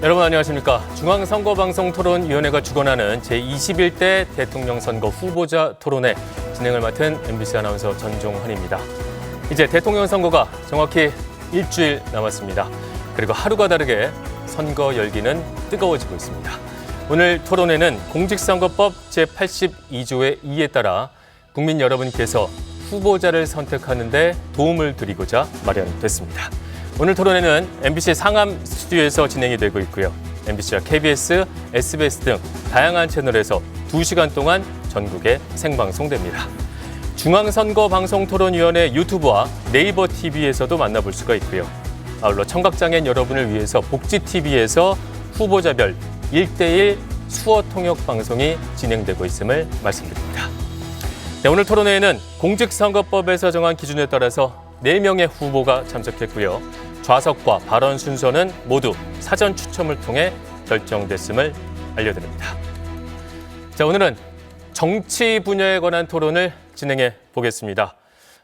여러분 안녕하십니까. 중앙선거방송토론위원회가 주관하는 제21대 대통령 선거 후보자 토론회 진행을 맡은 MBC 아나운서 전종헌입니다. 이제 대통령 선거가 정확히 일주일 남았습니다. 그리고 하루가 다르게 선거 열기는 뜨거워지고 있습니다. 오늘 토론회는 공직선거법 제82조의 2에 따라 국민 여러분께서 후보자를 선택하는 데 도움을 드리고자 마련됐습니다. 오늘 토론회는 MBC 상암 스튜디오에서 진행이 되고 있고요. MBC와 KBS, SBS 등 다양한 채널에서 2시간 동안 전국에 생방송됩니다. 중앙선거방송토론위원회 유튜브와 네이버 TV에서도 만나볼 수가 있고요. 아울러 청각장애인 여러분을 위해서 복지TV에서 후보자별 1대1 수어 통역 방송이 진행되고 있음을 말씀드립니다. 네, 오늘 토론회에는 공직선거법에서 정한 기준에 따라서 4명의 후보가 참석했고요. 좌석과 발언 순서는 모두 사전 추첨을 통해 결정됐음을 알려드립니다. 자, 오늘은 정치 분야에 관한 토론을 진행해 보겠습니다.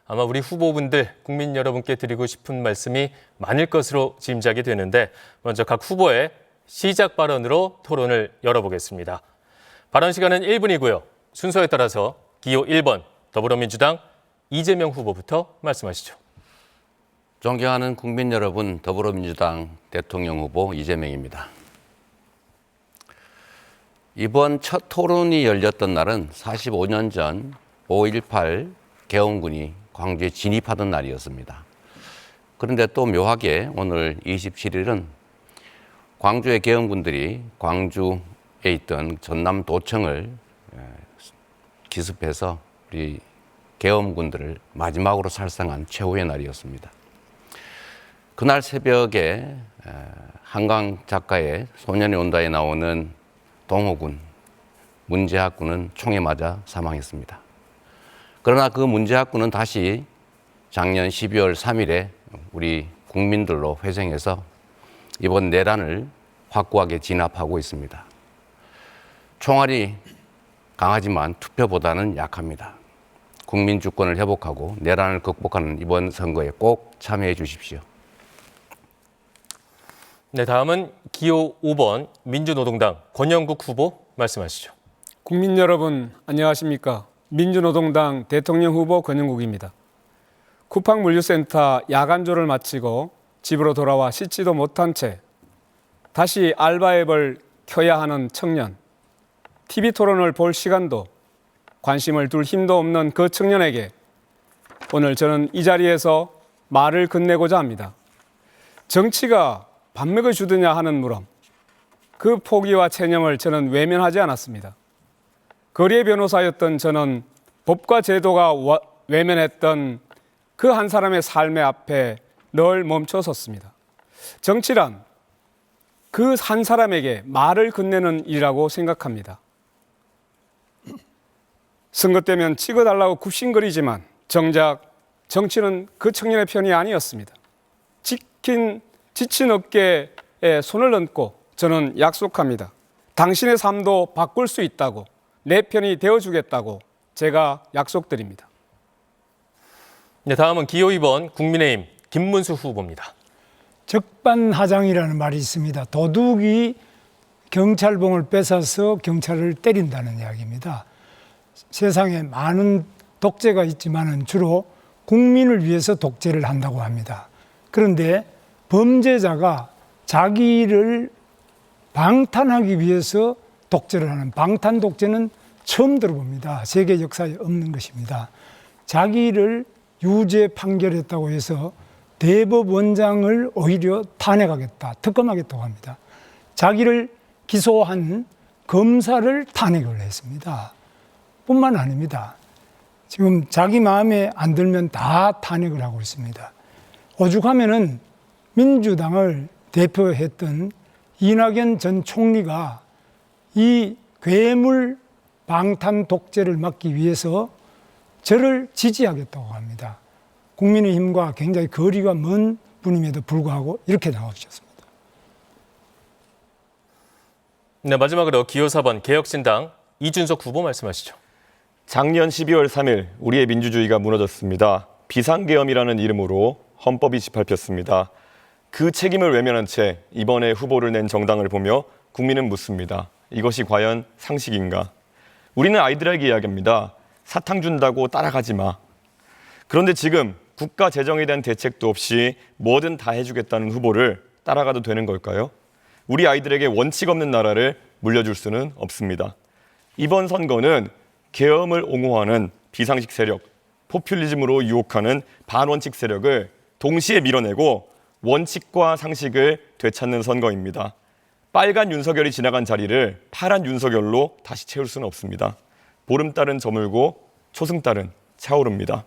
아마 우리 후보분들, 국민 여러분께 드리고 싶은 말씀이 많을 것으로 짐작이 되는데 먼저 각 후보의 시작 발언으로 토론을 열어보겠습니다. 발언 시간은 1분이고요. 순서에 따라서 기호 1번 더불어민주당 이재명 후보부터 말씀하시죠. 존경하는 국민 여러분, 더불어민주당 대통령 후보 이재명입니다. 이번 첫 토론이 열렸던 날은 45년 전 5.18 계엄군이 광주에 진입하던 날이었습니다. 그런데 또 묘하게 오늘 27일은 광주의 계엄군들이 광주에 있던 전남도청을 기습해서 우리 계엄군들을 마지막으로 살상한 최후의 날이었습니다. 그날 새벽에 한강 작가의 소년이 온다에 나오는 동호군, 문재학 군은 총에 맞아 사망했습니다. 그러나 그 문재학 군은 다시 작년 12월 3일에 우리 국민들로 회생해서 이번 내란을 확고하게 진압하고 있습니다. 총알이 강하지만 투표보다는 약합니다. 국민 주권을 회복하고 내란을 극복하는 이번 선거에 꼭 참여해 주십시오. 네, 다음은 기호 5번 민주노동당 권영국 후보 말씀하시죠. 국민 여러분 안녕하십니까. 민주노동당 대통령 후보 권영국입니다. 쿠팡물류센터 야간조를 마치고 집으로 돌아와 씻지도 못한 채 다시 알바앱을 켜야 하는 청년, TV토론을 볼 시간도 관심을 둘 힘도 없는 그 청년에게 오늘 저는 이 자리에서 말을 건네고자 합니다. 정치가 밥 먹여주느냐 하는 물음, 그 포기와 체념을 저는 외면하지 않았습니다. 거리의 변호사였던 저는 법과 제도가 외면했던 그 한 사람의 삶의 앞에 늘 멈춰섰습니다. 정치란 그 한 사람에게 말을 건네는 일이라고 생각합니다. 선거 때면 찍어달라고 굽신거리지만 정작 정치는 그 청년의 편이 아니었습니다. 지친 어깨에 손을 얹고 저는 약속합니다. 당신의 삶도 바꿀 수 있다고, 내 편이 되어주겠다고 제가 약속드립니다. 네, 다음은 기호 2번 국민의힘 김문수 후보입니다. 적반하장이라는 말이 있습니다. 도둑이 경찰봉을 뺏어서 경찰을 때린다는 이야기입니다. 세상에 많은 독재가 있지만 주로 국민을 위해서 독재를 한다고 합니다. 그런데 범죄자가 자기를 방탄하기 위해서 독재를 하는 방탄 독재는 처음 들어봅니다. 세계 역사에 없는 것입니다. 자기를 유죄 판결했다고 해서 대법원장을 오히려 탄핵하겠다, 특검하겠다고 합니다. 자기를 기소한 검사를 탄핵을 했습니다. 뿐만 아닙니다. 지금 자기 마음에 안 들면 다 탄핵을 하고 있습니다. 오죽하면은 민주당을 대표했던 이낙연 전 총리가 이 괴물 방탄 독재를 막기 위해서 저를 지지하겠다고 합니다. 국민의힘과 굉장히 거리가 먼 분임에도 불구하고 이렇게 나와주셨습니다. 네, 마지막으로 기호 4번 개혁신당 이준석 후보 말씀하시죠. 작년 12월 3일 우리의 민주주의가 무너졌습니다. 비상계엄이라는 이름으로 헌법이 짓밟혔습니다. 그 책임을 외면한 채 이번에 후보를 낸 정당을 보며 국민은 묻습니다. 이것이 과연 상식인가? 우리는 아이들에게 이야기합니다. 사탕 준다고 따라가지 마. 그런데 지금 국가 재정에 대한 대책도 없이 뭐든 다 해주겠다는 후보를 따라가도 되는 걸까요? 우리 아이들에게 원칙 없는 나라를 물려줄 수는 없습니다. 이번 선거는 계엄을 옹호하는 비상식 세력, 포퓰리즘으로 유혹하는 반원칙 세력을 동시에 밀어내고 원칙과 상식을 되찾는 선거입니다. 빨간 윤석열이 지나간 자리를 파란 윤석열로 다시 채울 수는 없습니다. 보름달은 저물고 초승달은 차오릅니다.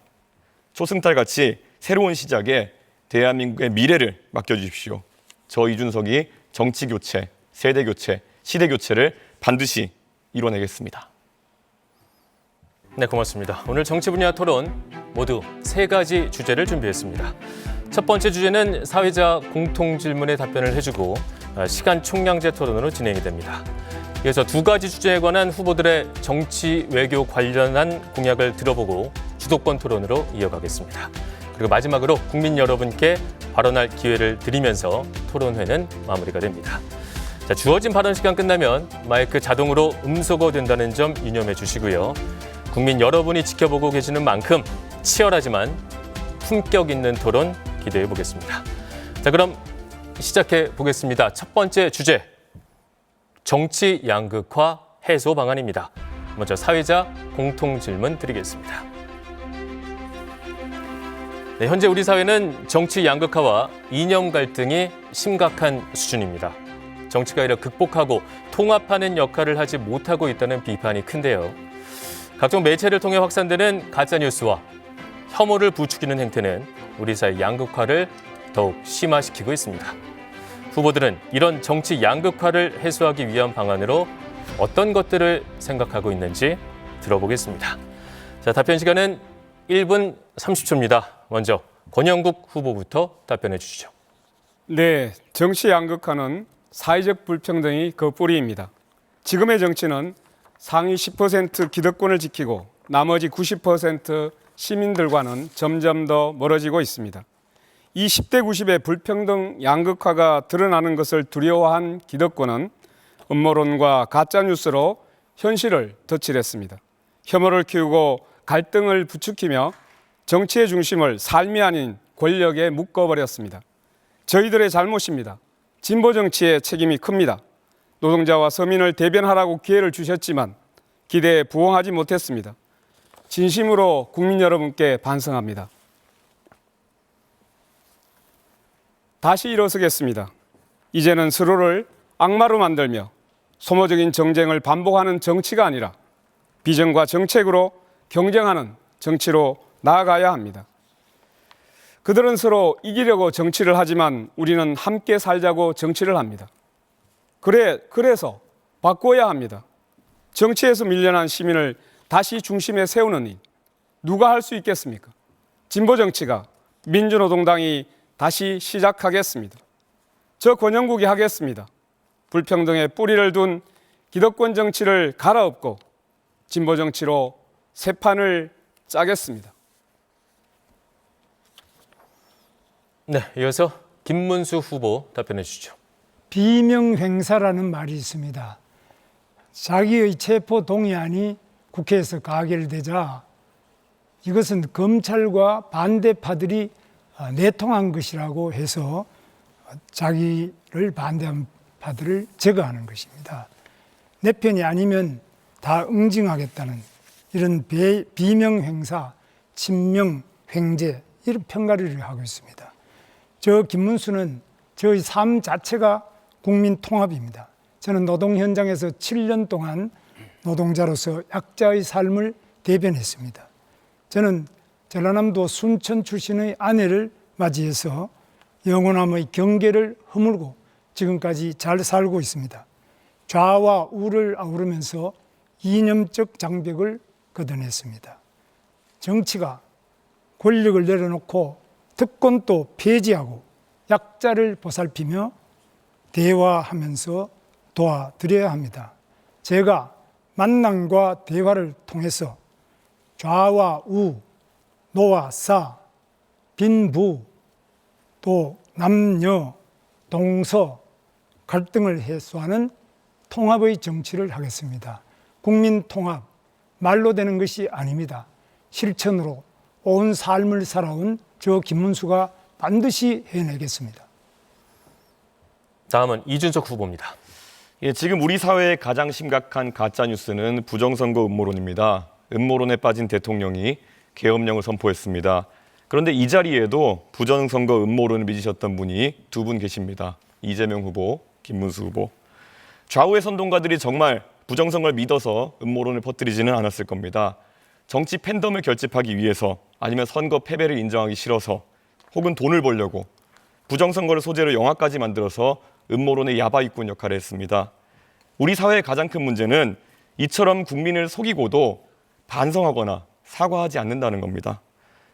초승달같이 새로운 시작에 대한민국의 미래를 맡겨주십시오. 저 이준석이 정치교체, 세대교체, 시대교체를 반드시 이뤄내겠습니다. 네, 고맙습니다. 오늘 정치 분야 토론 모두 3가지 주제를 준비했습니다. 첫 번째 주제는 사회자 공통 질문에 답변을 해주고 시간 총량제 토론으로 진행이 됩니다. 이어서 2가지 주제에 관한 후보들의 정치 외교 관련한 공약을 들어보고 주도권 토론으로 이어가겠습니다. 그리고 마지막으로 국민 여러분께 발언할 기회를 드리면서 토론회는 마무리가 됩니다. 자, 주어진 발언 시간 끝나면 마이크 자동으로 음소거 된다는 점 유념해 주시고요. 국민 여러분이 지켜보고 계시는 만큼 치열하지만 품격 있는 토론 기대해 보겠습니다. 자, 그럼 시작해 보겠습니다. 첫 번째 주제, 정치 양극화 해소 방안입니다. 먼저 사회자 공통 질문 드리겠습니다. 네, 현재 우리 사회는 정치 양극화와 이념 갈등이 심각한 수준입니다. 정치가 이를 극복하고 통합하는 역할을 하지 못하고 있다는 비판이 큰데요. 각종 매체를 통해 확산되는 가짜뉴스와 혐오를 부추기는 행태는 우리 사회 양극화를 더욱 심화시키고 있습니다. 후보들은 이런 정치 양극화를 해소하기 위한 방안으로 어떤 것들을 생각하고 있는지 들어보겠습니다. 자, 답변 시간은 1분 30초입니다. 먼저 권영국 후보부터 답변해 주시죠. 네, 정치 양극화는 사회적 불평등이 그 뿌리입니다. 지금의 정치는 상위 10% 기득권을 지키고 나머지 90% 시민들과는 점점 더 멀어지고 있습니다. 이 10대 90의 불평등 양극화가 드러나는 것을 두려워한 기득권은 음모론과 가짜뉴스로 현실을 덧칠했습니다. 혐오를 키우고 갈등을 부추기며 정치의 중심을 삶이 아닌 권력에 묶어버렸습니다. 저희들의 잘못입니다. 진보 정치의 책임이 큽니다. 노동자와 서민을 대변하라고 기회를 주셨지만 기대에 부응하지 못했습니다. 진심으로 국민 여러분께 반성합니다. 다시 일어서겠습니다. 이제는 서로를 악마로 만들며 소모적인 정쟁을 반복하는 정치가 아니라 비전과 정책으로 경쟁하는 정치로 나아가야 합니다. 그들은 서로 이기려고 정치를 하지만 우리는 함께 살자고 정치를 합니다. 그래서 바꿔야 합니다. 정치에서 밀려난 시민을 다시 중심에 세우는 일, 누가 할 수 있겠습니까? 진보 정치가, 민주노동당이 다시 시작하겠습니다. 저 권영국이 하겠습니다. 불평등의 뿌리를 둔 기득권 정치를 갈아엎고 진보 정치로 새 판을 짜겠습니다. 네, 이어서 김문수 후보 답변해 주시죠. 비명횡사라는 말이 있습니다. 자기의 체포 동의안이 국회에서 가결되자 이것은 검찰과 반대파들이 내통한 것이라고 해서 자기를 반대한 파들을 제거하는 것입니다. 내 편이 아니면 다 응징하겠다는 이런 비명횡사, 친명횡재 이런 평가를 하고 있습니다. 저 김문수는 저의 삶 자체가 국민 통합입니다. 저는 노동 현장에서 7년 동안 노동자로서 약자의 삶을 대변했습니다. 저는 전라남도 순천 출신의 아내를 맞이해서 영원함의 경계를 허물고 지금까지 잘 살고 있습니다. 좌와 우를 아우르면서 이념적 장벽을 걷어냈습니다. 정치가 권력을 내려놓고 특권도 폐지하고 약자를 보살피며 대화하면서 도와드려야 합니다. 제가 만남과 대화를 통해서 좌와 우, 노와 사, 빈부, 또 남녀, 동서 갈등을 해소하는 통합의 정치를 하겠습니다. 국민 통합, 말로 되는 것이 아닙니다. 실천으로 온 삶을 살아온 저 김문수가 반드시 해내겠습니다. 다음은 이준석 후보입니다. 예, 지금 우리 사회의 가장 심각한 가짜 뉴스는 부정선거 음모론입니다. 음모론에 빠진 대통령이 계엄령을 선포했습니다. 그런데 이 자리에도 부정선거 음모론을 믿으셨던 분이 두 분 계십니다. 이재명 후보, 김문수 후보. 좌우의 선동가들이 정말 부정선거를 믿어서 음모론을 퍼뜨리지는 않았을 겁니다. 정치 팬덤을 결집하기 위해서 아니면 선거 패배를 인정하기 싫어서 혹은 돈을 벌려고 부정선거를 소재로 영화까지 만들어서 음모론의 야바이꾼 역할을 했습니다. 우리 사회의 가장 큰 문제는 이처럼 국민을 속이고도 반성하거나 사과하지 않는다는 겁니다.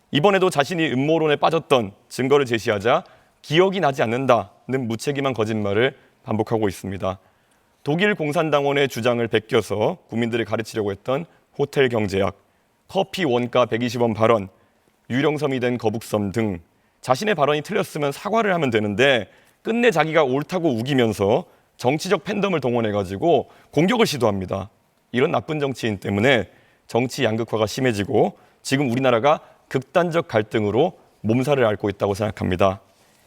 이번에도 자신이 음모론에 빠졌던 증거를 제시하자 기억이 나지 않는다는 무책임한 거짓말을 반복하고 있습니다. 독일 공산당원의 주장을 베껴서 국민들을 가르치려고 했던 호텔 경제학, 커피 원가 120원 발언, 유령섬이 된 거북섬 등 자신의 발언이 틀렸으면 사과를 하면 되는데 끝내 자기가 옳다고 우기면서 정치적 팬덤을 동원해가지고 공격을 시도합니다. 이런 나쁜 정치인 때문에 정치 양극화가 심해지고 지금 우리나라가 극단적 갈등으로 몸살을 앓고 있다고 생각합니다.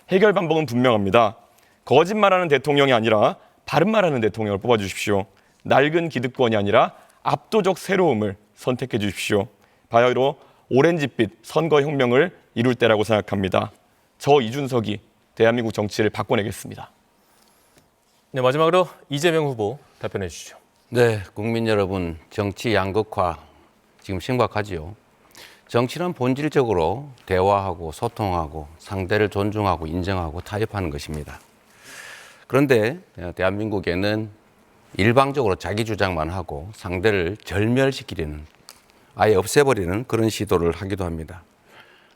해결 방법은 분명합니다. 거짓말하는 대통령이 아니라 바른 말하는 대통령을 뽑아주십시오. 낡은 기득권이 아니라 압도적 새로움을 선택해 주십시오. 바야흐로 오렌지빛 선거혁명을 이룰 때라고 생각합니다. 저 이준석이 대한민국 정치를 바꿔내겠습니다. 네, 마지막으로 이재명 후보 답변해 주시죠. 네, 국민 여러분, 정치 양극화 지금 심각하지요. 정치는 본질적으로 대화하고 소통하고 상대를 존중하고 인정하고 타협하는 것입니다. 그런데 대한민국에는 일방적으로 자기 주장만 하고 상대를 절멸시키려는, 아예 없애버리는 그런 시도를 하기도 합니다.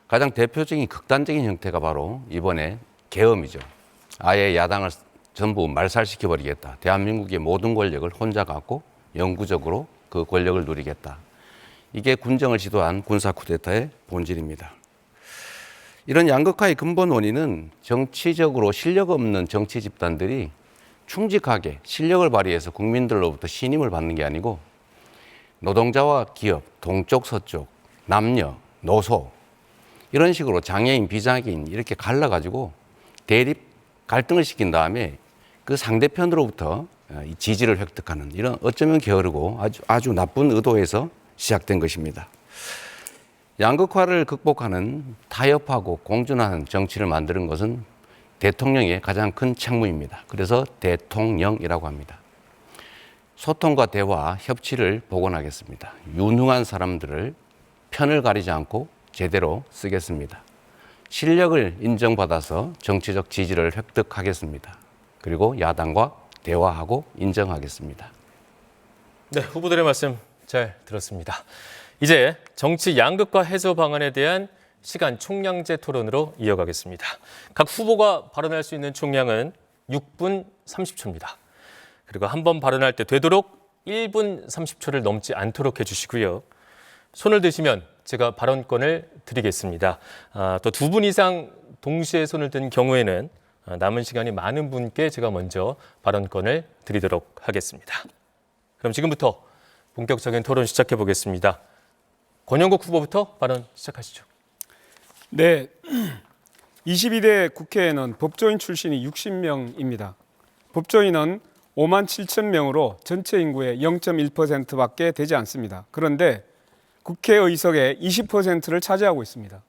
가장 대표적인 극단적인 형태가 바로 이번에 계엄이죠. 아예 야당을 전부 말살시켜버리겠다. 대한민국의 모든 권력을 혼자 갖고 영구적으로 그 권력을 누리겠다. 이게 군정을 시도한 군사 쿠데타의 본질입니다. 이런 양극화의 근본 원인은 정치적으로 실력 없는 정치 집단들이 충직하게 실력을 발휘해서 국민들로부터 신임을 받는 게 아니고 노동자와 기업, 동쪽, 서쪽, 남녀, 노소 이런 식으로 장애인, 비장애인 이렇게 갈라가지고 대립, 갈등을 시킨 다음에 그 상대편으로부터 이 지지를 획득하는 이런 어쩌면 게으르고 아주 나쁜 의도에서 시작된 것입니다. 양극화를 극복하는 타협하고 공존하는 정치를 만드는 것은 대통령의 가장 큰 책무입니다. 그래서 대통령이라고 합니다. 소통과 대화, 협치를 복원하겠습니다. 유능한 사람들을 편을 가리지 않고 제대로 쓰겠습니다. 실력을 인정받아서 정치적 지지를 획득하겠습니다. 그리고 야당과 대화하고 인정하겠습니다. 네, 후보들의 말씀 잘 들었습니다. 이제 정치 양극화 해소 방안에 대한 시간 총량제 토론으로 이어가겠습니다. 각 후보가 발언할 수 있는 총량은 6분 30초입니다. 그리고 한 번 발언할 때 되도록 1분 30초를 넘지 않도록 해주시고요. 손을 드시면 제가 발언권을 드리겠습니다. 또 2분 이상 동시에 손을 든 경우에는 남은 시간이 많은 분께 제가 먼저 발언권을 드리도록 하겠습니다. 그럼 지금부터 본격적인 토론 시작해 보겠습니다. 권영국 후보부터 발언 시작하시죠. 네, 22대 국회에는 법조인 출신이 60명입니다. 법조인은 5만 7천 명으로 전체 인구의 0.1%밖에 되지 않습니다. 그런데 국회의석의 20%를 차지하고 있습니다.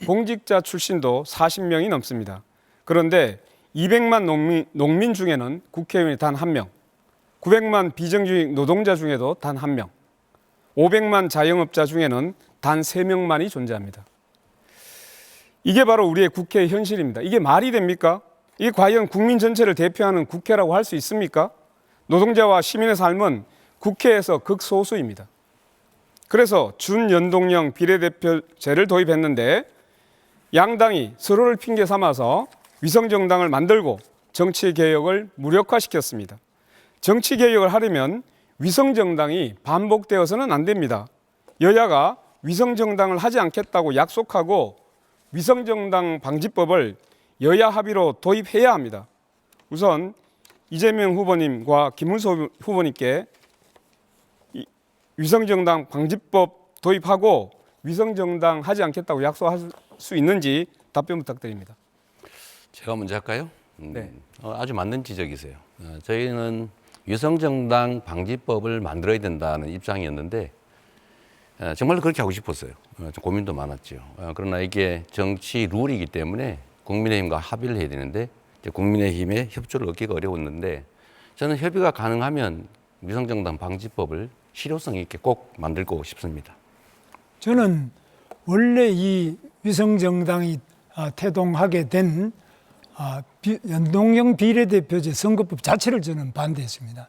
공직자 출신도 40명이 넘습니다. 그런데 200만 농민 중에는 국회의원이 단 1명, 900만 비정규직 노동자 중에도 단 1명, 500만 자영업자 중에는 단 3명만이 존재합니다. 이게 바로 우리의 국회의 현실입니다. 이게 말이 됩니까? 이게 과연 국민 전체를 대표하는 국회라고 할 수 있습니까? 노동자와 시민의 삶은 국회에서 극소수입니다. 그래서 준연동형 비례대표제를 도입했는데 양당이 서로를 핑계 삼아서 위성정당을 만들고 정치개혁을 무력화시켰습니다. 정치개혁을 하려면 위성정당이 반복되어서는 안 됩니다. 여야가 위성정당을 하지 않겠다고 약속하고 위성정당 방지법을 여야 합의로 도입해야 합니다. 우선 이재명 후보님과 김문수 후보님께 위성정당 방지법 도입하고 위성정당 하지 않겠다고 약속할 수 있는지 답변 부탁드립니다. 제가 먼저 할까요? 네. 아주 맞는 지적이세요. 저희는 위성정당 방지법을 만들어야 된다는 입장이었는데 정말로 그렇게 하고 싶었어요. 좀 고민도 많았죠. 그러나 이게 정치 룰이기 때문에 국민의힘과 합의를 해야 되는데 이제 국민의힘의 협조를 얻기가 어려웠는데 저는 협의가 가능하면 위성정당 방지법을 실효성 있게 꼭 만들고 싶습니다. 저는 원래 이 위성정당이 태동하게 된 연동형 비례대표제 선거법 자체를 저는 반대했습니다.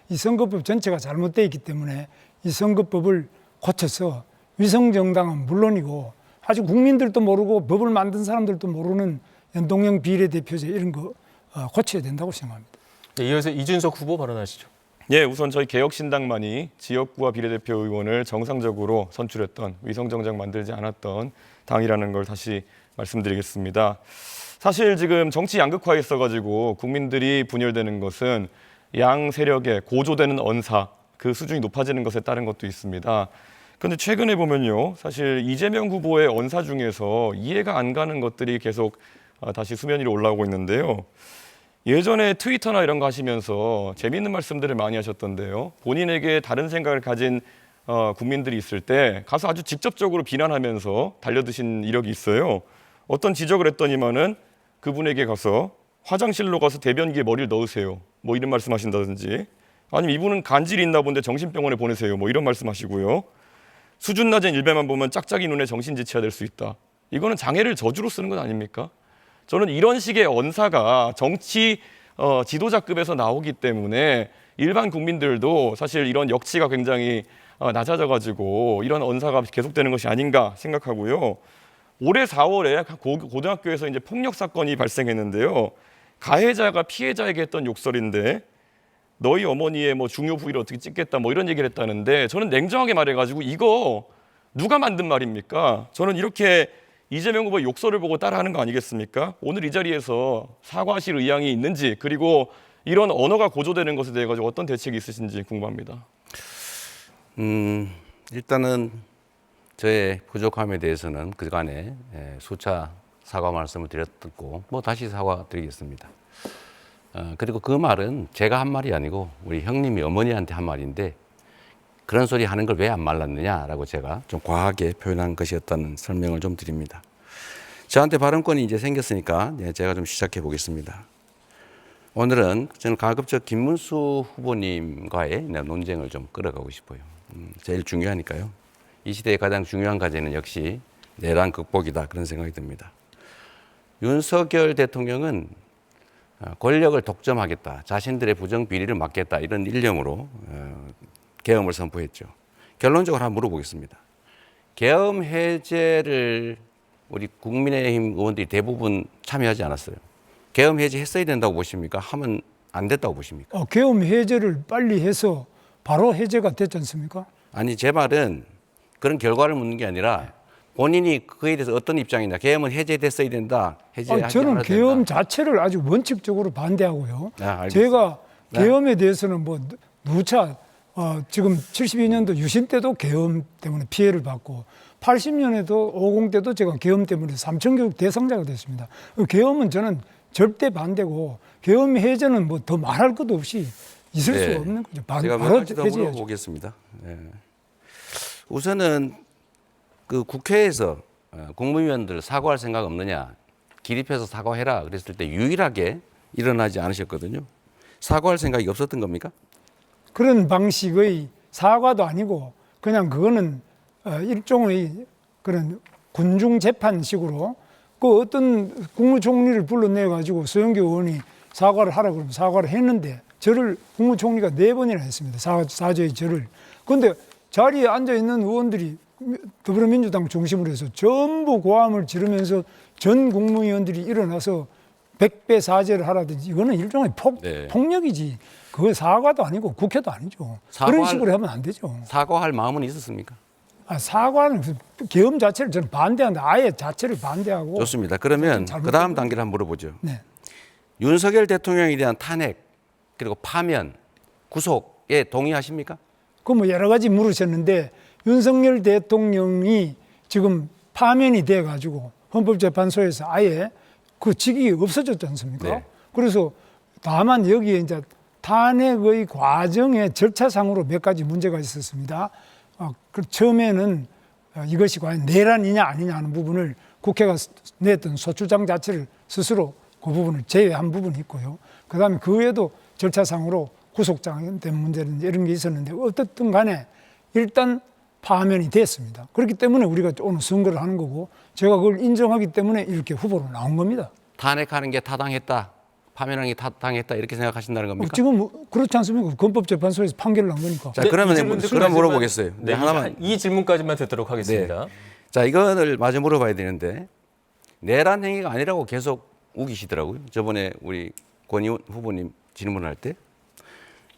이 선거법 전체가 잘못되어 있기 때문에 이 선거법을 고쳐서 위성정당은 물론이고 아직 국민들도 모르고 법을 만든 사람들도 모르는 연동형 비례대표제 이런 거 고쳐야 된다고 생각합니다. 네, 이어서 이준석 후보 발언하시죠. 예, 우선 저희 개혁신당만이 지역구와 비례대표 의원을 정상적으로 선출했던 위성정당 만들지 않았던 당이라는 걸 다시 말씀드리겠습니다. 사실 지금 정치 양극화에 있어가지고 국민들이 분열되는 것은 양 세력의 고조되는 언사, 그 수준이 높아지는 것에 따른 것도 있습니다. 그런데 최근에 보면요, 사실 이재명 후보의 언사 중에서 이해가 안 가는 것들이 계속 다시 수면 위로 올라오고 있는데요. 예전에 트위터나 이런 거 하시면서 재미있는 말씀들을 많이 하셨던데요. 본인에게 다른 생각을 가진 국민들이 있을 때 가서 아주 직접적으로 비난하면서 달려드신 이력이 있어요. 어떤 지적을 했더니만은 그분에게 가서 화장실로 가서 대변기에 머리를 넣으세요. 뭐 이런 말씀하신다든지, 아니면 이분은 간질이 있나 본데 정신병원에 보내세요. 뭐 이런 말씀하시고요. 수준 낮은 일배만 보면 짝짝이 눈에 정신지체가 될 수 있다. 이거는 장애를 저주로 쓰는 건 아닙니까? 저는 이런 식의 언사가 정치 지도자급에서 나오기 때문에 일반 국민들도 사실 이런 역치가 굉장히 낮아져가지고 이런 언사가 계속되는 것이 아닌가 생각하고요. 올해 4월에 고등학교에서 이제 폭력 사건이 발생했는데요. 가해자가 피해자에게 했던 욕설인데 너희 어머니의 뭐 중요 부위를 어떻게 찍겠다 뭐 이런 얘기를 했다는데 저는 냉정하게 말해가지고 이거 누가 만든 말입니까? 저는 이렇게 이재명 후보의 욕설을 보고 따라하는 거 아니겠습니까? 오늘 이 자리에서 사과하실 의향이 있는지, 그리고 이런 언어가 고조되는 것에 대해 가지고 어떤 대책이 있으신지 궁금합니다. 일단은 저의 부족함에 대해서는 그간에 수차 사과 말씀을 드렸고 뭐 다시 사과드리겠습니다. 그리고 그 말은 제가 한 말이 아니고 우리 형님이 어머니한테 한 말인데 그런 소리 하는 걸 왜 안 말랐느냐라고 제가 좀 과하게 표현한 것이었다는 설명을 좀 드립니다. 저한테 발언권이 이제 생겼으니까 제가 좀 시작해 보겠습니다. 오늘은 저는 가급적 김문수 후보님과의 논쟁을 좀 끌어가고 싶어요. 제일 중요하니까요. 이 시대의 가장 중요한 과제는 역시 내란 극복이다, 그런 생각이 듭니다. 윤석열 대통령은 권력을 독점하겠다, 자신들의 부정 비리를 막겠다, 이런 일념으로 계엄을 선포했죠. 결론적으로 한번 물어보겠습니다. 계엄 해제를 우리 국민의힘 의원들이 대부분 참여하지 않았어요. 계엄 해제했어야 된다고 보십니까? 하면 안 됐다고 보십니까? 계엄 해제를 빨리 해서 바로 해제가 됐지 않습니까? 아니, 제 말은 그런 결과를 묻는 게 아니라 본인이 그에 대해서 어떤 입장이냐. 계엄은 해제됐어야 된다. 해제하지 저는 않아야 계엄 된다. 자체를 아주 원칙적으로 반대하고요. 알겠습니다. 제가 계엄에 대해서는 뭐 누차 지금 72년도 유신 때도 계엄 때문에 피해를 받고 80년에도 50 때도 제가 계엄 때문에 삼천교육 대상자가 됐습니다. 계엄은 저는 절대 반대고 계엄 해제는 뭐 더 말할 것도 없이 있을 수가 없는 거죠. 제가 몇 바로 가지 더 해제해야죠. 물어보겠습니다. 우선은 그 국회에서 국무위원들 사과할 생각 없느냐, 기립해서 사과해라 그랬을 때 유일하게 일어나지 않으셨거든요. 사과할 생각이 없었던 겁니까? 그런 방식의 사과도 아니고 그냥 그거는 일종의 그런 군중 재판식으로 그 어떤 국무총리를 불러내 가지고 서영교 의원이 사과를 하라 그러면 사과를 했는데 절을 국무총리가 4번이나 했습니다. 사죄의 절을. 그런데 자리에 앉아 있는 의원들이 더불어민주당 중심으로 해서 전부 고함을 지르면서 전 국무위원들이 일어나서 100배 사죄를 하라든지 이거는 일종의 폭력이지. 그거 사과도 아니고 국회도 아니죠. 그런 식으로 하면 안 되죠. 사과할 마음은 있었습니까? 사과는 계엄 자체를 저는 반대한다. 아예 자체를 반대하고. 좋습니다. 그러면 잘못된 그 다음 단계를 한번 물어보죠. 네. 윤석열 대통령에 대한 탄핵 그리고 파면, 구속에 동의하십니까? 그 뭐 여러 가지 물으셨는데 윤석열 대통령이 지금 파면이 돼 가지고 헌법재판소에서 아예 그 직이 없어졌지 않습니까? 네. 그래서 다만 여기에 이제 탄핵의 과정의 절차상으로 몇 가지 문제가 있었습니다. 그 처음에는 이것이 과연 내란이냐 아니냐 하는 부분을 국회가 냈던 소추장 자체를 스스로 그 부분을 제외한 부분이 있고요. 그다음에 그 외에도 절차상으로 구속장된 문제는 이런 게 있었는데 어떻든 간에 일단 파면이 됐습니다. 그렇기 때문에 우리가 오늘 선거를 하는 거고 제가 그걸 인정하기 때문에 이렇게 후보로 나온 겁니다. 탄핵하는 게 타당했다, 파면하는 게 타당했다 이렇게 생각하신다는 겁니까? 지금 그렇지 않습니까? 헌법재판소에서 판결을 난 거니까. 자, 그러면 그럼 물어보겠어요. 네, 하나만. 이 질문까지만 듣도록 하겠습니다. 자, 이거를 마저 물어봐야 되는데 내란 행위가 아니라고 계속 우기시더라고요. 저번에 우리 권의원 후보님 질문할 때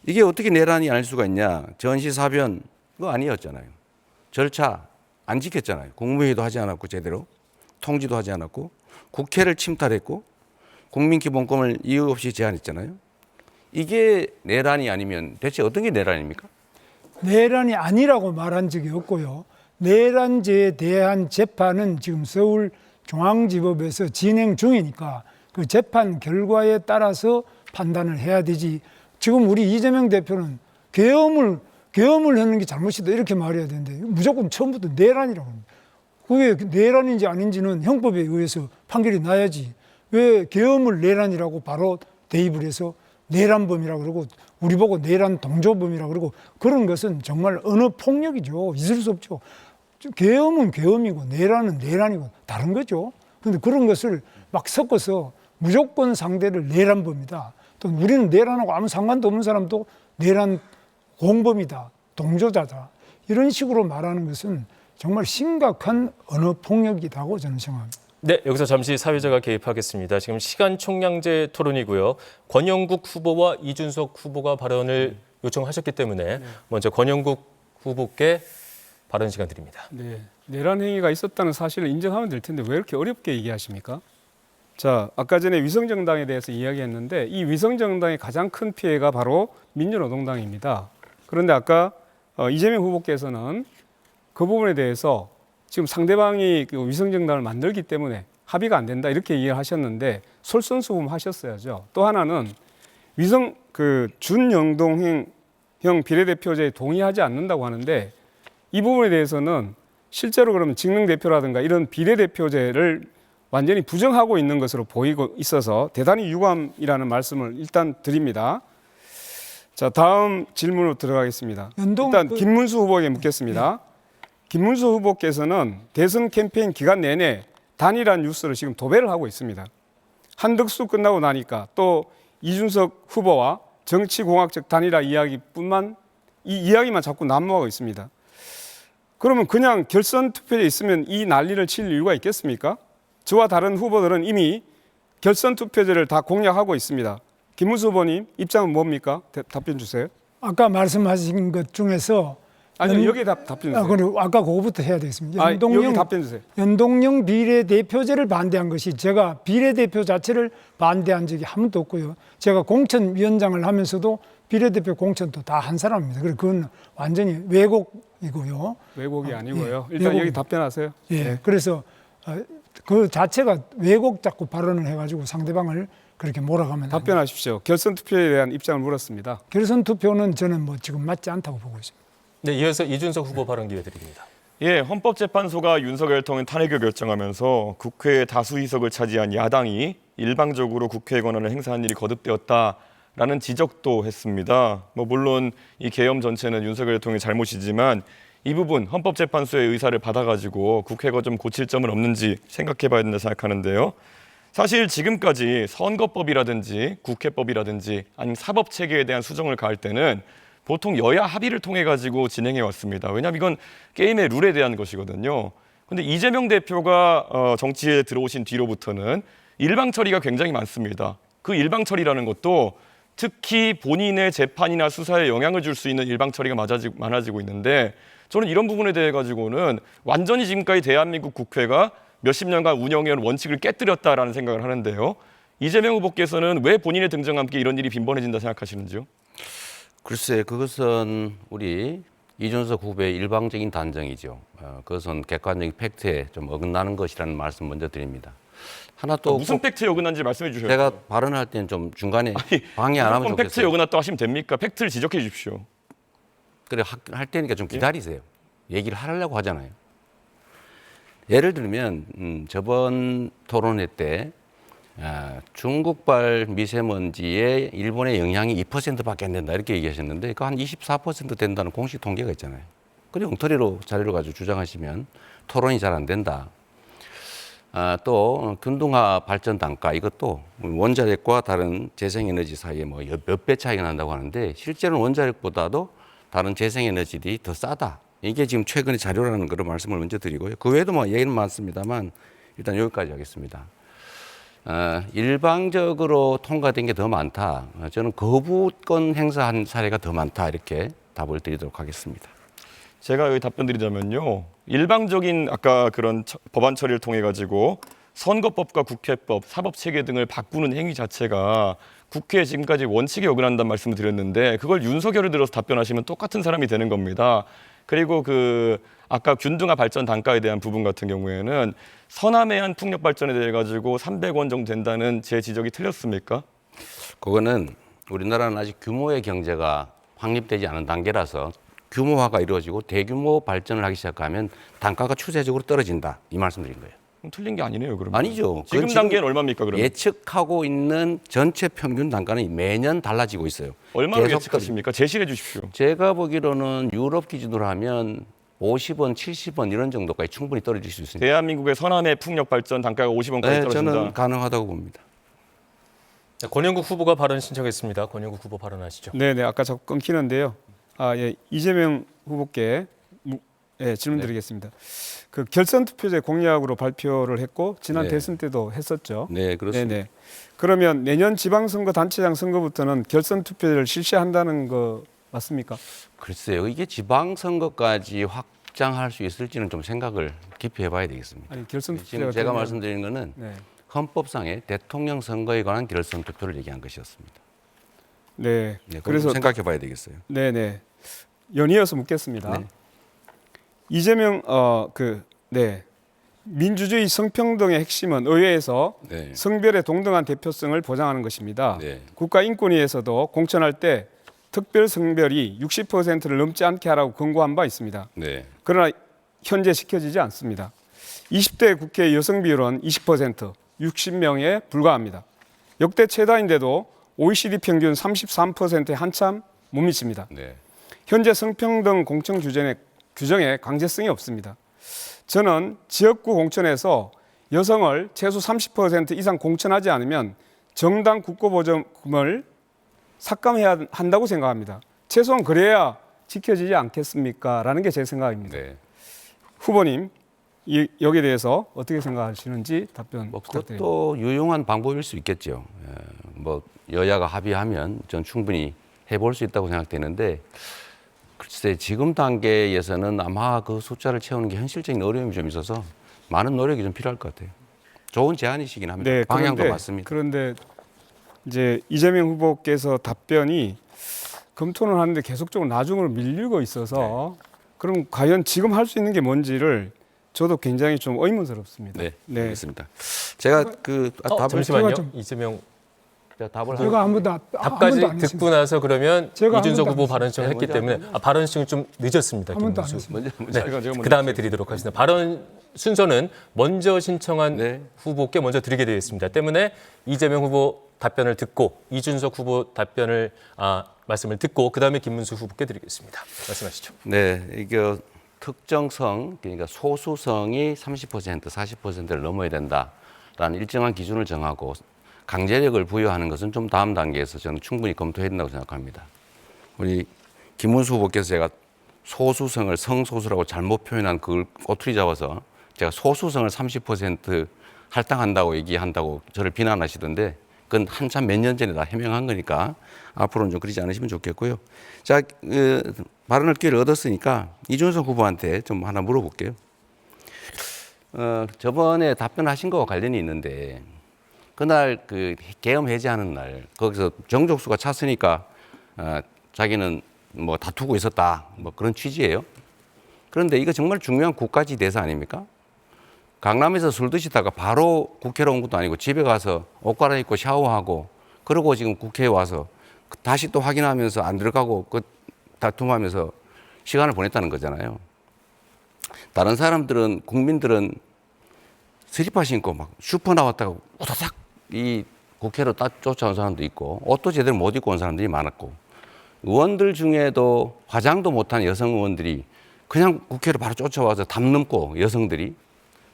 이게 어떻게 내란이 아닐 수가 있냐? 전시사변 그거 아니었잖아요. 절차 안 지켰잖아요. 국무회의도 하지 않았고 제대로 통지도 하지 않았고 국회를 침탈했고 국민기본권을 이유 없이 제한했잖아요. 이게 내란이 아니면 대체 어떤 게 내란입니까? 내란이 아니라고 말한 적이 없고요. 내란죄에 대한 재판은 지금 서울중앙지법에서 진행 중이니까 그 재판 결과에 따라서 판단을 해야 되지. 지금 우리 이재명 대표는 계엄을 하는 게 잘못이다 이렇게 말해야 되는데 무조건 처음부터 내란이라고 합니다. 그게 내란인지 아닌지는 형법에 의해서 판결이 나야지. 왜 계엄을 내란이라고 바로 대입을 해서 내란범이라고 그러고 우리 보고 내란 동조범이라고 그러고 그런 것은 정말 언어 폭력이죠. 있을 수 없죠. 계엄은 계엄이고 내란은 내란이고 다른 거죠. 그런데 그런 것을 막 섞어서 무조건 상대를 내란범이다. 또 우리는 내란하고 아무 상관도 없는 사람도 내란 공범이다. 동조자다. 이런 식으로 말하는 것은 정말 심각한 언어 폭력이라고 저는 생각합니다. 네, 여기서 잠시 사회자가 개입하겠습니다. 지금 시간 총량제 토론이고요. 권영국 후보와 이준석 후보가 발언을 요청하셨기 때문에 먼저 권영국 후보께 발언 시간 드립니다. 네, 내란 행위가 있었다는 사실을 인정하면 될 텐데 왜 이렇게 어렵게 얘기하십니까? 자, 아까 전에 위성정당에 대해서 이야기했는데 이 위성정당의 가장 큰 피해가 바로 민주노동당입니다. 그런데 아까 이재명 후보께서는 그 부분에 대해서 지금 상대방이 그 위성정당을 만들기 때문에 합의가 안 된다 이렇게 이해를 하셨는데 솔선수범하셨어야죠. 또 하나는 준영동형 비례대표제에 동의하지 않는다고 하는데 이 부분에 대해서는 실제로 그러면 직능대표라든가 이런 비례대표제를 완전히 부정하고 있는 것으로 보이고 있어서 대단히 유감이라는 말씀을 일단 드립니다. 자, 다음 질문으로 들어가겠습니다. 일단 김문수 후보에게 묻겠습니다. 김문수 후보께서는 대선 캠페인 기간 내내 단일한 뉴스를 지금 도배를 하고 있습니다. 한덕수 끝나고 나니까 또 이준석 후보와 정치공학적 단일화 이야기만 자꾸 난무하고 있습니다. 그러면 그냥 결선 투표에 있으면 이 난리를 칠 이유가 있겠습니까? 저와 다른 후보들은 이미 결선 투표제를 다 공략하고 있습니다. 김문수 후보님 입장은 뭡니까? 답변 주세요. 아까 말씀하신 것 중에서 아니 여기 답변 주세요. 그리고 아까 그거부터 해야 되겠습니다. 여기 답변 주세요. 연동형 비례대표제를 반대한 것이 제가 비례대표 자체를 반대한 적이 한 번도 없고요. 제가 공천위원장을 하면서도 비례대표 공천도 다 한 사람입니다. 그래서 그건 완전히 왜곡이고요. 왜곡이 아니고요. 예, 일단 왜곡. 여기 답변하세요. 예, 네. 그래서 그 자체가 왜곡 자꾸 발언을 해가지고 상대방을 그렇게 몰아가면 답변하십시오. 결선 투표에 대한 입장을 물었습니다. 결선 투표는 저는 뭐 지금 맞지 않다고 보고 있습니다. 네, 이어서 이준석 후보 발언 기회 드립니다. 예, 헌법재판소가 윤석열 대통령 탄핵을 결정하면서 국회의 다수 의석을 차지한 야당이 일방적으로 국회의 권한을 행사한 일이 거듭되었다라는 지적도 했습니다. 물론 이 계엄 전체는 윤석열 대통령의 잘못이지만 이 부분 헌법재판소의 의사를 받아가지고 국회가 좀 고칠 점은 없는지 생각해봐야 된다 생각하는데요. 사실 지금까지 선거법이라든지 국회법이라든지 아니면 사법체계에 대한 수정을 가할 때는 보통 여야 합의를 통해 가지고 진행해 왔습니다. 왜냐하면 이건 게임의 룰에 대한 것이거든요. 그런데 이재명 대표가 정치에 들어오신 뒤로부터는 일방 처리가 굉장히 많습니다. 그 일방 처리라는 것도 특히 본인의 재판이나 수사에 영향을 줄 수 있는 일방 처리가 많아지고 있는데 저는 이런 부분에 대해 가지고는 완전히 지금까지 대한민국 국회가 몇십 년간 운영해온 원칙을 깨뜨렸다라는 생각을 하는데요. 이재명 후보께서는 왜 본인의 등장과 함께 이런 일이 빈번해진다 생각하시는지요? 글쎄, 그것은 우리 이준석 후보의 일방적인 단정이죠. 그것은 객관적인 팩트에 좀 어긋나는 것이라는 말씀 먼저 드립니다. 하나 또 무슨 팩트에 어긋난지 말씀해 주셔야죠. 제가 발언할 때는 좀 중간에 방해 안 하면 무조건 팩트에 좋겠어요. 어긋났다고 하시면 됩니까? 팩트를 지적해 주십시오. 그래 할 테니까 좀 기다리세요. 얘기를 하려고 하잖아요. 예를 들면 저번 토론회 때 중국발 미세먼지에 일본의 영향이 2%밖에 안 된다 이렇게 얘기하셨는데 그 한 24% 된다는 공식 통계가 있잖아요. 그리고 엉터리로 자료를 가지고 주장하시면 토론이 잘 안 된다. 또 균등화 발전 단가 이것도 원자력과 다른 재생에너지 사이에 뭐 몇 배 차이가 난다고 하는데 실제로는 원자력보다도 다른 재생에너지들이 더 싸다. 이게 지금 최근의 자료라는 그런 말씀을 먼저 드리고요. 그 외에도 뭐 얘기는 많습니다만 일단 여기까지 하겠습니다. 일방적으로 통과된 게 더 많다. 저는 거부권 행사한 사례가 더 많다. 이렇게 답을 드리도록 하겠습니다. 제가 여기 답변 드리자면요. 일방적인 아까 그런 법안 처리를 통해 가지고 선거법과 국회법, 사법체계 등을 바꾸는 행위 자체가 국회에 지금까지 원칙에 어긋난다는 말씀을 드렸는데 그걸 윤석열을 들어서 답변하시면 똑같은 사람이 되는 겁니다. 그리고 그 아까 균등화 발전 단가에 대한 부분 같은 경우에는 서남해안 풍력 발전에 대해 가지고 300원 정도 된다는 제 지적이 틀렸습니까? 그거는 우리나라는 아직 규모의 경제가 확립되지 않은 단계라서 규모화가 이루어지고 대규모 발전을 하기 시작하면 단가가 추세적으로 떨어진다. 이 말씀드린 거예요. 그럼 틀린 게 아니네요, 그러면. 아니죠. 지금 그건 단계는 얼마입니까, 그러면? 예측하고 있는 전체 평균 단가는 매년 달라지고 있어요. 얼마로 계속 예측하십니까? 제시해 주십시오. 제가 보기로는 유럽 기준으로 하면 50원, 70원 이런 정도까지 충분히 떨어질 수 있습니다. 대한민국의 서남해 풍력 발전 단가가 50원까지 네, 떨어진다. 저는 가능하다고 봅니다. 자, 권영국 후보가 발언 신청했습니다. 권영국 후보 발언하시죠. 네네 아까 자꾸 끊기는데요. 예, 이재명 후보께 질문드리겠습니다. 그 결선 투표제 공약으로 발표를 했고 지난 네. 대선 때도 했었죠. 네, 그렇습니다. 네네. 그러면 내년 지방선거 단체장 선거부터는 결선 투표제를 실시한다는 거 맞습니까? 글쎄요, 이게 지방선거까지 확장할 수 있을지는 좀 생각을 깊이 해봐야 되겠습니다. 아니 결선 투표제가 지금 제가 되면- 말씀드리는 거는 네. 헌법상의 대통령 선거에 관한 결선 투표를 얘기한 것이었습니다. 네. 네, 그래서 생각해봐야 되겠어요. 네네 연이어서 묻겠습니다. 네. 이재명 민주주의 성평등의 핵심은 의회에서 네. 성별의 동등한 대표성을 보장하는 것입니다. 네. 국가인권위에서도 공천할 때 특별 성별이 60%를 넘지 않게 하라고 권고한 바 있습니다. 네. 그러나 현재 지켜지지 않습니다. 20대 국회 여성 비율은 20%, 60명에 불과합니다. 역대 최다인데도 OECD 평균 33%에 한참 못 미칩니다. 네. 현재 성평등 공천 규정에 강제성이 없습니다. 저는 지역구 공천에서 여성을 최소 30% 이상 공천하지 않으면 정당 국고보조금을 삭감해야 한다고 생각합니다. 최소한 그래야 지켜지지 않겠습니까? 라는 게 제 생각입니다. 네. 후보님, 여기에 대해서 어떻게 생각하시는지 답변 뭐 부탁드립니다. 그것도 유용한 방법일 수 있겠죠. 뭐 여야가 합의하면 전 충분히 해볼 수 있다고 생각되는데 글쎄 지금 단계에서는 아마 그 숫자를 채우는 게 현실적인 어려움이 좀 있어서 많은 노력이 좀 필요할 것 같아요. 좋은 제안이시긴 합니다. 네, 방향도 맞습니다. 그런데 이제 이재명 후보께서 답변이 검토는 하는데 계속적으로 나중으로 밀리고 있어서 그럼 과연 지금 할 수 있는 게 뭔지를 저도 굉장히 좀 의문스럽습니다. 네, 알겠습니다. 제가 그 답을 잠시만요. 제가 좀- 이재명 제가 답을 제가 아무도 답까지 아무도 안 듣고 했습니다. 나서 그러면 제가 이준석 아무도 후보 안 발언 신청했기 네, 때문에 발언 신청이 좀 늦었습니다. 아무도 안 김문수. 했습니다. 먼저 네, 제가 그 다음에 드리도록 하겠습니다. 발언 순서는 먼저 신청한 네. 후보께 먼저 드리게 되어 있습니다. 때문에 이재명 후보 답변을 듣고 이준석 후보 답변을 말씀을 듣고 그 다음에 김문수 후보께 드리겠습니다. 말씀하시죠. 네, 이게 특정성 그러니까 소수성이 30%, 40%를 넘어야 된다라는 일정한 기준을 정하고 강제력을 부여하는 것은 좀 다음 단계에서 저는 충분히 검토해야 된다고 생각합니다. 우리 김문수 후보께서 제가 소수성을 성소수라고 잘못 표현한 그걸 꼬투리 잡아서 제가 소수성을 30% 할당한다고 얘기한다고 저를 비난하시던데 그건 한참 몇 년 전에 다 해명한 거니까 앞으로는 좀 그러지 않으시면 좋겠고요. 자, 발언할 기회를 얻었으니까 이준석 후보한테 좀 하나 물어볼게요. 저번에 답변하신 거와 관련이 있는데 그날 그 계엄 해제하는 날 거기서 정족수가 찼으니까 자기는 뭐 다투고 있었다 뭐 그런 취지예요. 그런데 이거 정말 중요한 국가지 대사 아닙니까? 강남에서 술 드시다가 바로 국회로 온 것도 아니고 집에 가서 옷 갈아입고 샤워하고 그러고 지금 국회에 와서 다시 또 확인하면서 안 들어가고 그 다툼하면서 시간을 보냈다는 거잖아요. 다른 사람들은 국민들은 슬리퍼 신고 막 슈퍼 나왔다가 우다닥 이 국회로 딱 쫓아온 사람도 있고 옷도 제대로 못 입고 온 사람들이 많았고 의원들 중에도 화장도 못한 여성 의원들이 그냥 국회로 바로 쫓아와서 담 넘고 여성들이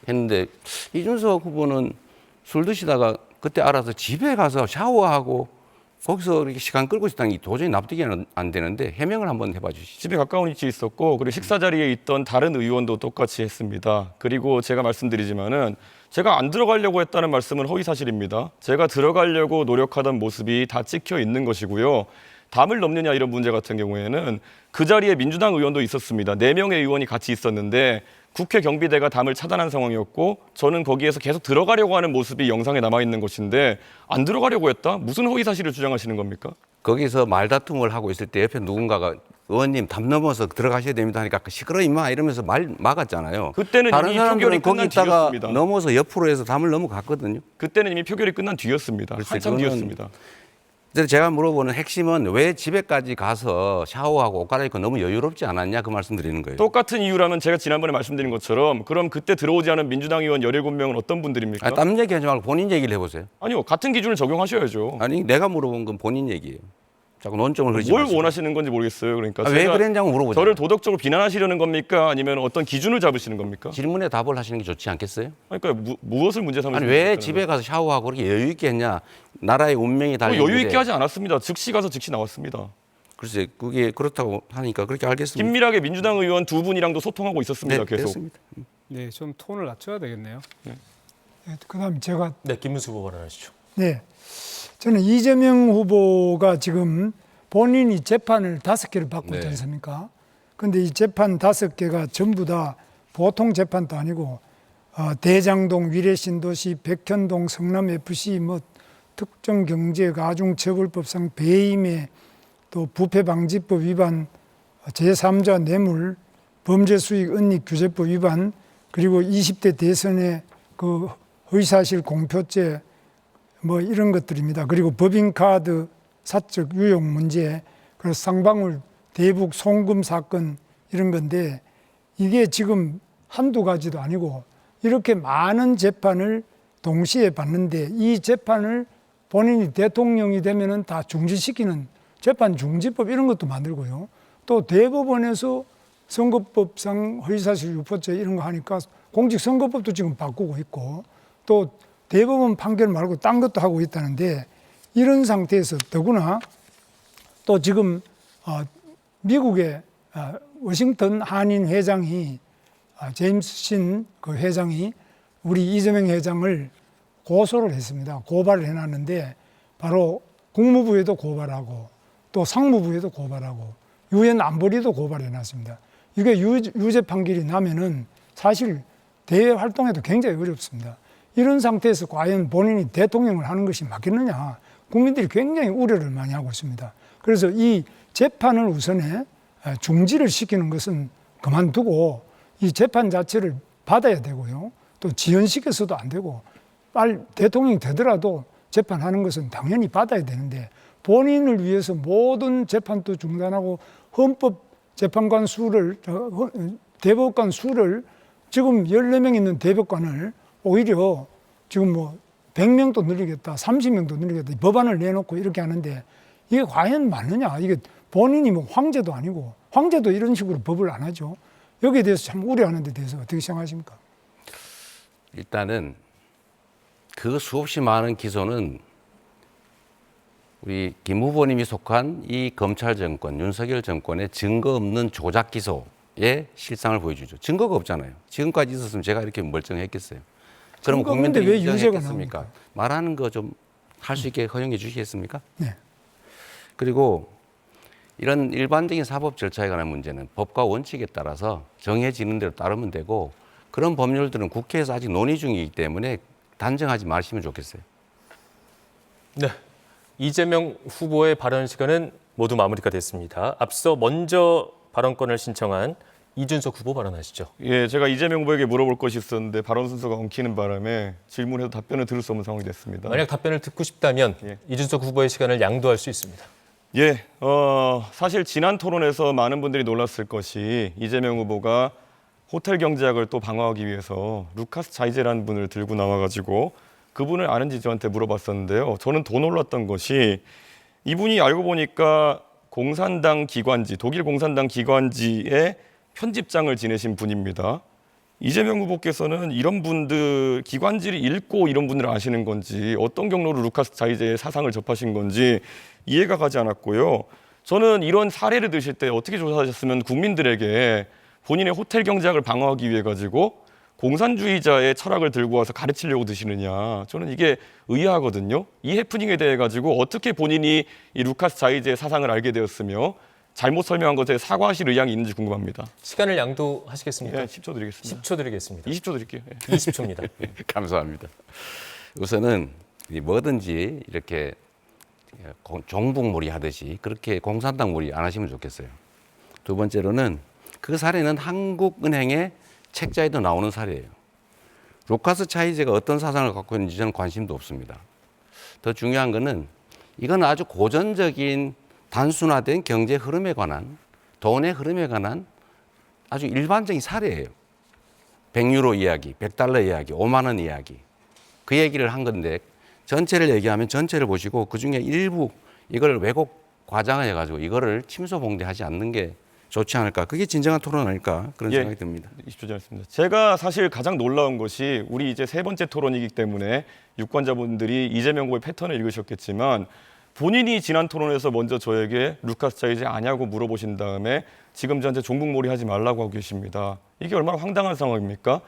했는데 이준석 후보는 술 드시다가 그때 알아서 집에 가서 샤워하고 거기서 이렇게 시간 끌고 있었다는 게 도저히 납득이 안 되는데 해명을 한번 해봐 주시죠. 집에 가까운 위치에 있었고 그리고 식사 자리에 있던 다른 의원도 똑같이 했습니다. 그리고 제가 말씀드리지만은 제가 안 들어가려고 했다는 말씀은 허위 사실입니다. 제가 들어가려고 노력하던 모습이 다 찍혀 있는 것이고요. 담을 넘느냐 이런 문제 같은 경우에는 그 자리에 민주당 의원도 있었습니다. 4명의 의원이 같이 있었는데 국회 경비대가 담을 차단한 상황이었고 저는 거기에서 계속 들어가려고 하는 모습이 영상에 남아있는 것인데 안 들어가려고 했다? 무슨 허위 사실을 주장하시는 겁니까? 거기서 말다툼을 하고 있을 때 옆에 누군가가 의원님 담 넘어서 들어가셔야 됩니다 하니까 시끄러 임마 이러면서 말 막았잖아요. 그때는 다른 이미 사람들은 표결이 거기 끝난 있다가 뒤였습니다. 넘어서 옆으로 해서 담을 넘어갔거든요. 그때는 이미 표결이 끝난 뒤였습니다. 글쎄, 한참 그거는- 뒤였습니다. 그래서 제가 물어보는 핵심은 왜 집에까지 가서 샤워하고 옷 갈아입고 너무 여유롭지 않았냐 그 말씀 드리는 거예요. 똑같은 이유라면 제가 지난번에 말씀드린 것처럼 그럼 그때 들어오지 않은 민주당 의원 17명은 어떤 분들입니까? 남 얘기하지 말고 본인 얘기를 해보세요. 아니요. 같은 기준을 적용하셔야죠. 아니 내가 물어본 건 본인 얘기예요. 자꾸 논점을 흐리지 뭘 마시고. 원하시는 건지 모르겠어요. 그러니까 왜 제가 그랬냐고 물어보잖아요. 저를 도덕적으로 비난하시려는 겁니까? 아니면 어떤 기준을 잡으시는 겁니까? 질문에 답을 하시는 게 좋지 않겠어요? 그러니까 무엇을 문제 삼으시는 아니 왜 겁니까? 집에 가서 샤워하고 그렇게 여유 있게 했냐? 나라의 운명이 달린 여유 일에. 있게 하지 않았습니다. 즉시 가서 즉시 나왔습니다. 글쎄 그게 그렇다고 하니까 그렇게 알겠습니다. 긴밀하게 민주당 의원 2분이랑도 소통하고 있었습니다. 네, 계속. 됐습니다. 네, 좀 톤을 낮춰야 되겠네요. 그다음 제가 네, 김문수 후보 발언하시죠. 네, 저는 이재명 후보가 지금 본인이 재판을 5개를 받고 있지 네. 않습니까? 근데 이 재판 5개가 전부 다 보통 재판도 아니고 대장동 위례신도시, 백현동 성남FC 뭐 특정경제가중처벌법상 배임에 또 부패방지법 위반, 제3자 뇌물, 범죄수익 은닉규제법 위반, 그리고 20대 대선의 그 허위사실 공표죄 뭐 이런 것들입니다. 그리고 법인카드 사적 유용 문제, 그리고 쌍방울 대북 송금 사건 이런 건데 이게 지금 한두 가지도 아니고 이렇게 많은 재판을 동시에 받는데 이 재판을 본인이 대통령이 되면은 다 중지시키는 재판 중지법 이런 것도 만들고요. 또 대법원에서 선거법상 허위사실 유포죄 이런 거 하니까 공직선거법도 지금 바꾸고 있고 또 대법원 판결 말고 딴 것도 하고 있다는데 이런 상태에서 더구나 또 지금 미국의 워싱턴 한인 회장이 제임스 신 그 회장이 우리 이재명 회장을 고소를 했습니다. 고발을 해놨는데 바로 국무부에도 고발하고 또 상무부에도 고발하고 유엔 안보리도 고발해놨습니다. 이게 유죄 판결이 나면은 사실 대외 활동에도 굉장히 어렵습니다. 이런 상태에서 과연 본인이 대통령을 하는 것이 맞겠느냐? 국민들이 굉장히 우려를 많이 하고 있습니다. 그래서 이 재판을 우선에 중지를 시키는 것은 그만두고 이 재판 자체를 받아야 되고요. 또 지연시켜서도 안 되고 빨리 대통령이 되더라도 재판하는 것은 당연히 받아야 되는데 본인을 위해서 모든 재판도 중단하고 헌법재판관 수를 대법관 수를 지금 14명 있는 대법관을 오히려 지금 뭐 100명도 늘리겠다, 30명도 늘리겠다 법안을 내놓고 이렇게 하는데 이게 과연 맞느냐? 이게 본인이 뭐 황제도 아니고 황제도 이런 식으로 법을 안 하죠. 여기에 대해서 참 우려하는 데 대해서 어떻게 생각하십니까? 일단은 그 수없이 많은 기소는 우리 김 후보님이 속한 이 검찰 정권, 윤석열 정권의 증거 없는 조작 기소의 실상을 보여주죠. 증거가 없잖아요. 지금까지 있었으면 제가 이렇게 멀쩡했겠어요. 그럼 증거 없는데 국민들이 왜 유죄가 인정했겠습니까? 말하는 거 좀 할 수 있게 허용해 주시겠습니까? 네. 그리고 이런 일반적인 사법 절차에 관한 문제는 법과 원칙에 따라서 정해지는 대로 따르면 되고 그런 법률들은 국회에서 아직 논의 중이기 때문에 단정하지 마시면 좋겠어요. 네. 이재명 후보의 발언 시간은 모두 마무리가 됐습니다. 앞서 먼저 발언권을 신청한 이준석 후보 발언하시죠. 예, 제가 이재명 후보에게 물어볼 것이 있었는데 발언 순서가 엉키는 바람에 질문해도 답변을 들을 수 없는 상황이 됐습니다. 만약 답변을 듣고 싶다면 예. 이준석 후보의 시간을 양도할 수 있습니다. 예, 사실 지난 토론에서 많은 분들이 놀랐을 것이 이재명 후보가 호텔 경제학을 또 방어하기 위해서 루카스 자이제라는 분을 들고 나와가지고 그분을 아는지 저한테 물어봤었는데요. 저는 더 놀랐던 것이 이분이 알고 보니까 공산당 기관지, 독일 공산당 기관지의 편집장을 지내신 분입니다. 이재명 후보께서는 이런 분들 기관지를 읽고 이런 분들을 아시는 건지 어떤 경로로 루카스 자이제의 사상을 접하신 건지 이해가 가지 않았고요. 저는 이런 사례를 드실 때 어떻게 조사하셨으면 국민들에게 본인의 호텔 경제학을 방어하기 위해 가지고 공산주의자의 철학을 들고 와서 가르치려고 드시느냐. 저는 이게 의아하거든요. 이 해프닝에 대해 가지고 어떻게 본인이 이 루카스 자이제의 사상을 알게 되었으며 잘못 설명한 것에 사과하실 의향이 있는지 궁금합니다. 시간을 양도하시겠습니까? 예, 10초 드리겠습니다. 10초 드리겠습니다. 20초 드릴게요. 예. 20초입니다. 감사합니다. 우선은 뭐든지 이렇게 종북몰이 하듯이 그렇게 공산당몰이 안 하시면 좋겠어요. 두 번째로는 그 사례는 한국은행의 책자에도 나오는 사례예요. 루카스 차이제가 어떤 사상을 갖고 있는지 저는 관심도 없습니다. 더 중요한 거는 이건 아주 고전적인 단순화된 경제 흐름에 관한, 돈의 흐름에 관한 아주 일반적인 사례예요. 100유로 이야기, 100달러 이야기, 5만 원 이야기. 그 얘기를 한 건데 전체를 얘기하면 전체를 보시고 그중에 일부 이걸 왜곡 과장해가지고 이거를 침소봉대하지 않는 게 좋지 않을까. 그게 진정한 토론 아닐까 그런 생각이 듭니다. 20초 지났습니다. 제가 사실 가장 놀라운 것이 우리 이제 세 번째 토론이기 때문에 유권자분들이 이재명 후보의 패턴을 읽으셨겠지만 본인이 지난 토론에서 먼저 저에게 루카스 자이제 아냐고 물어보신 다음에 지금 저한테 종북몰이 하지 말라고 하고 계십니다. 이게 얼마나 황당한 상황입니까?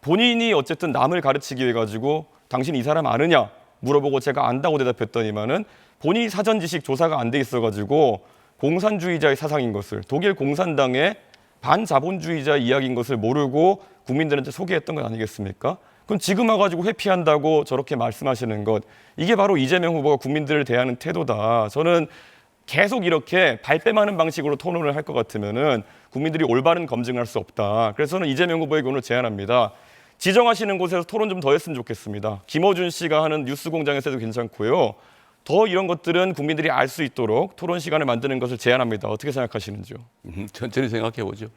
본인이 어쨌든 남을 가르치기 위해 가지고 당신 이 사람 아느냐 물어보고 제가 안다고 대답했더니만은 본인이 사전 지식 조사가 안 돼 있어 가지고 공산주의자의 사상인 것을 독일 공산당의 반자본주의자 이야기인 것을 모르고 국민들한테 소개했던 것 아니겠습니까? 그럼 지금 와가지고 회피한다고 저렇게 말씀하시는 것 이게 바로 이재명 후보가 국민들을 대하는 태도다. 저는 계속 이렇게 발뺌하는 방식으로 토론을 할 것 같으면은 국민들이 올바른 검증을 할 수 없다. 그래서 저는 이재명 후보에게 오늘 제안합니다. 지정하시는 곳에서 토론 좀 더 했으면 좋겠습니다. 김어준 씨가 하는 뉴스공장에서 해도 괜찮고요. 더 이런 것들은 국민들이 알 수 있도록 토론 시간을 만드는 것을 제안합니다. 어떻게 생각하시는지요? 천천히 생각해 보죠.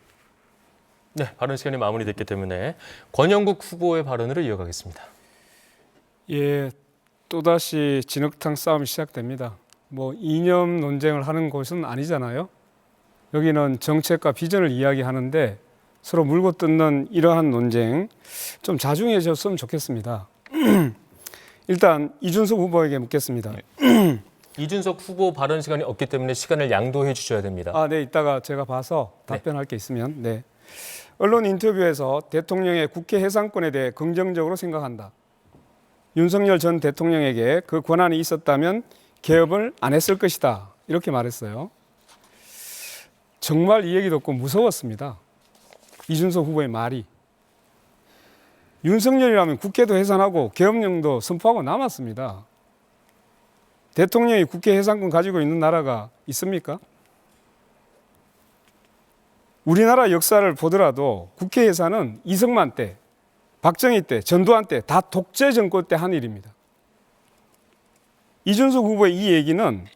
네, 발언 시간이 마무리됐기 때문에 권영국 후보의 발언으로 이어가겠습니다. 예, 또다시 진흙탕 싸움이 시작됩니다. 뭐 이념 논쟁을 하는 곳은 아니잖아요. 여기는 정책과 비전을 이야기하는데 서로 물고 뜯는 이러한 논쟁 좀 자중해졌으면 좋겠습니다. 일단 이준석 후보에게 묻겠습니다. 이준석 후보 발언 시간이 없기 때문에 시간을 양도해 주셔야 됩니다. 네, 이따가 제가 봐서 답변할 게 있으면. 네. 언론 인터뷰에서 대통령의 국회 해산권에 대해 긍정적으로 생각한다. 윤석열 전 대통령에게 그 권한이 있었다면 개업을 안 했을 것이다. 이렇게 말했어요. 정말 이 얘기 듣고 무서웠습니다. 이준석 후보의 말이. 윤석열이라면 국회도 해산하고 계엄령도 선포하고 남았습니다. 대통령이 국회 해산권 가지고 있는 나라가 있습니까? 우리나라 역사를 보더라도 국회 해산은 이승만 때, 박정희 때, 전두환 때 다 독재 정권 때 한 일입니다. 이준석 후보의 이 얘기는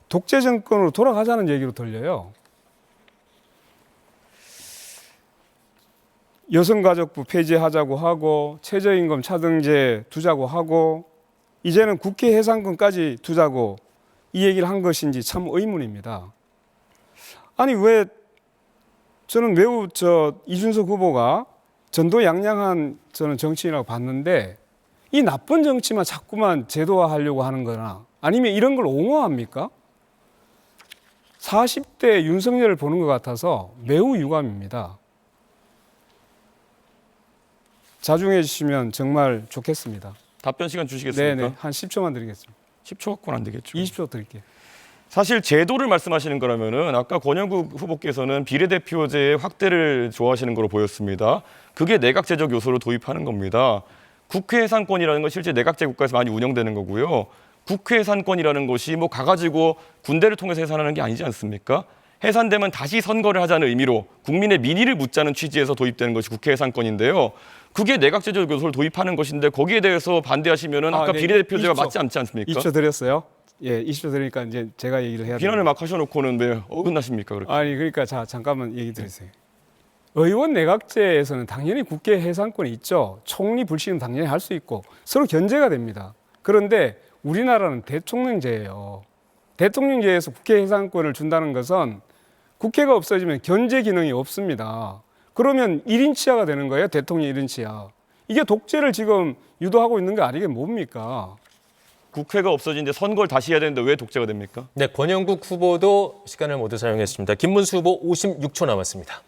독재 정권으로 돌아가자는 얘기로 들려요. 여성가족부 폐지하자고 하고 최저임금 차등제 두자고 하고 이제는 국회 해산권까지 두자고 이 얘기를 한 것인지 참 의문입니다. 아니 왜 저는 매우 이준석 후보가 전도양양한 저는 정치인이라고 봤는데 이 나쁜 정치만 자꾸만 제도화하려고 하는 거나 아니면 이런 걸 옹호합니까? 40대 윤석열을 보는 것 같아서 매우 유감입니다. 자중해 주시면 정말 좋겠습니다. 답변 시간 주시겠습니까? 네네, 한 10초만 드리겠습니다. 10초 갖고는 안 되겠죠. 20초 드릴게요. 사실 제도를 말씀하시는 거라면은 아까 권영국 후보께서는 비례대표제의 확대를 좋아하시는 거로 보였습니다. 그게 내각제적 요소를 도입하는 겁니다. 국회 해산권이라는 건 실제 내각제 국가에서 많이 운영되는 거고요. 국회 해산권이라는 것이 뭐 가가지고 군대를 통해서 해산하는 게 아니지 않습니까? 해산되면 다시 선거를 하자는 의미로 국민의 민의를 묻자는 취지에서 도입되는 것이 국회 해산권인데요. 그게 내각제적 요소를 도입하는 것인데 거기에 대해서 반대하시면은 아까 네, 비례대표제가 20초. 맞지 않지 않습니까? 20초 드렸어요. 예, 20초 드리니까 이제 제가 얘기를 해야 돼요. 비난을 막 하셔놓고는 왜 어긋나십니까? 그렇게. 아니 그러니까 자 잠깐만 얘기 드리세요. 의원 내각제에서는 당연히 국회 해산권이 있죠. 총리 불신은 당연히 할 수 있고 서로 견제가 됩니다. 그런데 우리나라는 대통령제예요. 대통령제에서 국회 해산권을 준다는 것은 국회가 없어지면 견제 기능이 없습니다. 그러면 1인치하가 되는 거예요. 대통령 1인치하. 이게 독재를 지금 유도하고 있는 게 아니게 뭡니까? 국회가 없어지는데 선거를 다시 해야 되는데 왜 독재가 됩니까? 네, 권영국 후보도 시간을 모두 사용했습니다. 김문수 후보 56초 남았습니다.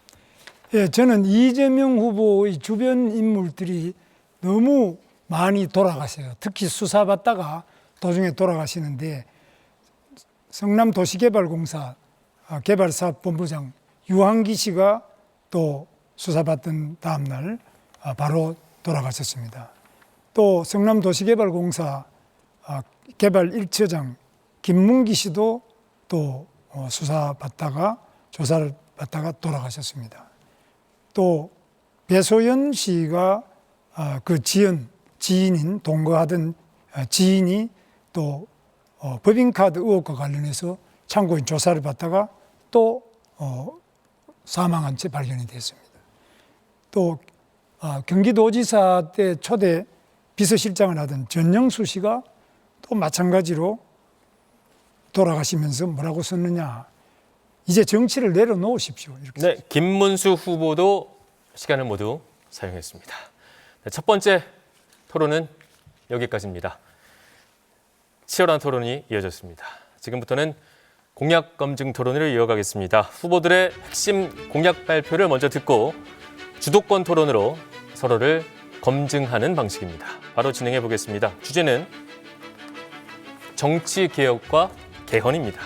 예, 저는 이재명 후보의 주변 인물들이 너무 많이 돌아가세요. 특히 수사받다가 도중에 돌아가시는데 성남도시개발공사 개발사업본부장 유한기 씨가 또 수사받던 다음 날 바로 돌아가셨습니다. 또 성남도시개발공사 개발 1처장 김문기 씨도 또 수사받다가 조사를 받다가 돌아가셨습니다. 또 배소연 씨가 그 지인인 동거하던 지인이 또 법인카드 의혹과 관련해서 참고인 조사를 받다가 또 사망한 채 발견이 됐습니다. 또 경기도지사 때 초대 비서실장을 하던 전영수 씨가 또 마찬가지로 돌아가시면서 뭐라고 썼느냐. 이제 정치를 내려놓으십시오. 이렇게 네, 김문수 후보도 시간을 모두 사용했습니다. 네, 첫 번째 토론은 여기까지입니다. 치열한 토론이 이어졌습니다. 지금부터는 공약 검증 토론을 이어가겠습니다. 후보들의 핵심 공약 발표를 먼저 듣고 주도권 토론으로 서로를 검증하는 방식입니다. 바로 진행해 보겠습니다. 주제는 정치 개혁과 개헌입니다.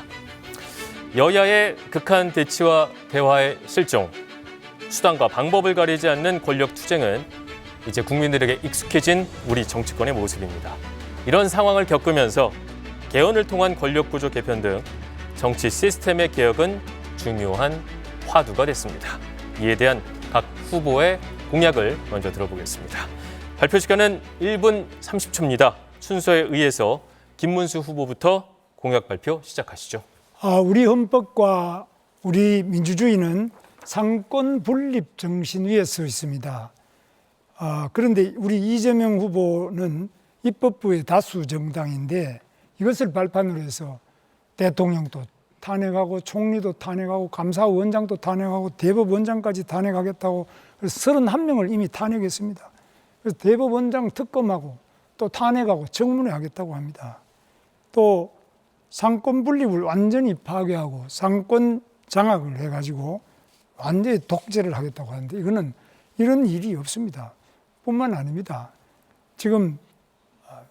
여야의 극한 대치와 대화의 실종, 수단과 방법을 가리지 않는 권력 투쟁은 이제 국민들에게 익숙해진 우리 정치권의 모습입니다. 이런 상황을 겪으면서 개헌을 통한 권력구조 개편 등 정치 시스템의 개혁은 중요한 화두가 됐습니다. 이에 대한 각 후보의 공약을 먼저 들어보겠습니다. 발표 시간은 1분 30초입니다. 순서에 의해서 김문수 후보부터 공약 발표 시작하시죠. 우리 헌법과 우리 민주주의는 상권 분립 정신 위에 서 있습니다. 그런데 우리 이재명 후보는 입법부의 다수 정당인데 이것을 발판으로 해서 대통령도 탄핵하고 총리도 탄핵하고 감사원장도 탄핵하고 대법원장까지 탄핵하겠다고 31명을 이미 탄핵했습니다. 그래서 대법원장 특검하고 또 탄핵하고 청문회 하겠다고 합니다. 또 상권 분립을 완전히 파괴하고 상권 장악을 해가지고 완전히 독재를 하겠다고 하는데 이거는 이런 일이 없습니다. 뿐만 아닙니다. 지금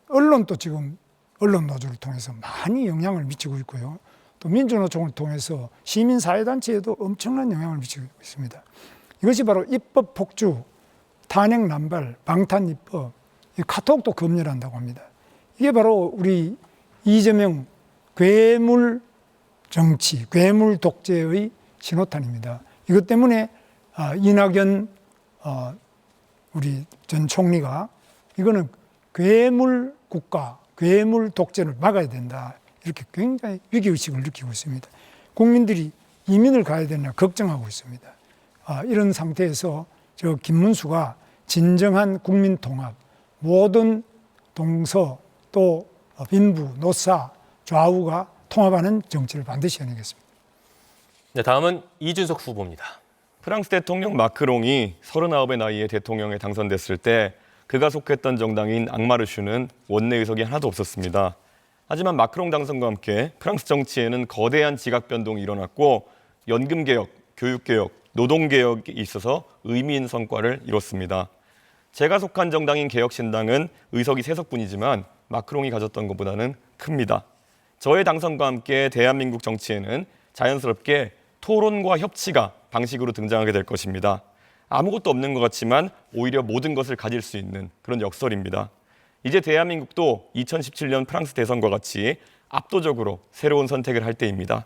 언론도 지금 언론 노조를 통해서 많이 영향을 미치고 있고요. 또 민주노총을 통해서 시민사회단체에도 엄청난 영향을 미치고 있습니다. 이것이 바로 입법 폭주, 탄핵 남발, 방탄 입법, 카톡도 검열한다고 합니다. 이게 바로 우리 이재명 괴물 정치, 괴물 독재의 신호탄입니다. 이것 때문에 이낙연 우리 전 총리가 이거는 괴물 국가, 괴물 독재를 막아야 된다. 이렇게 굉장히 위기의식을 느끼고 있습니다. 국민들이 이민을 가야 되나 걱정하고 있습니다. 이런 상태에서 저 김문수가 진정한 국민 통합, 모든 동서 또 빈부, 노사, 좌우가 통합하는 정치를 반드시 해내겠습니다. 네, 다음은 이준석 후보입니다. 프랑스 대통령 마크롱이 39의 나이에 대통령에 당선됐을 때 그가 속했던 정당인 앙마르슈는 원내 의석이 하나도 없었습니다. 하지만 마크롱 당선과 함께 프랑스 정치에는 거대한 지각 변동이 일어났고 연금개혁, 교육개혁, 노동개혁이 있어서 의미 있는 성과를 이뤘습니다. 제가 속한 정당인 개혁신당은 의석이 3석뿐이지만 마크롱이 가졌던 것보다는 큽니다. 저의 당선과 함께 대한민국 정치에는 자연스럽게 토론과 협치가 방식으로 등장하게 될 것입니다. 아무것도 없는 것 같지만 오히려 모든 것을 가질 수 있는 그런 역설입니다. 이제 대한민국도 2017년 프랑스 대선과 같이 압도적으로 새로운 선택을 할 때입니다.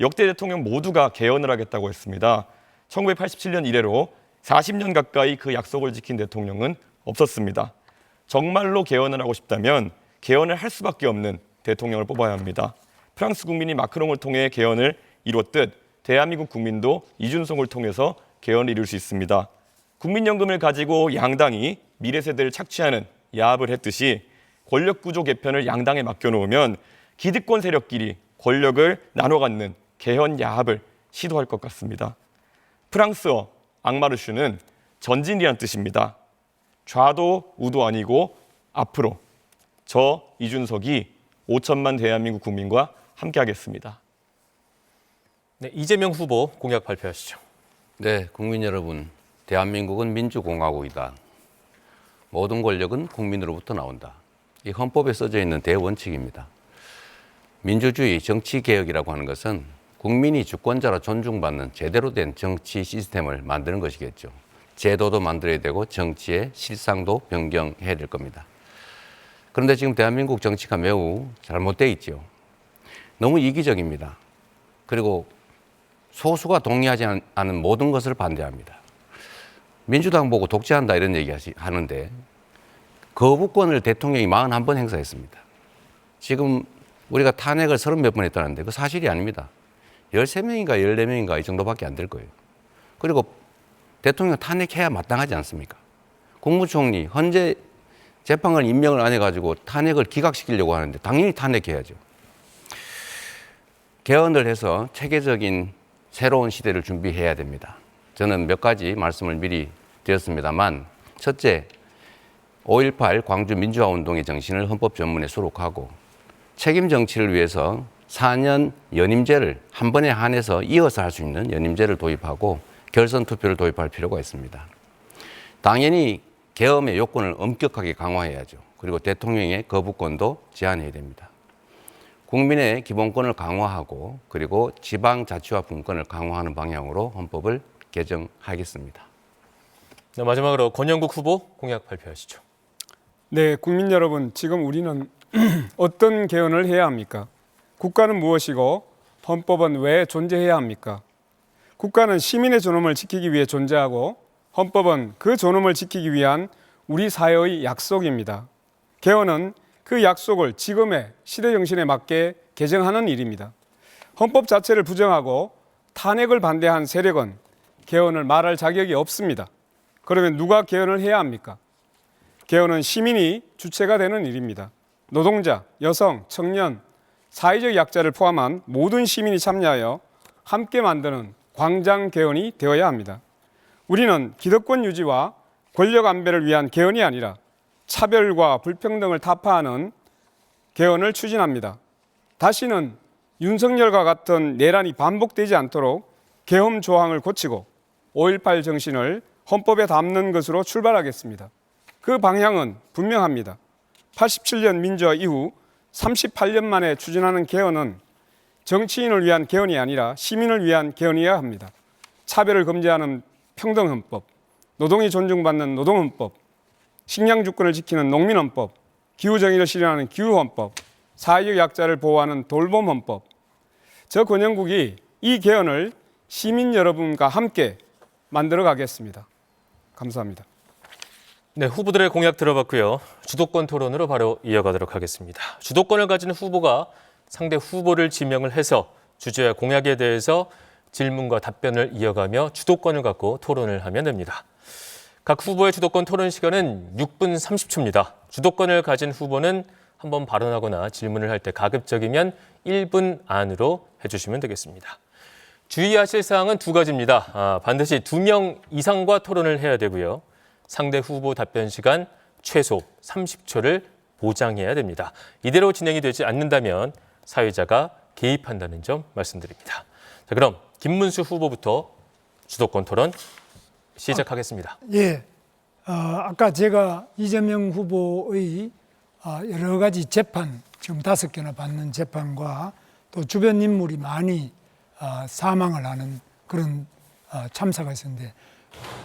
역대 대통령 모두가 개헌을 하겠다고 했습니다. 1987년 이래로 40년 가까이 그 약속을 지킨 대통령은 없었습니다. 정말로 개헌을 하고 싶다면 개헌을 할 수밖에 없는 대통령을 뽑아야 합니다. 프랑스 국민이 마크롱을 통해 개헌을 이뤘듯 대한민국 국민도 이준석을 통해서 개헌을 이룰 수 있습니다. 국민연금을 가지고 양당이 미래 세대를 착취하는 야합을 했듯이 권력구조 개편을 양당에 맡겨놓으면 기득권 세력끼리 권력을 나눠 갖는 개헌 야합을 시도할 것 같습니다. 프랑스어 앙마르슈는 전진이란 뜻입니다. 좌도 우도 아니고 앞으로 저 이준석이 5천만 대한민국 국민과 함께하겠습니다. 네, 이재명 후보 공약 발표하시죠. 네, 국민 여러분, 대한민국은 민주공화국이다. 모든 권력은 국민으로부터 나온다. 이 헌법에 써져 있는 대원칙입니다. 민주주의 정치개혁이라고 하는 것은 국민이 주권자로 존중받는 제대로 된 정치 시스템을 만드는 것이겠죠. 제도도 만들어야 되고 정치의 실상도 변경해야 될 겁니다. 그런데 지금 대한민국 정치가 매우 잘못되어 있죠. 너무 이기적입니다. 그리고 소수가 동의하지 않은 모든 것을 반대합니다. 민주당 보고 독재한다 이런 얘기 하는데 거부권을 대통령이 41번 행사했습니다. 지금 우리가 탄핵을 30몇 번 했다는데 그 사실이 아닙니다. 13명인가 14명인가 이 정도밖에 안 될 거예요. 그리고 대통령 탄핵해야 마땅하지 않습니까? 국무총리, 헌재 재판관 임명을 안 해가지고 탄핵을 기각시키려고 하는데 당연히 탄핵해야죠. 개헌을 해서 체계적인 새로운 시대를 준비해야 됩니다. 저는 몇 가지 말씀을 미리 드렸습니다만, 첫째, 5.18 광주 민주화운동의 정신을 헌법 전문에 수록하고 책임 정치를 위해서 4년 연임제를 한 번에 한해서 이어서 할 수 있는 연임제를 도입하고 결선 투표를 도입할 필요가 있습니다. 당연히 계엄의 요건을 엄격하게 강화해야죠. 그리고 대통령의 거부권도 제한해야 됩니다. 국민의 기본권을 강화하고 그리고 지방자치와 분권을 강화하는 방향으로 헌법을 개정하겠습니다. 네, 마지막으로 권영국 후보 공약 발표하시죠. 네, 국민 여러분, 지금 우리는 어떤 개헌을 해야 합니까? 국가는 무엇이고 헌법은 왜 존재해야 합니까? 국가는 시민의 존엄을 지키기 위해 존재하고 헌법은 그 존엄을 지키기 위한 우리 사회의 약속입니다. 개헌은 그 약속을 지금의 시대 정신에 맞게 개정하는 일입니다. 헌법 자체를 부정하고 탄핵을 반대한 세력은 개헌을 말할 자격이 없습니다. 그러면 누가 개헌을 해야 합니까? 개헌은 시민이 주체가 되는 일입니다. 노동자, 여성, 청년, 사회적 약자를 포함한 모든 시민이 참여하여 함께 만드는 광장 개헌이 되어야 합니다. 우리는 기득권 유지와 권력 안배를 위한 개헌이 아니라 차별과 불평등을 타파하는 개헌을 추진합니다. 다시는 윤석열과 같은 내란이 반복되지 않도록 계엄 조항을 고치고 5.18 정신을 헌법에 담는 것으로 출발하겠습니다. 그 방향은 분명합니다. 87년 민주화 이후 38년 만에 추진하는 개헌은 정치인을 위한 개헌이 아니라 시민을 위한 개헌이어야 합니다. 차별을 금지하는 평등헌법, 노동이 존중받는 노동헌법, 식량주권을 지키는 농민헌법, 기후정의를 실현하는 기후헌법, 사회적 약자를 보호하는 돌봄헌법. 저 권영국이 이 개헌을 시민 여러분과 함께 만들어 가겠습니다. 감사합니다. 네, 후보들의 공약 들어봤고요. 주도권 토론으로 바로 이어가도록 하겠습니다. 주도권을 가진 후보가 상대 후보를 지명을 해서 주제와 공약에 대해서 질문과 답변을 이어가며 주도권을 갖고 토론을 하면 됩니다. 각 후보의 주도권 토론 시간은 6분 30초입니다. 주도권을 가진 후보는 한번 발언하거나 질문을 할 때 가급적이면 1분 안으로 해주시면 되겠습니다. 주의하실 사항은 두 가지입니다. 반드시 2명 이상과 토론을 해야 되고요. 상대 후보 답변 시간 최소 30초를 보장해야 됩니다. 이대로 진행이 되지 않는다면 사회자가 개입한다는 점 말씀드립니다. 자, 그럼 김문수 후보부터 주도권 토론 시작하겠습니다. 예, 아까 제가 이재명 후보의 여러 가지 재판, 지금 5개나 받는 재판과 또 주변 인물이 많이 사망을 하는 그런 참사가 있었는데,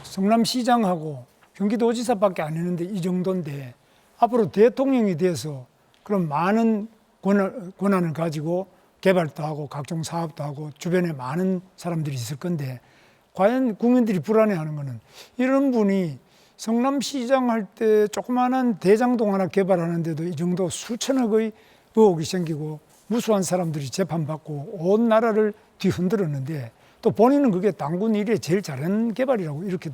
성남시장하고 경기도지사밖에 안 했는데 이 정도인데, 앞으로 대통령이 돼서 그런 많은 권한을 가지고 개발도 하고 각종 사업도 하고 주변에 많은 사람들이 있을 건데, 과연 국민들이 불안해하는 거는 이런 분이 성남시장 할 때 조그마한 대장동 하나 개발하는데도 이 정도 수천억의 의혹이 생기고 무수한 사람들이 재판받고 온 나라를 뒤흔들었는데, 또 본인은 그게 당군 일에 제일 잘하는 개발이라고 이렇게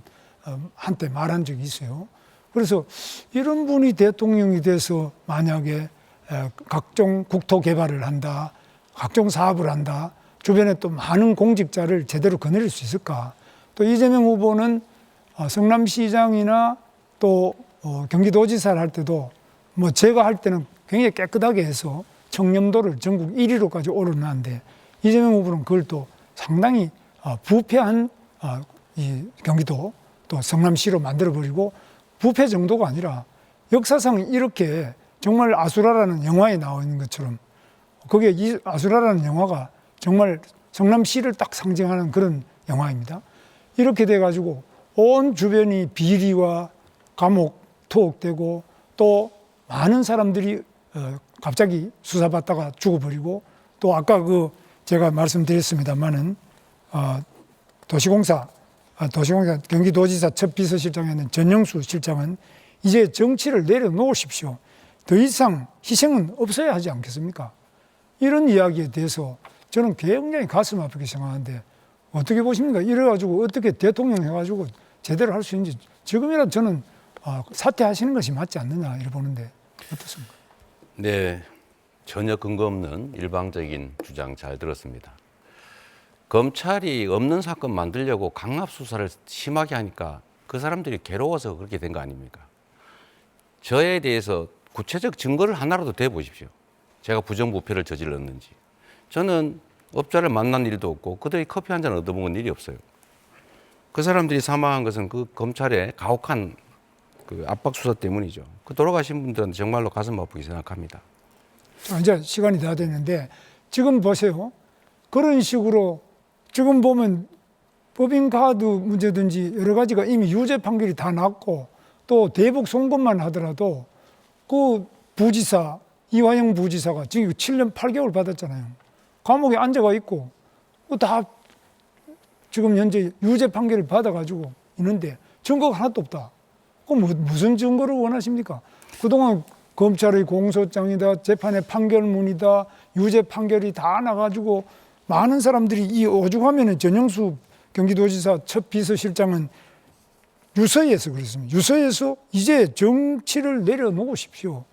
한때 말한 적이 있어요. 그래서 이런 분이 대통령이 돼서 만약에 각종 국토 개발을 한다, 각종 사업을 한다, 주변에 또 많은 공직자를 제대로 거느릴 수 있을까? 또 이재명 후보는 성남시장이나 또 경기도지사를 할 때도 뭐 제가 할 때는 굉장히 깨끗하게 해서 청렴도를 전국 1위로까지 오르는데, 이재명 후보는 그걸 또 상당히 부패한 이 경기도 또 성남시로 만들어버리고, 부패 정도가 아니라 역사상 이렇게 정말 아수라라는 영화에 나와 있는 것처럼, 그게 이 아수라라는 영화가 정말 성남시를 딱 상징하는 그런 영화입니다. 이렇게 돼가지고 온 주변이 비리와 감옥, 투옥되고 또 많은 사람들이 갑자기 수사받다가 죽어버리고, 또 아까 제가 말씀드렸습니다만은 도시공사 경기도지사 첫 비서실장이었는 전영수 실장은 이제 정치를 내려놓으십시오. 더 이상 희생은 없어야 하지 않겠습니까? 이런 이야기에 대해서 저는 굉장히 가슴 아프게 생각하는데, 어떻게 보십니까? 이래가지고 어떻게 대통령 해가지고 제대로 할 수 있는지, 지금이라도 저는 사퇴하시는 것이 맞지 않느냐 이렇게 보는데 어떻습니까? 네, 전혀 근거 없는 일방적인 주장 잘 들었습니다. 검찰이 없는 사건 만들려고 강압 수사를 심하게 하니까 그 사람들이 괴로워서 그렇게 된 거 아닙니까? 저에 대해서 구체적 증거를 하나라도 대보십시오. 제가 부정부패를 저질렀는지. 저는 업자를 만난 일도 없고 그들이 커피 한 잔 얻어먹은 일이 없어요. 그 사람들이 사망한 것은 그 검찰의 가혹한 그 압박 수사 때문이죠. 그 돌아가신 분들은 정말로 가슴 아프게 생각합니다. 자, 이제 시간이 다 됐는데 지금 보세요. 그런 식으로 지금 보면 법인카드 문제든지 여러 가지가 이미 유죄 판결이 다 났고, 또 대북 송금만 하더라도 그 부지사 이화영 부지사가 지금 7년 8개월 받았잖아요. 감옥에 앉아가 있고 다 지금 현재 유죄 판결을 받아가지고 있는데 증거가 하나도 없다. 그럼 무슨 증거를 원하십니까? 그동안 검찰의 공소장이다, 재판의 판결문이다, 유죄 판결이 다 나가지고 많은 사람들이 이 오죽하면 전영수 경기도지사 첫 비서실장은 유서에서 그랬습니다. 유서에서 이제 정치를 내려놓으십시오.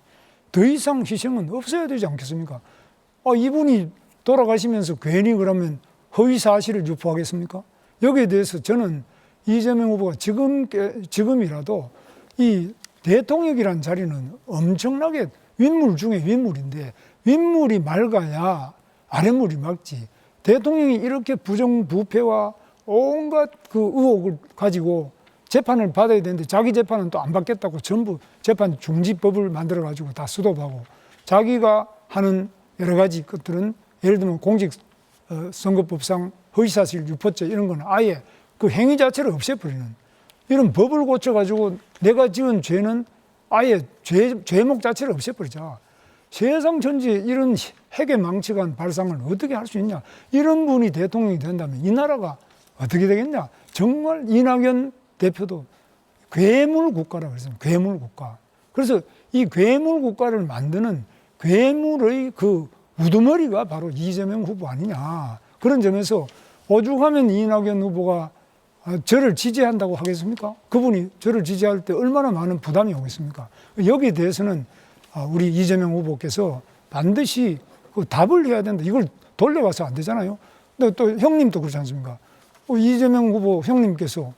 더 이상 희생은 없어야 되지 않겠습니까? 이분이 돌아가시면서 괜히 그러면 허위 사실을 유포하겠습니까? 여기에 대해서 저는 이재명 후보가 지금이라도 이 대통령이라는 자리는 엄청나게 윗물 중에 윗물인데, 윗물이 맑아야 아랫물이 맑지. 대통령이 이렇게 부정부패와 온갖 그 의혹을 가지고 재판을 받아야 되는데, 자기 재판은 또 안 받겠다고 전부 재판 중지법을 만들어가지고 다 수도하고, 자기가 하는 여러 가지 것들은 예를 들면 공직선거법상 허위사실 유포죄 이런 거는 아예 그 행위 자체를 없애버리는 이런 법을 고쳐가지고 내가 지은 죄는 아예 죄목 자체를 없애버리자. 세상 전체에 이런 핵의 망치간 발상을 어떻게 할 수 있냐. 이런 분이 대통령이 된다면 이 나라가 어떻게 되겠냐. 정말 이낙연 대표도 괴물 국가라고 그랬어요. 괴물 국가. 그래서 이 괴물 국가를 만드는 괴물의 그 우두머리가 바로 이재명 후보 아니냐. 그런 점에서 오죽하면 이낙연 후보가 저를 지지한다고 하겠습니까? 그분이 저를 지지할 때 얼마나 많은 부담이 오겠습니까? 여기에 대해서는 우리 이재명 후보께서 반드시 그 답을 해야 된다. 이걸 돌려가서 안 되잖아요. 근데 또 형님도 그렇지 않습니까? 이재명 후보 형님께서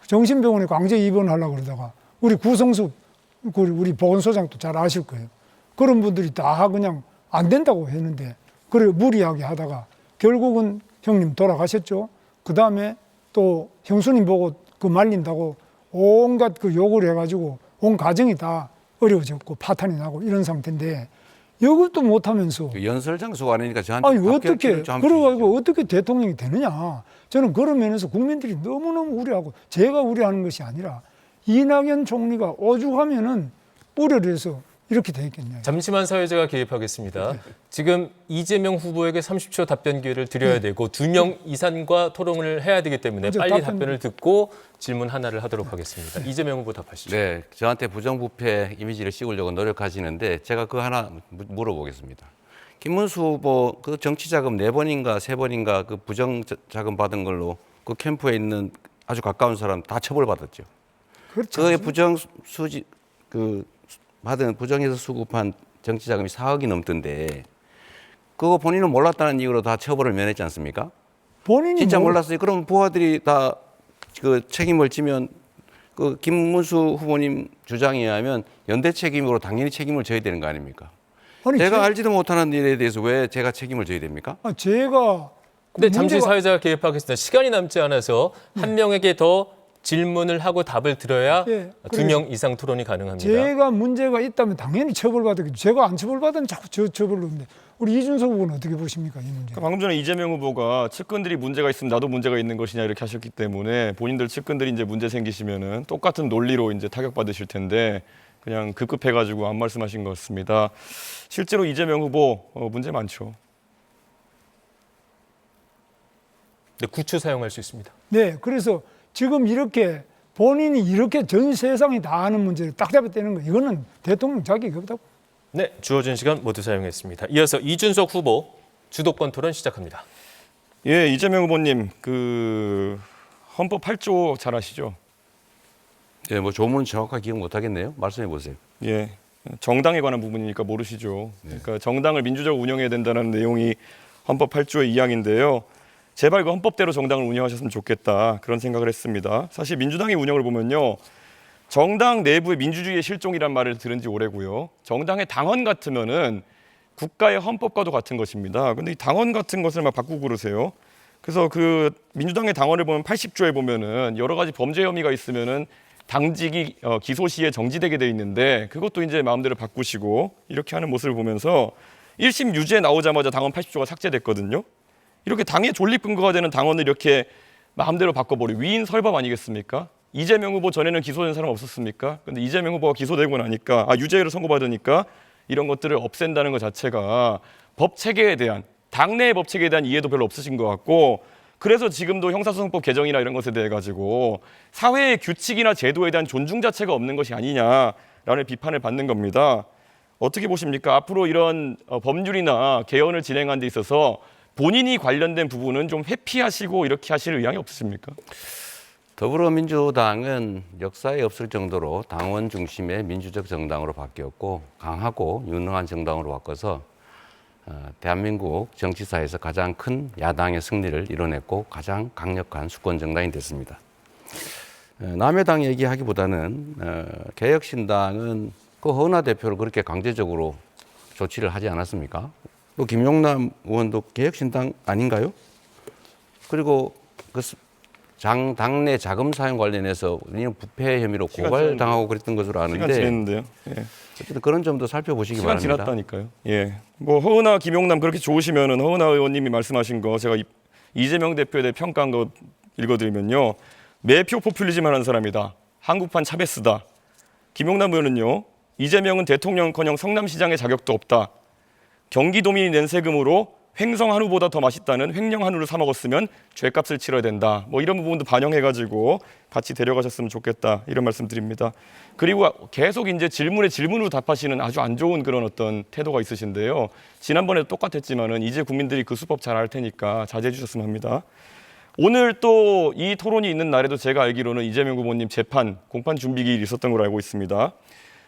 정신병원에 강제 입원하려고 그러다가 우리 구성숙 우리 보건소장도 잘 아실 거예요. 그런 분들이 다 그냥 안 된다고 했는데, 그래 무리하게 하다가 결국은 형님 돌아가셨죠. 그 다음에 또 형수님 보고 그 말린다고 온갖 그 욕을 해가지고 온 가정이 다 어려워졌고 파탄이 나고 이런 상태인데 이것도 못하면서 그 연설 장소가 아니니까 저한테 아니 답변 어떻게 좀 주시죠. 그래가지고 어떻게 대통령이 되느냐. 저는 그런 면에서 국민들이 너무너무 우려하고 제가 우려하는 것이 아니라 이낙연 총리가 오죽하면은 우려를 해서 이렇게 돼 있겠냐. 잠시만 사회자가 개입하겠습니다. 지금 이재명 후보에게 30초 답변 기회를 드려야 되고 2명 이상과 토론을 해야 되기 때문에 먼저 빨리 답변- 답변을 듣고 질문 하나를 하도록 하겠습니다. 이재명 후보 답하시죠. 네, 저한테 부정부패 이미지를 씌우려고 노력하시는데 제가 그 하나 물어보겠습니다. 김문수 후보 그 정치자금 4번인가 3번인가 그 부정자금 받은 걸로 그 캠프에 있는 아주 가까운 사람 다 처벌받았죠. 그렇죠. 그의 부정수지 그 받은 부정해서 수급한 정치자금이 4억이 넘던데 그거 본인은 몰랐다는 이유로 다 처벌을 면했지 않습니까? 본인이 진짜 뭐- 몰랐어요. 그럼 부하들이 다 그 책임을 지면 그 김문수 후보님 주장에 의하면 연대 책임으로 당연히 책임을 져야 되는 거 아닙니까? 아니, 제가 알지도 못하는 일에 대해서 왜 제가 책임을 져야 됩니까? 제가 근데 잠시 문제가- 사회자가 개입하겠습니다. 시간이 남지 않아서 한 명에게 더 질문을 하고 답을 들어야 예, 2명 이상 토론이 가능합니다. 제가 문제가 있다면 당연히 처벌받았겠죠. 제가 안 처벌받으면 자꾸 저 처벌로인데 우리 이준석 후보는 어떻게 보십니까 이 문제? 그러니까 방금 전에 이재명 후보가 측근들이 문제가 있으면 나도 문제가 있는 것이냐 이렇게 하셨기 때문에 본인들 측근들이 이제 문제 생기시면은 똑같은 논리로 이제 타격받으실 텐데 그냥 급급해가지고 안 말씀하신 것 같습니다. 실제로 이재명 후보 문제 많죠. 네, 구추 사용할 수 있습니다. 네, 그래서 지금 이렇게 본인이 이렇게 전 세상이 다 아는 문제를 딱 잡아떼는 거 이거는 대통령 자격이 없다고. 네, 주어진 시간 모두 사용했습니다. 이어서 이준석 후보 주도권 토론 시작합니다. 예, 이재명 후보님 그 헌법 8조 잘 아시죠? 예, 뭐 조문 정확하게 기억 못 하겠네요. 말씀해 보세요. 예, 정당에 관한 부분이니까 모르시죠. 그러니까 정당을 민주적으로 운영해야 된다는 내용이 헌법 8조의 2항인데요. 제발 그 헌법대로 정당을 운영하셨으면 좋겠다 그런 생각을 했습니다. 사실 민주당의 운영을 보면요. 정당 내부의 민주주의의 실종이란 말을 들은 지 오래고요. 정당의 당원 같으면은 국가의 헌법과도 같은 것입니다. 근데 이 당원 같은 것을 막 바꾸고 그러세요. 그래서 그 민주당의 당원을 보면 80조에 보면은 여러 가지 범죄 혐의가 있으면은 당직이 기소 시에 정지되게 돼 있는데 그것도 이제 마음대로 바꾸시고 이렇게 하는 모습을 보면서 1심 유죄 나오자마자 당원 80조가 삭제됐거든요. 이렇게 당의 존립 근거가 되는 당원을 이렇게 마음대로 바꿔버리고 위인 설법 아니겠습니까? 이재명 후보 전에는 기소된 사람 없었습니까? 근데 이재명 후보가 기소되고 나니까 유죄를 선고받으니까 이런 것들을 없앤다는 것 자체가 법 체계에 대한 당내의 법 체계에 대한 이해도 별로 없으신 것 같고 그래서 지금도 형사소송법 개정이나 이런 것에 대해 가지고 사회의 규칙이나 제도에 대한 존중 자체가 없는 것이 아니냐라는 비판을 받는 겁니다. 어떻게 보십니까? 앞으로 이런 법률이나 개헌을 진행하는 데 있어서 본인이 관련된 부분은 좀 회피하시고 이렇게 하실 의향이 없으십니까? 더불어민주당은 역사에 없을 정도로 당원 중심의 민주적 정당으로 바뀌었고 강하고 유능한 정당으로 바꿔서 대한민국 정치사에서 가장 큰 야당의 승리를 이뤄냈고 가장 강력한 수권 정당이 됐습니다. 남의 당 얘기하기보다는 개혁신당은 그 허은하 대표를 그렇게 강제적으로 조치를 하지 않았습니까? 또 김용남 의원도 개혁신당 아닌가요? 그리고 그 당내 자금 사용 관련해서 부패 혐의로 고발당하고 그랬던 것으로 시간 아는데 지났는데요. 예. 어쨌든 그런 점도 살펴보시기 시간 바랍니다. 지났다니까요. 예. 뭐 허은하, 김용남 그렇게 좋으시면은 허은하 의원님이 말씀하신 거 제가 이재명 대표에 대해 평가한 거 읽어드리면요. 매표 포퓰리즘 하는 사람이다. 한국판 차베스다. 김용남 의원은요. 이재명은 대통령커녕 성남시장의 자격도 없다. 경기도민이 낸 세금으로 횡성 한우보다 더 맛있다는 횡령 한우를 사 먹었으면 죄값을 치러야 된다. 뭐 이런 부분도 반영해가지고 같이 데려가셨으면 좋겠다. 이런 말씀드립니다. 그리고 계속 이제 질문에 질문으로 답하시는 아주 안 좋은 그런 어떤 태도가 있으신데요. 지난번에도 똑같았지만은 이제 국민들이 그 수법 잘 알 테니까 자제해 주셨으면 합니다. 오늘 또 이 토론이 있는 날에도 제가 알기로는 이재명 후보님 재판, 공판 준비기일이 있었던 걸로 알고 있습니다.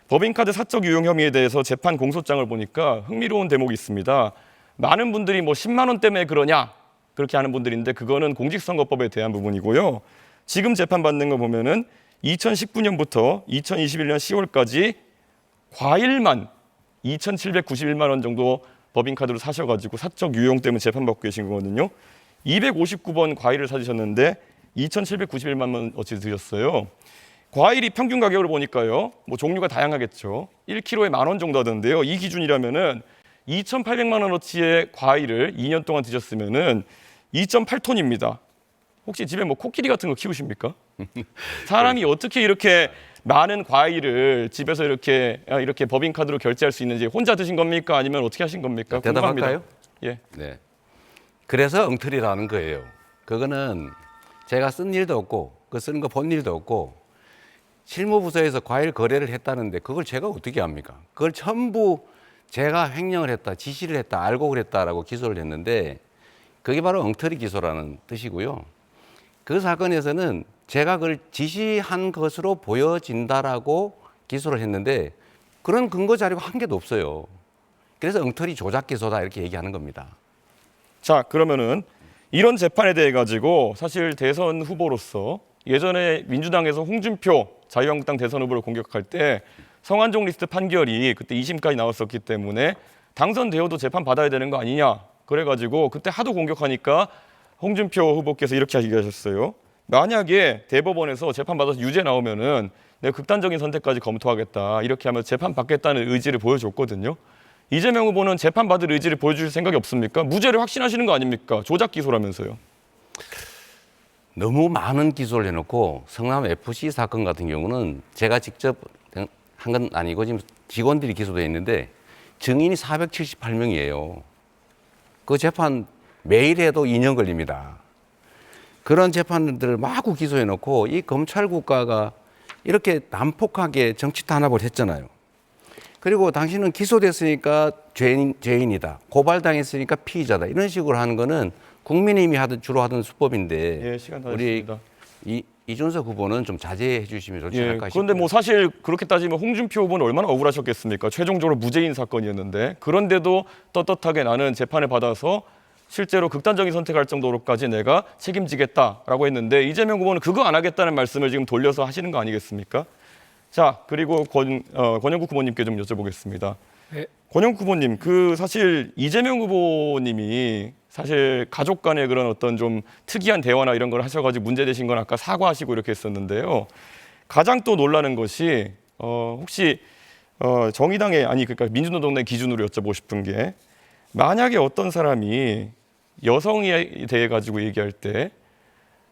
법인카드 사적 유용 혐의에 대해서 재판 공소장을 보니까 흥미로운 대목이 있습니다. 많은 분들이 뭐 10만 원 때문에 그러냐 그렇게 하는 분들인데 그거는 공직선거법에 대한 부분이고요. 지금 재판받는 거 보면은 2019년부터 2021년 10월까지 과일만 2,791만 원 정도 법인카드로 사셔가지고 사적 유용 때문에 재판받고 계신 거거든요. 259번 과일을 사주셨는데 2,791만 원 어치 드렸어요. 과일이 평균 가격을 보니까요. 뭐 종류가 다양하겠죠. 1kg에 10,000원 정도 하던데요. 이 기준이라면은 2,800만 원어치의 과일을 2년 동안 드셨으면은 2.8톤입니다. 혹시 집에 뭐 코끼리 같은 거 키우십니까? 사람이 어떻게 이렇게 많은 과일을 집에서 이렇게 법인카드로 결제할 수 있는지 혼자 드신 겁니까? 아니면 어떻게 하신 겁니까? 궁금합니다. 대답할까요? 예. 네. 그래서 엉터리라는 거예요. 그거는 제가 쓴 일도 없고 그 쓰는 거 본 일도 없고 실무부서에서 과일 거래를 했다는데 그걸 제가 어떻게 합니까? 그걸 전부 제가 횡령을 했다, 지시를 했다, 알고 그랬다라고 기소를 했는데 그게 바로 엉터리 기소라는 뜻이고요. 그 사건에서는 제가 그걸 지시한 것으로 보여진다라고 기소를 했는데 그런 근거 자료가 한 개도 없어요. 그래서 엉터리 조작 기소다 이렇게 얘기하는 겁니다. 자, 그러면은 이런 재판에 대해 가지고 사실 대선 후보로서 예전에 민주당에서 홍준표 자유한국당 대선 후보를 공격할 때 성완종 리스트 판결이 그때 2심까지 나왔었기 때문에 당선되어도 재판 받아야 되는 거 아니냐. 그래가지고 그때 하도 공격하니까 홍준표 후보께서 이렇게 얘기하셨어요. 만약에 대법원에서 재판 받아서 유죄 나오면은 내가 극단적인 선택까지 검토하겠다. 이렇게 하면 재판 받겠다는 의지를 보여줬거든요. 이재명 후보는 재판 받을 의지를 보여주실 생각이 없습니까? 무죄를 확신하시는 거 아닙니까? 조작 기소라면서요. 너무 많은 기소를 해놓고 성남 FC 사건 같은 경우는 제가 직접 한 건 아니고 지금 직원들이 기소되어 있는데 증인이 478명이에요. 그 재판 매일 해도 2년 걸립니다. 그런 재판들을 마구 기소해놓고 이 검찰 국가가 이렇게 난폭하게 정치 탄압을 했잖아요. 그리고 당신은 기소됐으니까 죄인이다. 고발당했으니까 피의자다. 이런 식으로 하는 거는 국민의힘이 주로 하던 수법인데 예, 시간 다 우리 됐습니다. 이준석 후보는 좀 자제해 주시면 좋지 않을까 싶어요. 그런데 뭐 사실 그렇게 따지면 홍준표 후보는 얼마나 억울하셨겠습니까? 최종적으로 무죄인 사건이었는데 그런데도 떳떳하게 나는 재판을 받아서 실제로 극단적인 선택할 정도로까지 내가 책임지겠다라고 했는데 이재명 후보는 그거 안 하겠다는 말씀을 지금 돌려서 하시는 거 아니겠습니까? 자, 그리고 권영국 후보님께 좀 여쭤보겠습니다. 네. 권영국 후보님, 그 사실 이재명 후보님이 사실 가족 간의 그런 어떤 좀 특이한 대화나 이런 걸 하셔가지고 문제되신 건 아까 사과하시고 이렇게 했었는데요. 가장 또 놀라는 것이 혹시 정의당의 그러니까 민주노동당 기준으로 여쭤보고 싶은 게 만약에 어떤 사람이 여성에 대해 가지고 얘기할 때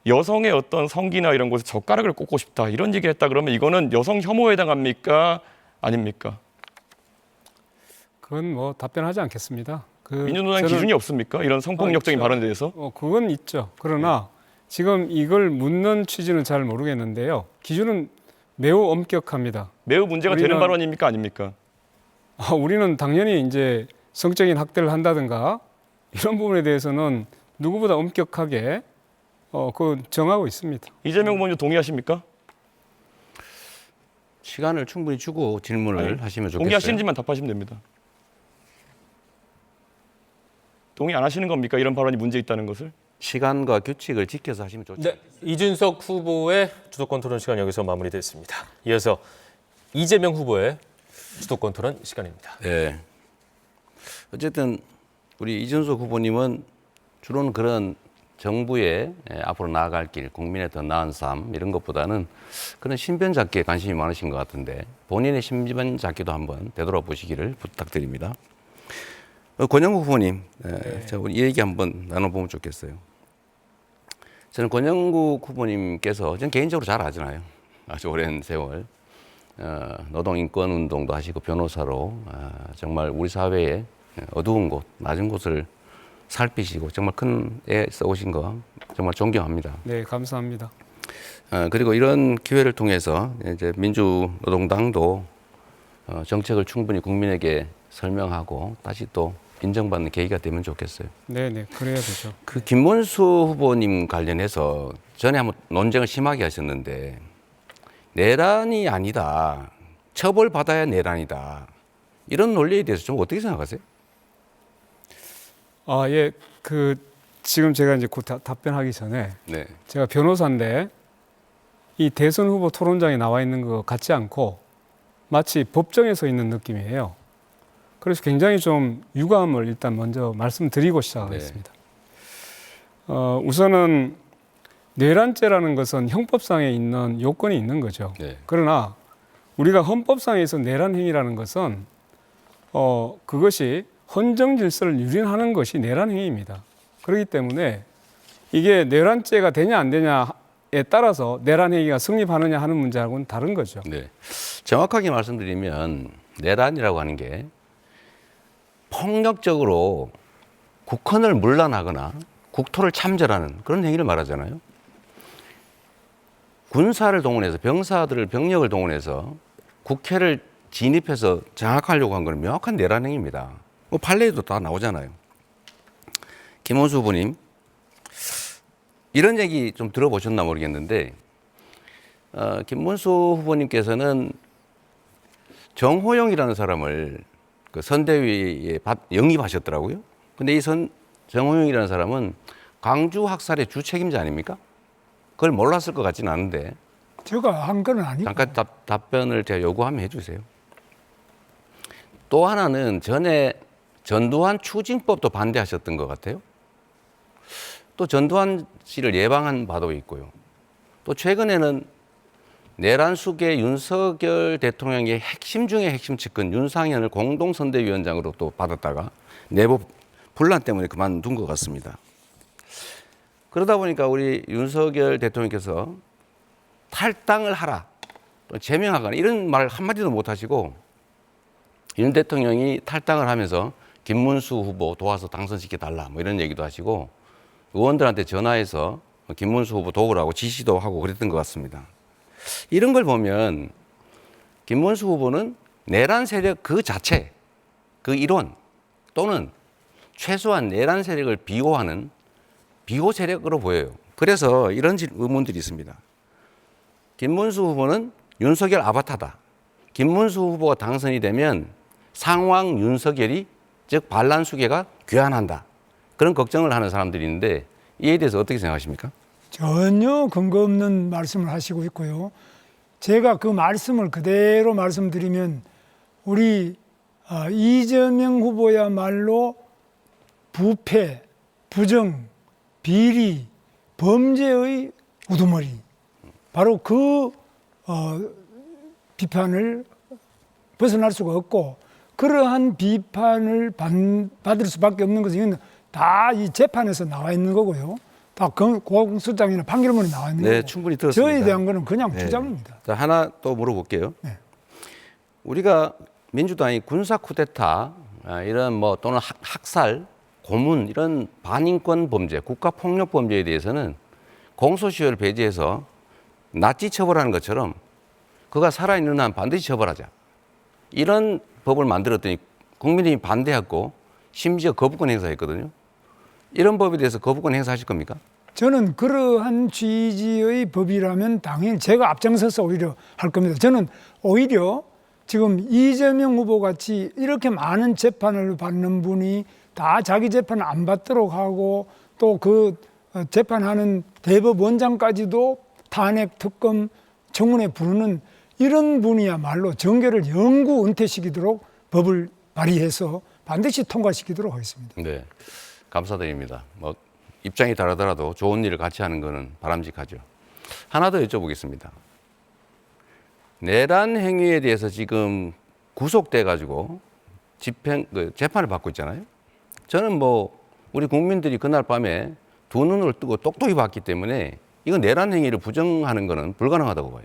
여성의 어떤 성기나 이런 곳에 젓가락을 꽂고 싶다 이런 얘기를 했다 그러면 이거는 여성 혐오에 해당합니까? 아닙니까? 그건 뭐 답변하지 않겠습니다. 민주노당 저는- 기준이 없습니까? 이런 성폭력적인 있죠. 발언에 대해서? 그건 있죠. 그러나 지금 이걸 묻는 취지는 잘 모르겠는데요. 기준은 매우 엄격합니다. 매우 문제가 되는 우리는- 발언입니까? 아닙니까? 우리는 당연히 이제 성적인 학대를 한다든가 이런 부분에 대해서는 누구보다 엄격하게 그 정하고 있습니다. 이재명 후보님 동의하십니까? 시간을 충분히 주고 질문을 하시면 좋겠어요. 동의하시는지만 답하시면 됩니다. 동의 안 하시는 겁니까? 이런 발언이 문제 있다는 것을? 시간과 규칙을 지켜서 하시면 좋죠. 네, 이준석 후보의 주도권 토론 시간 여기서 마무리됐습니다. 이어서 이재명 후보의 주도권 토론 시간입니다. 네. 어쨌든 우리 이준석 후보님은 주로는 그런 정부의 앞으로 나아갈 길, 국민의 더 나은 삶 이런 것보다는 그런 신변 잡기에 관심이 많으신 것 같은데 본인의 신변 잡기도 한번 되돌아보시기를 부탁드립니다. 권영국 후보님, 제가 이 얘기 한번 나눠보면 좋겠어요. 저는 권영국 후보님께서 저는 개인적으로 잘 아잖아요. 아주 오랜 세월 노동인권운동도 하시고 변호사로 정말 우리 사회의 어두운 곳, 낮은 곳을 살피시고 정말 큰 애 써오신 거 정말 존경합니다. 네, 감사합니다. 그리고 이런 기회를 통해서 이제 민주노동당도 정책을 충분히 국민에게 설명하고 다시 또 인정받는 계기가 되면 좋겠어요. 네, 그래야 되죠. 그 김문수 후보님 관련해서 전에 한번 논쟁을 심하게 하셨는데 내란이 아니다. 처벌받아야 내란이다. 이런 논리에 대해서 좀 어떻게 생각하세요? 예, 지금 제가 이제 곧 답변하기 전에 네. 제가 변호사인데 이 대선 후보 토론장에 나와 있는 거 같지 않고 마치 법정에 서 있는 느낌이에요. 그래서 굉장히 좀 유감을 일단 먼저 말씀드리고 시작하겠습니다. 우선은 내란죄라는 것은 형법상에 있는 요건이 있는 거죠. 네. 그러나 우리가 헌법상에서 내란 행위라는 것은 그것이 헌정 질서를 유린하는 것이 내란 행위입니다. 그렇기 때문에 이게 내란죄가 되냐 안 되냐에 따라서 내란 행위가 성립하느냐 하는 문제하고는 다른 거죠. 네. 정확하게 말씀드리면 내란이라고 하는 게 폭력적으로 국헌을 문란하거나 국토를 참전하는 그런 행위를 말하잖아요. 군사를 동원해서 병력을 동원해서 국회를 진입해서 장악하려고 한 건 명확한 내란 행위입니다. 뭐 판례에도 다 나오잖아요. 김원수 후보님, 이런 얘기 좀 들어보셨나 모르겠는데 김문수 후보님께서는 정호영이라는 사람을 그 선대위에 영입하셨더라고요. 근데 이 정호영이라는 사람은 광주 학살의 주책임자 아닙니까? 그걸 몰랐을 것 같지는 않은데 제가 한 건 아니고. 잠깐 답변을 제가 요구하면 해주세요. 또 하나는 전에 전두환 추징법도 반대하셨던 것 같아요. 또 전두환 씨를 예방한 바도 있고요. 또 최근에는 내란 수계 윤석열 대통령의 핵심 중에 핵심 측근 윤상현을 공동선대위원장으로 또 받았다가 내부 분란 때문에 그만둔 것 같습니다. 그러다 보니까 우리 윤석열 대통령께서 탈당을 하라, 또 제명하거나 이런 말 한마디도 못 하시고 윤 대통령이 탈당을 하면서 김문수 후보 도와서 당선시켜달라 뭐 이런 얘기도 하시고 의원들한테 전화해서 김문수 후보 도우라고 지시도 하고 그랬던 것 같습니다. 이런 걸 보면 김문수 후보는 내란 세력 그 자체, 그 이론 또는 최소한 내란 세력을 비호하는 비호 세력으로 보여요. 그래서 이런 의문들이 있습니다. 김문수 후보는 윤석열 아바타다. 김문수 후보가 당선이 되면 상황 윤석열이 즉 반란 수계가 귀환한다. 그런 걱정을 하는 사람들이 있는데 이에 대해서 어떻게 생각하십니까? 전혀 근거 없는 말씀을 하시고 있고요. 제가 그 말씀을 그대로 말씀드리면 우리 이재명 후보야말로 부패, 부정, 비리, 범죄의 우두머리. 바로 그 비판을 벗어날 수가 없고 그러한 비판을 받을 수밖에 없는 것은 이건 다 이 재판에서 나와 있는 거고요. 다 공소장이나 판결문에 나와 있는 네, 거고. 충분히 들었습니다. 저에 대한 거는 그냥 네. 주장입니다. 자, 하나 또 물어볼게요. 네. 우리가 민주당이 군사 쿠데타 이런 뭐 또는 학살, 고문 이런 반인권 범죄, 국가 폭력 범죄에 대해서는 공소시효를 배제해서 낫지 처벌하는 것처럼 그가 살아있는 한 반드시 처벌하자. 이런 법을 만들었더니 국민이 반대했고 심지어 거부권 행사했거든요. 이런 법에 대해서 거부권 행사하실 겁니까? 저는 그러한 취지의 법이라면 당연히 제가 앞장서서 오히려 할 겁니다. 저는 오히려 지금 이재명 후보 같이 이렇게 많은 재판을 받는 분이 다 자기 재판 안 받도록 하고 또 그 재판하는 대법원장까지도 탄핵, 특검, 청문회 부르는 이런 분이야말로 정계를 영구 은퇴시키도록 법을 발의해서 반드시 통과시키도록 하겠습니다. 네, 감사드립니다. 뭐 입장이 다르더라도 좋은 일을 같이 하는 것은 바람직하죠. 하나 더 여쭤보겠습니다. 내란 행위에 대해서 지금 구속돼 가지고 재판을 받고 있잖아요. 저는 뭐 우리 국민들이 그날 밤에 두 눈을 뜨고 똑똑히 봤기 때문에 이건 내란 행위를 부정하는 것은 불가능하다고 봐요.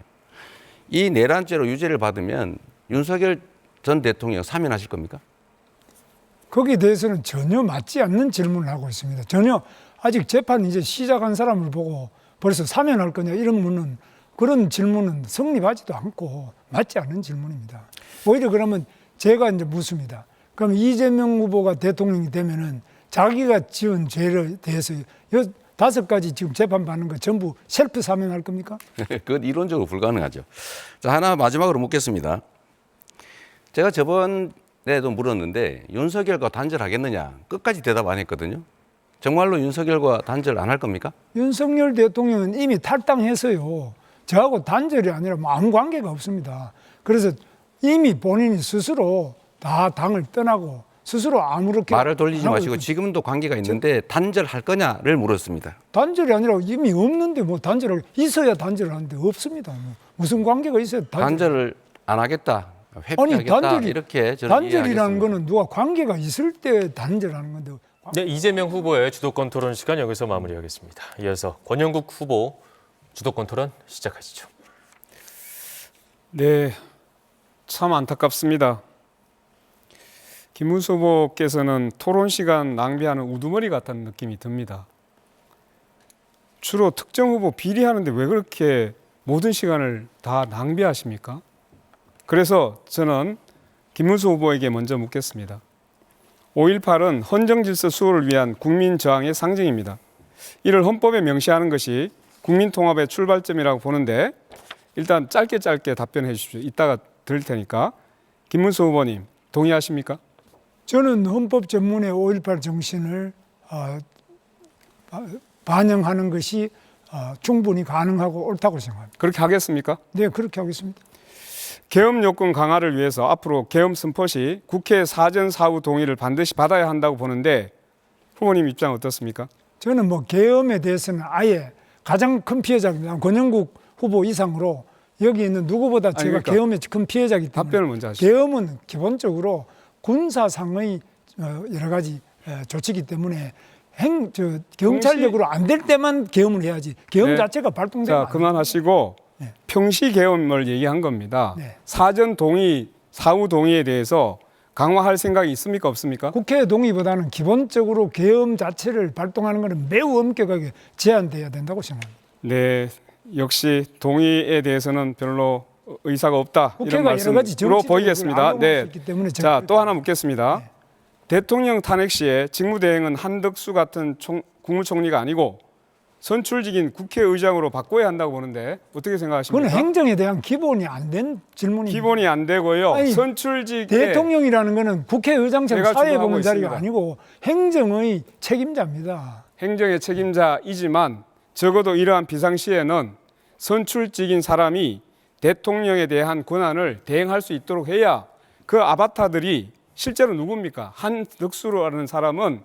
이 내란죄로 유죄를 받으면 윤석열 전 대통령 사면하실 겁니까? 거기에 대해서는 전혀 맞지 않는 질문을 하고 있습니다. 전혀 아직 재판 이제 시작한 사람을 보고 벌써 사면할 거냐 이런 문은 그런 질문은 성립하지도 않고 맞지 않는 질문입니다. 오히려 그러면 제가 이제 묻습니다. 그럼 이재명 후보가 대통령이 되면은 자기가 지은 죄에 대해서 5가지 지금 재판받는 거 전부 셀프 사면할 겁니까? 그건 이론적으로 불가능하죠. 자, 하나 마지막으로 묻겠습니다. 제가 저번에도 물었는데 윤석열과 단절하겠느냐 끝까지 대답 안 했거든요. 정말로 윤석열과 단절 안 할 겁니까? 윤석열 대통령은 이미 탈당해서요. 저하고 단절이 아니라 뭐 아무 관계가 없습니다. 그래서 이미 본인이 스스로 다 당을 떠나고 스스로 아무렇게 말을 돌리지 안 하고 마시고 있거든요. 지금도 관계가 있는데 단절할 거냐를 물었습니다. 단절이 아니라 이미 없는데 뭐 단절을 있어야 단절을 하는데 없습니다. 뭐 무슨 관계가 있어야 단절을 안 하겠다, 회피하겠다 이렇게 저는 단절이라는 이해하겠습니다. 거는 누가 관계가 있을 때 단절하는 건데 네, 이재명 후보의 주도권 토론 시간 여기서 마무리하겠습니다. 이어서 권영국 후보 주도권 토론 시작하시죠. 네, 참 안타깝습니다. 김문수 후보께서는 토론 시간 낭비하는 우두머리 같다는 느낌이 듭니다. 주로 특정 후보 비리하는데 왜 그렇게 모든 시간을 다 낭비하십니까? 그래서 저는 김문수 후보에게 먼저 묻겠습니다. 5.18은 헌정질서 수호를 위한 국민 저항의 상징입니다. 이를 헌법에 명시하는 것이 국민 통합의 출발점이라고 보는데 일단 짧게 답변해 주십시오. 이따가 드릴 테니까. 김문수 후보님 동의하십니까? 저는 헌법 전문의 5.18 정신을 반영하는 것이 충분히 가능하고 옳다고 생각합니다. 그렇게 하겠습니까? 네, 그렇게 하겠습니다. 계엄 요건 강화를 위해서 앞으로 계엄 선포 시 국회 사전 사후 동의를 반드시 받아야 한다고 보는데 후보님 입장 어떻습니까? 저는 뭐 계엄에 대해서는 아예 가장 큰 피해자입니다. 권영국 후보 이상으로 여기 있는 누구보다 제가 그러니까 계엄의 큰 피해자이기 때문에 답변을 먼저 하시죠. 계엄은 기본적으로 군사상의 여러 가지 조치이기 때문에 경찰력으로 안 될 때만 계엄을 해야지 계엄 네. 자체가 발동되면 자, 안 돼요. 그만하시고 네. 평시 계엄을 얘기한 겁니다. 네. 사전 동의, 사후 동의에 대해서 강화할 생각이 있습니까? 없습니까? 국회 동의보다는 기본적으로 계엄 자체를 발동하는 것은 매우 엄격하게 제한돼야 된다고 생각합니다. 네, 역시 동의에 대해서는 별로 의사가 없다. 이런 국회가 여러 가지 말씀으로 정치적으로 보이겠습니다. 악용할 수 네. 있기 때문에 자, 제가 또 하나 묻겠습니다. 네. 대통령 탄핵 시에 직무대행은 한덕수 같은 국무총리가 아니고 선출직인 국회의장으로 바꿔야 한다고 보는데 어떻게 생각하십니까? 그건 행정에 대한 기본이 안 된 질문입니다. 기본이 안 되고요. 아니, 선출직에 대통령이라는 것은 국회의장처럼 제가 사회 주도하고 보는 자리가 있습니다. 아니고 행정의 책임자입니다. 행정의 책임자이지만 적어도 이러한 비상시에는 선출직인 사람이 대통령에 대한 권한을 대행할 수 있도록 해야 그 아바타들이 실제로 누굽니까? 한덕수라는 사람은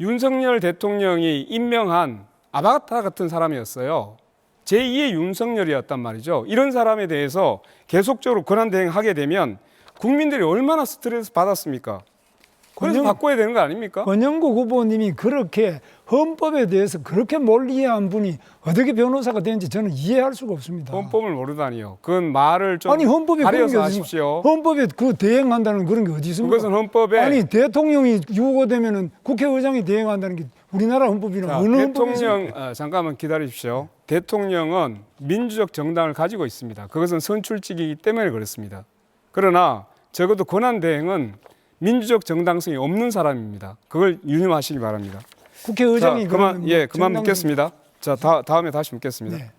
윤석열 대통령이 임명한 아바타 같은 사람이었어요. 제2의 윤석열이었단 말이죠. 이런 사람에 대해서 계속적으로 권한 대행하게 되면 국민들이 얼마나 스트레스 받았습니까? 그래서 바꿔야 되는 거 아닙니까? 권영국 후보님이 그렇게 헌법에 대해서 그렇게 멀리 이해한 분이 어떻게 변호사가 되는지 저는 이해할 수가 없습니다. 헌법을 모르다니요. 그건 말을 좀 아니 헌법에 그런 게 가려서 어디 하십시오. 헌법에 그 대행한다는 그런 게 어디 있습니까? 그것은 헌법에 아니 대통령이 유고되면은 국회의장이 대행한다는 게 우리나라 헌법이나 자, 어느 헌법에 있습니까? 대통령 잠깐만 기다리십시오. 대통령은 민주적 정당을 가지고 있습니다. 그것은 선출직이기 때문에 그렇습니다. 그러나 적어도 권한 대행은 민주적 정당성이 없는 사람입니다. 그걸 유념하시기 바랍니다. 국회의장이 자, 그만 그러면 예, 뭐 그만 정당- 묻겠습니다. 자, 다음에 다시 묻겠습니다. 네.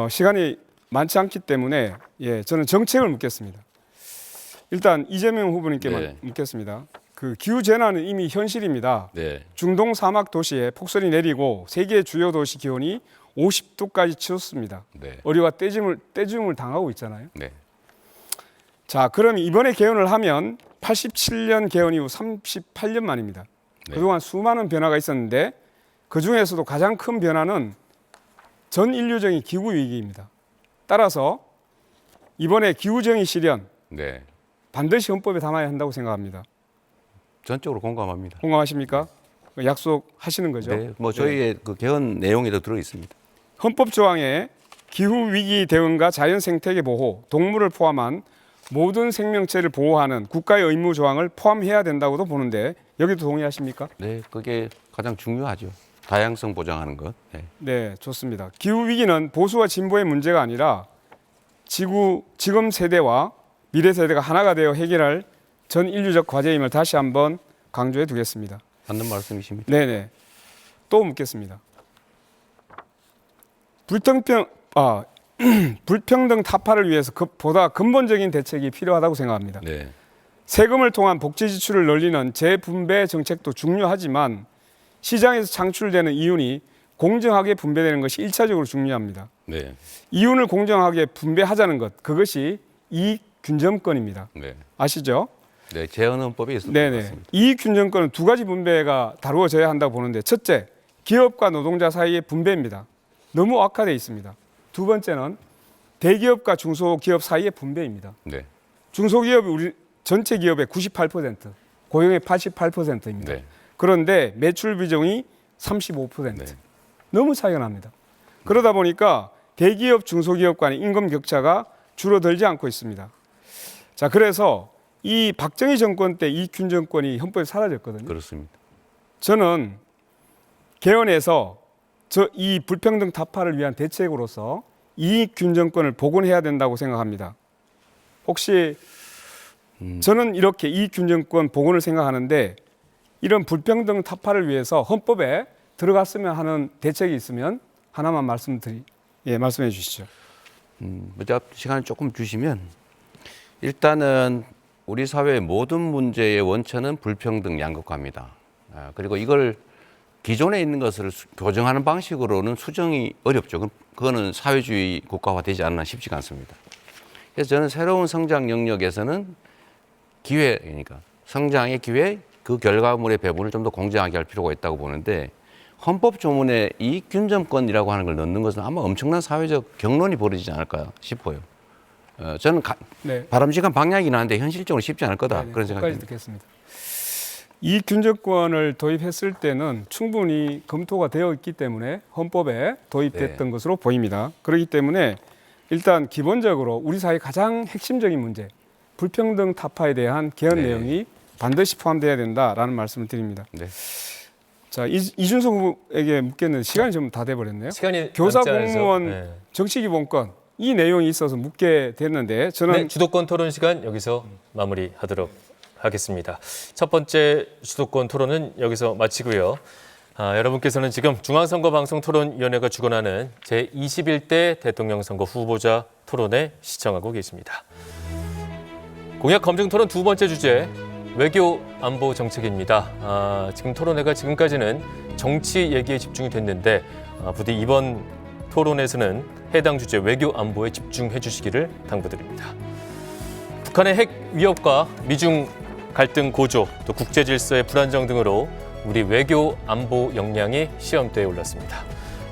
시간이 많지 않기 때문에 저는 정책을 묻겠습니다. 일단 이재명 후보님께만 네. 묻겠습니다. 그 기후 재난은 이미 현실입니다. 네, 중동 사막 도시에 폭설이 내리고 세계 주요 도시 기온이 50도까지 치솟습니다. 네, 어리와 떼줌을 당하고 있잖아요. 네. 자, 그럼 이번에 개헌을 하면 87년 개헌 이후 38년 만입니다. 네. 그동안 수많은 변화가 있었는데 그 중에서도 가장 큰 변화는 전 인류적인 기후 위기입니다. 따라서 이번에 기후정의 실현 네. 반드시 헌법에 담아야 한다고 생각합니다. 전적으로 공감합니다. 공감하십니까? 약속하시는 거죠? 네, 뭐 저희의 그 개헌 내용에도 들어 있습니다. 헌법 조항에 기후 위기 대응과 자연 생태계 보호, 동물을 포함한 모든 생명체를 보호하는 국가의 의무 조항을 포함해야 된다고도 보는데 여기도 동의하십니까? 네, 그게 가장 중요하죠. 다양성 보장하는 것. 네. 네, 좋습니다. 기후 위기는 보수와 진보의 문제가 아니라 지금 세대와 미래 세대가 하나가 되어 해결할 전 인류적 과제임을 다시 한번 강조해 두겠습니다. 맞는 말씀이십니다. 네네. 또 묻겠습니다. 불평등 타파를 위해서 보다 근본적인 대책이 필요하다고 생각합니다. 네, 세금을 통한 복지 지출을 늘리는 재분배 정책도 중요하지만 시장에서 창출되는 이윤이 공정하게 분배되는 것이 1차적으로 중요합니다. 네, 이윤을 공정하게 분배하자는 것, 그것이 이익 균점권입니다. 네. 아시죠? 네, 재헌헌법에 있었던 것 네네. 같습니다. 이익균정권은 두 가지 분배가 다루어져야 한다고 보는데, 첫째, 기업과 노동자 사이의 분배입니다. 너무 악화되어 있습니다. 두 번째는 대기업과 중소기업 사이의 분배입니다. 네, 중소기업이 우리 전체 기업의 98%, 고용의 88%입니다. 네. 그런데 매출 비중이 35%. 네. 너무 차이가 납니다. 그러다 보니까 대기업, 중소기업 간의 임금 격차가 줄어들지 않고 있습니다. 자, 그래서 이 박정희 정권 때 이익균정권이 헌법에 사라졌거든요. 그렇습니다. 저는 개헌에서 이 불평등 타파를 위한 대책으로서 이익균정권을 복원해야 된다고 생각합니다. 혹시 저는 이렇게 이익균정권 복원을 생각하는데, 이런 불평등 타파를 위해서 헌법에 들어갔으면 하는 대책이 있으면 하나만 말씀해 주시죠. 시간을 조금 주시면, 일단은 우리 사회의 모든 문제의 원천은 불평등 양극화입니다. 그리고 이걸 기존에 있는 것을 교정하는 방식으로는 수정이 어렵죠. 그거는 사회주의 국가화 되지 않나 쉽지가 않습니다. 그래서 저는 새로운 성장 영역에서는 기회니까 성장의 기회, 그 결과물의 배분을 좀 더 공정하게 할 필요가 있다고 보는데, 헌법 조문에 이익균정권이라고 하는 걸 넣는 것은 아마 엄청난 사회적 경론이 벌어지지 않을까 싶어요. 저는 네. 바람직한 방향이긴 한데 현실적으로 쉽지 않을 거다, 네, 그런 끝까지 생각이 듣겠습니다. 이익균정권을 도입했을 때는 충분히 검토가 되어 있기 때문에 헌법에 도입됐던 것으로 보입니다. 그렇기 때문에 일단 기본적으로 우리 사회 가장 핵심적인 문제, 불평등 타파에 대한 개헌 네. 내용이 반드시 포함되어야 된다라는 말씀을 드립니다. 네. 자, 이준석 후보에게 묻겠는데 시간이 좀 다 돼버렸네요. 시간이 교사 남지 않아서, 공무원 네. 정치기본권, 이 내용이 있어서 묻게 됐는데, 저는 네, 주도권 토론 시간 여기서 마무리하도록 하겠습니다. 첫 번째 주도권 토론은 여기서 마치고요. 여러분께서는 지금 중앙선거방송토론위원회가 주관하는 제21대 대통령 선거 후보자 토론회 시청하고 계십니다. 공약 검증 토론 두 번째 주제, 외교 안보 정책입니다. 지금 토론회가 지금까지는 정치 얘기에 집중이 됐는데, 부디 이번 토론에서는 해당 주제 외교 안보에 집중해 주시기를 당부드립니다. 북한의 핵 위협과 미중 갈등 고조, 또 국제 질서의 불안정 등으로 우리 외교 안보 역량이 시험대에 올랐습니다.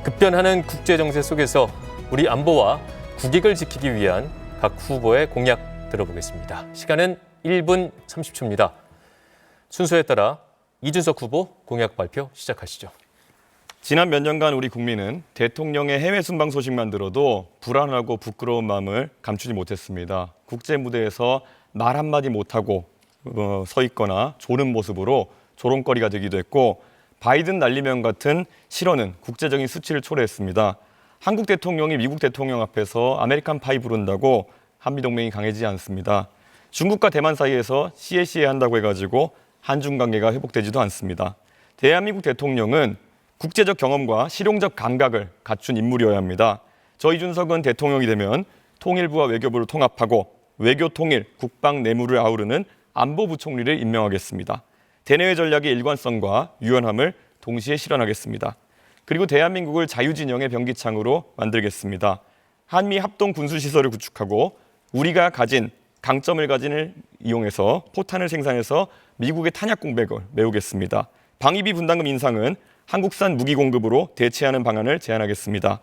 급변하는 국제 정세 속에서 우리 안보와 국익을 지키기 위한 각 후보의 공약 들어보겠습니다. 시간은 1분 30초입니다. 순서에 따라 이준석 후보 공약 발표 시작하시죠. 지난 몇 년간 우리 국민은 대통령의 해외 순방 소식만 들어도 불안하고 부끄러운 마음을 감추지 못했습니다. 국제 무대에서 말 한마디 못하고 서 있거나 조는 모습으로 조롱거리가 되기도 했고, 바이든 날리면 같은 실언은 국제적인 수치를 초래했습니다. 한국 대통령이 미국 대통령 앞에서 아메리칸 파이 부른다고 한미동맹이 강해지지 않습니다. 중국과 대만 사이에서 CACA 한다고 해가지고 한중 관계가 회복되지도 않습니다. 대한민국 대통령은 국제적 경험과 실용적 감각을 갖춘 인물이어야 합니다. 저 이준석은 대통령이 되면 통일부와 외교부를 통합하고 외교 통일, 국방 내무를 아우르는 안보부총리를 임명하겠습니다. 대내외 전략의 일관성과 유연함을 동시에 실현하겠습니다. 그리고 대한민국을 자유진영의 병기창으로 만들겠습니다. 한미 합동 군수시설을 구축하고 우리가 가진 강점을 이용해서 포탄을 생산해서 미국의 탄약 공백을 메우겠습니다. 방위비 분담금 인상은 한국산 무기 공급으로 대체하는 방안을 제안하겠습니다.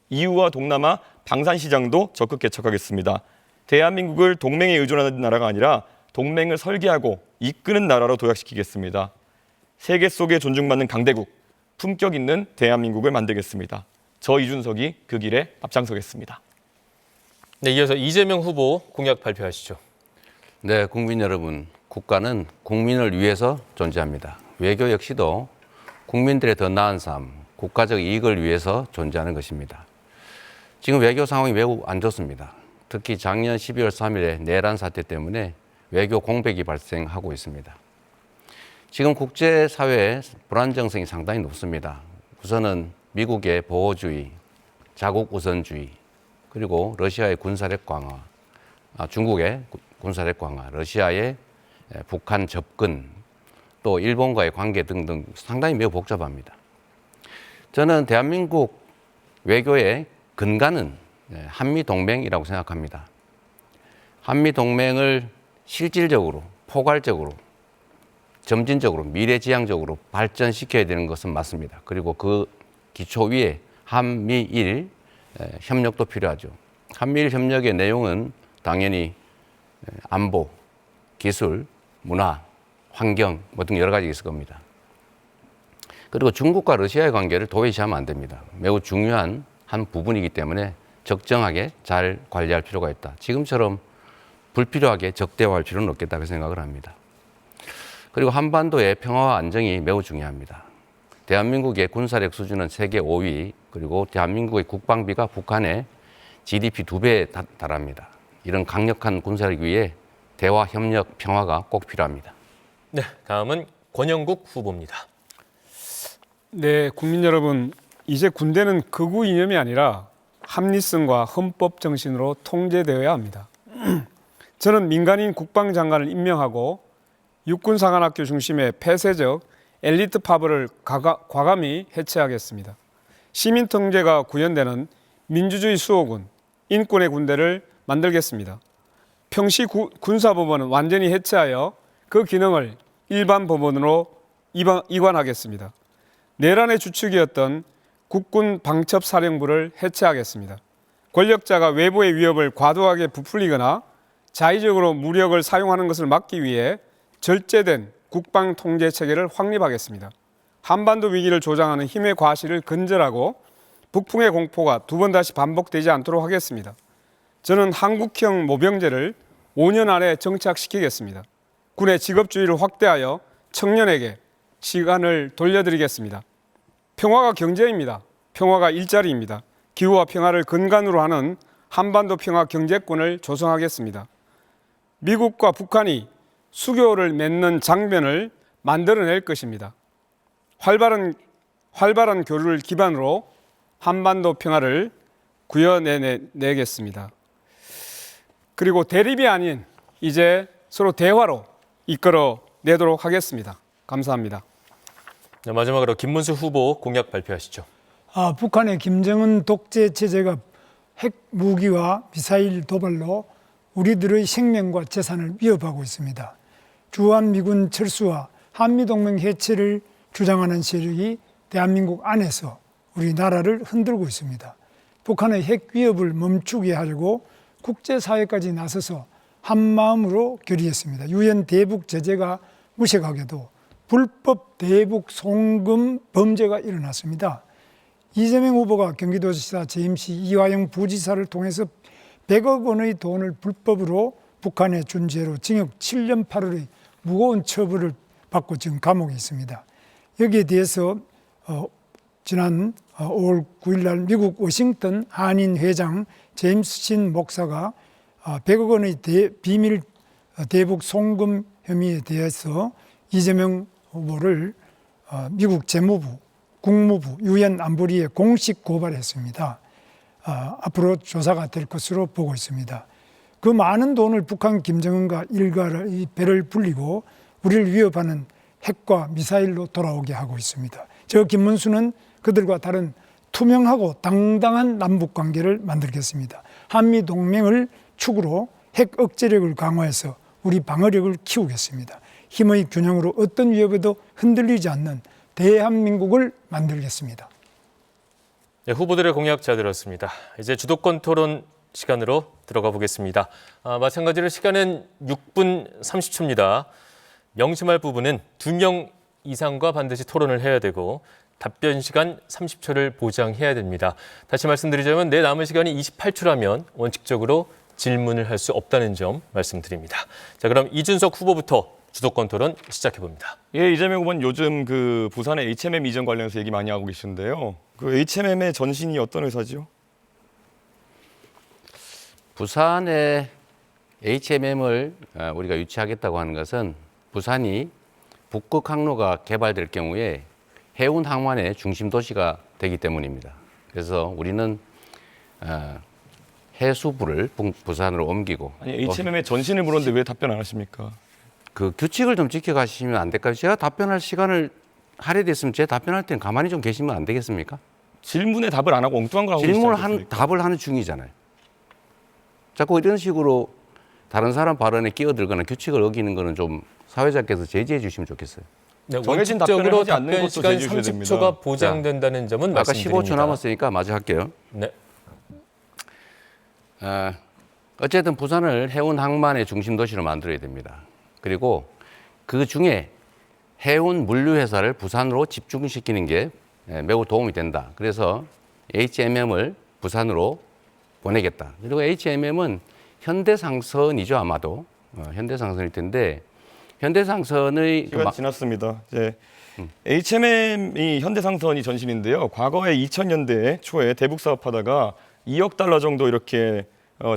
EU와 동남아 방산 시장도 적극 개척하겠습니다. 대한민국을 동맹에 의존하는 나라가 아니라 동맹을 설계하고 이끄는 나라로 도약시키겠습니다. 세계 속에 존중받는 강대국, 품격 있는 대한민국을 만들겠습니다. 저 이준석이 그 길에 앞장서겠습니다. 네, 이어서 이재명 후보 공약 발표하시죠. 네, 국민 여러분, 국가는 국민을 위해서 존재합니다. 외교 역시도 국민들의 더 나은 삶, 국가적 이익을 위해서 존재하는 것입니다. 지금 외교 상황이 매우 안 좋습니다. 특히 작년 12월 3일에 내란 사태 때문에 외교 공백이 발생하고 있습니다. 지금 국제사회의 불안정성이 상당히 높습니다. 우선은 미국의 보호주의, 자국 우선주의, 그리고 러시아의 군사력 강화, 중국의 군사력 강화, 러시아의 북한 접근, 또 일본과의 관계 등등 상당히 매우 복잡합니다. 저는 대한민국 외교의 근간은 한미동맹이라고 생각합니다. 한미동맹을 실질적으로 포괄적으로, 점진적으로, 미래지향적으로 발전시켜야 되는 것은 맞습니다. 그리고 그 기초 위에 한미일 협력도 필요하죠. 한미일 협력의 내용은 당연히 안보, 기술, 문화, 환경 뭐 등 여러 가지 있을 겁니다. 그리고 중국과 러시아의 관계를 도외시하면 안 됩니다. 매우 중요한 한 부분이기 때문에 적정하게 잘 관리할 필요가 있다. 지금처럼 불필요하게 적대화할 필요는 없겠다고 생각을 합니다. 그리고 한반도의 평화와 안정이 매우 중요합니다. 대한민국의 군사력 수준은 세계 5위, 그리고 대한민국의 국방비가 북한의 GDP 2배에 달합니다. 이런 강력한 군사력 위에 대화, 협력, 평화가 꼭 필요합니다. 네, 다음은 권영국 후보입니다. 네, 국민 여러분, 이제 군대는 극우 이념이 아니라 합리성과 헌법 정신으로 통제되어야 합니다. 저는 민간인 국방장관을 임명하고 육군사관학교 중심의 폐쇄적 엘리트 파벌을 과감히 해체하겠습니다. 시민 통제가 구현되는 민주주의 수호군, 인권의 군대를 만들겠습니다. 평시 군사법원은 완전히 해체하여 그 기능을 일반 법원으로 이관하겠습니다. 내란의 주축이었던 국군 방첩사령부를 해체하겠습니다. 권력자가 외부의 위협을 과도하게 부풀리거나 자의적으로 무력을 사용하는 것을 막기 위해 절제된 국방 통제 체계를 확립하겠습니다. 한반도 위기를 조장하는 힘의 과실을 근절하고 북풍의 공포가 두 번 다시 반복되지 않도록 하겠습니다. 저는 한국형 모병제를 5년 안에 정착시키겠습니다. 군의 직업주의를 확대하여 청년에게 시간을 돌려드리겠습니다. 평화가 경제입니다. 평화가 일자리입니다. 기후와 평화를 근간으로 하는 한반도 평화 경제권을 조성하겠습니다. 미국과 북한이 수교를 맺는 장면을 만들어낼 것입니다. 활발한 교류를 기반으로 한반도 평화를 구현해내겠습니다. 그리고 대립이 아닌 이제 서로 대화로 이끌어내도록 하겠습니다. 감사합니다. 네, 마지막으로 김문수 후보 공약 발표하시죠. 북한의 김정은 독재 체제가 핵 무기와 미사일 도발로 우리들의 생명과 재산을 위협하고 있습니다. 주한미군 철수와 한미동맹 해체를 주장하는 세력이 대한민국 안에서 우리나라를 흔들고 있습니다. 북한의 핵 위협을 멈추게 하려고 국제사회까지 나서서 한마음으로 결의했습니다. 유엔 대북 제재가 무색하게도 불법 대북 송금 범죄가 일어났습니다. 이재명 후보가 경기도지사 재임 시 이화영 부지사를 통해서 100억 원의 돈을 불법으로 북한에 준 죄로 징역 7년 8월의 무거운 처벌을 받고 지금 감옥에 있습니다. 여기에 대해서 지난 5월 9일 날 미국 워싱턴 한인 회장 제임스 신 목사가 100억 원의 비밀 대북 송금 혐의에 대해서 이재명 후보를 미국 재무부, 국무부, 유엔 안보리에 공식 고발했습니다. 앞으로 조사가 될 것으로 보고 있습니다. 그 많은 돈을 북한 김정은과 일가의 배를 불리고 우리를 위협하는 핵과 미사일로 돌아오게 하고 있습니다. 저 김문수는 그들과 다른 투명하고 당당한 남북관계를 만들겠습니다. 한미동맹을 축으로 핵 억제력을 강화해서 우리 방어력을 키우겠습니다. 힘의 균형으로 어떤 위협에도 흔들리지 않는 대한민국을 만들겠습니다. 네, 후보들의 공약 잘 들었습니다. 이제 주도권 토론 시간으로 들어가 보겠습니다. 마찬가지로 시간은 6분 30초입니다. 명심할 부분은 2명 이상과 반드시 토론을 해야 되고 답변 시간 30초를 보장해야 됩니다. 다시 말씀드리자면 내 남은 시간이 28초라면 원칙적으로 질문을 할 수 없다는 점 말씀드립니다. 자, 그럼 이준석 후보부터 주도권 토론 시작해 봅니다. 예, 이재명 후보는 요즘 그 부산의 HMM 이전 관련해서 얘기 많이 하고 계시는데요. 그 HMM의 전신이 어떤 회사죠? 부산에 HMM을 우리가 유치하겠다고 하는 것은 부산이 북극 항로가 개발될 경우에 해운 항만의 중심 도시가 되기 때문입니다. 그래서 우리는 해수부를 부산으로 옮기고. 아니, HMM의 전신을 물었는데 왜 답변 안 하십니까? 그 규칙을 좀 지켜가시면 안 될까요? 제가 답변할 시간을 할애됐으면 제 답변할 때는 가만히 좀 계시면 안 되겠습니까? 질문에 답을 안 하고 엉뚱한 걸 하고 답을 하는 중이잖아요. 자꾸 이런 식으로 다른 사람 발언에 끼어들거나 규칙을 어기는 거는 좀 사회자께서 제지해 주시면 좋겠어요. 네, 정해진 답변을 원칙적으로 하지 않는 답변 것도 시간 제지해 줘야 30초가 됩니다. 보장된다는 점은 아까 말씀드립니다. 15초 남았으니까 마저 할게요. 네. 어쨌든 부산을 해운 항만의 중심 도시로 만들어야 됩니다. 그리고 그 중에 해운 물류회사를 부산으로 집중시키는 게 매우 도움이 된다. 그래서 HMM을 부산으로 보내겠다. 그리고 HMM은 현대상선이죠, 아마도. 현대상선일 텐데 현대상선의 시간 지났습니다. 이제 HMM이 현대상선이 전신인데요. 과거에 2000년대 초에 대북 사업하다가 2억 달러 정도 이렇게